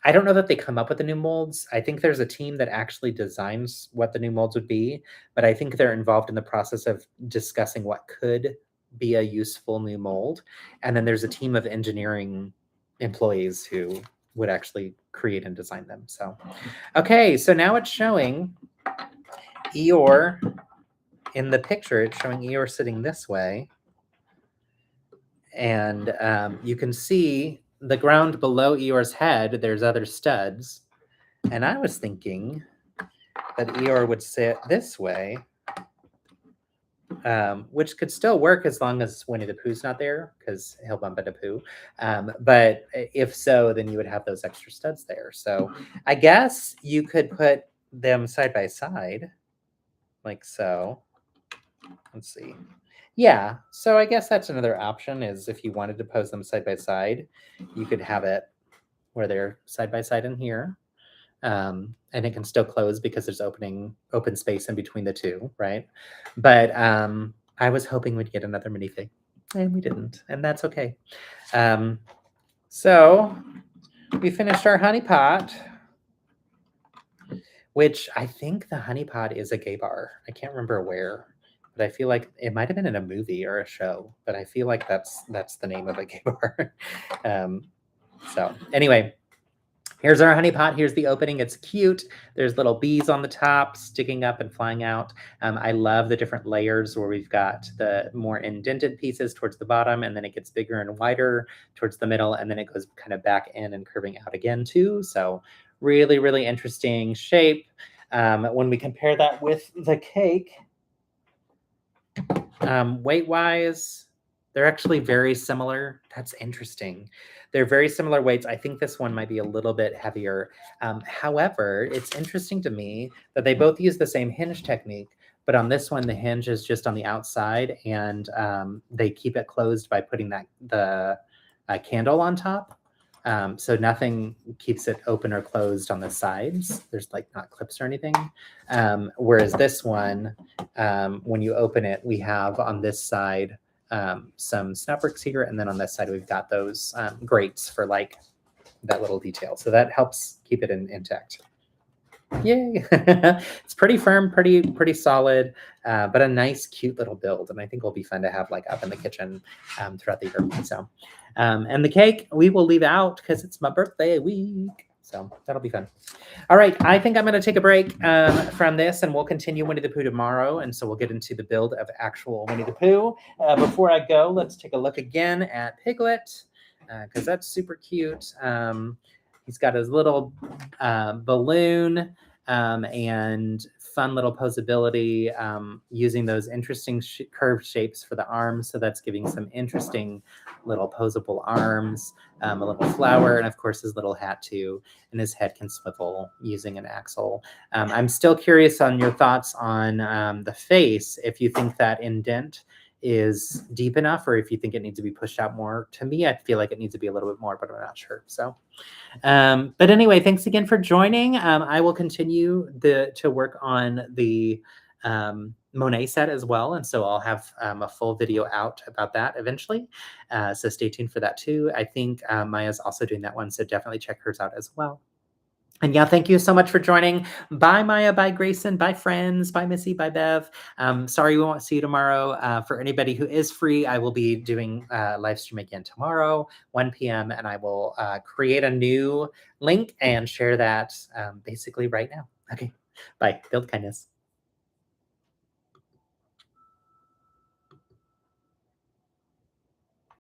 I don't know that they come up with the new molds. I think there's a team that actually designs what the new molds would be, but I think they're involved in the process of discussing what could be a useful new mold. And then there's a team of engineering employees who would actually create and design them. So, okay, so now it's showing Eeyore in the picture. It's showing Eeyore sitting this way. And you can see the ground below Eeyore's head, there's other studs. And I was thinking that Eeyore would sit this way, which could still work as long as Winnie the Pooh's not there, because he'll bump into Pooh. But if so, then you would have those extra studs there. So I guess you could put them side by side, like so. Let's see. Yeah, so I guess that's another option, is if you wanted to pose them side by side, you could have it where they're side by side in here. And it can still close because there's open space in between the two, right? But I was hoping we'd get another minifig, and we didn't, and that's okay. So we finished our honey pot, which I think the honey pot is a gay bar. I can't remember where, but I feel like it might have been in a movie or a show, but I feel like that's the name of a gay bar. So anyway, here's our honey pot. Here's the opening. It's cute. There's little bees on the top sticking up and flying out. I love the different layers where we've got the more indented pieces towards the bottom, and then it gets bigger and wider towards the middle, and then it goes kind of back in and curving out again too. So really, really interesting shape. When we compare that with the cake, weight-wise, they're actually very similar. That's interesting. They're very similar weights. I think this one might be a little bit heavier. However, it's interesting to me that they both use the same hinge technique, but on this one, the hinge is just on the outside, and they keep it closed by putting the candle on top. So nothing keeps it open or closed on the sides. There's like not clips or anything. Whereas this one, when you open it, we have on this side some snapworks here, and then on this side we've got those grates for like that little detail. So that helps keep it intact. Yay! It's pretty firm, pretty solid, but a nice, cute little build, and I think will be fun to have like up in the kitchen throughout the year. So, and the cake we will leave out because it's my birthday week, so that'll be fun. All right, I think I'm going to take a break from this, and we'll continue Winnie the Pooh tomorrow, and so we'll get into the build of actual Winnie the Pooh. Before I go, let's take a look again at Piglet because that's super cute. He's got his little balloon and fun little posability using those interesting curved shapes for the arms. So that's giving some interesting little posable arms, a little flower, and of course his little hat too. And his head can swivel using an axle. I'm still curious on your thoughts on the face, if you think that indent is deep enough or if you think it needs to be pushed out more. To me, I feel like it needs to be a little bit more, but I'm not sure. So, but anyway, thanks again for joining. I will continue to work on the Monet set as well. And so I'll have a full video out about that eventually. So stay tuned for that too. I think Maya's also doing that one. So definitely check hers out as well. And yeah, thank you so much for joining. Bye, Maya. Bye, Grayson. Bye, friends. Bye, Missy. Bye, Bev. Sorry we won't see you tomorrow. For anybody who is free, I will be doing live stream again tomorrow, 1 p.m. And I will create a new link and share that basically right now. Okay. Bye. Build kindness.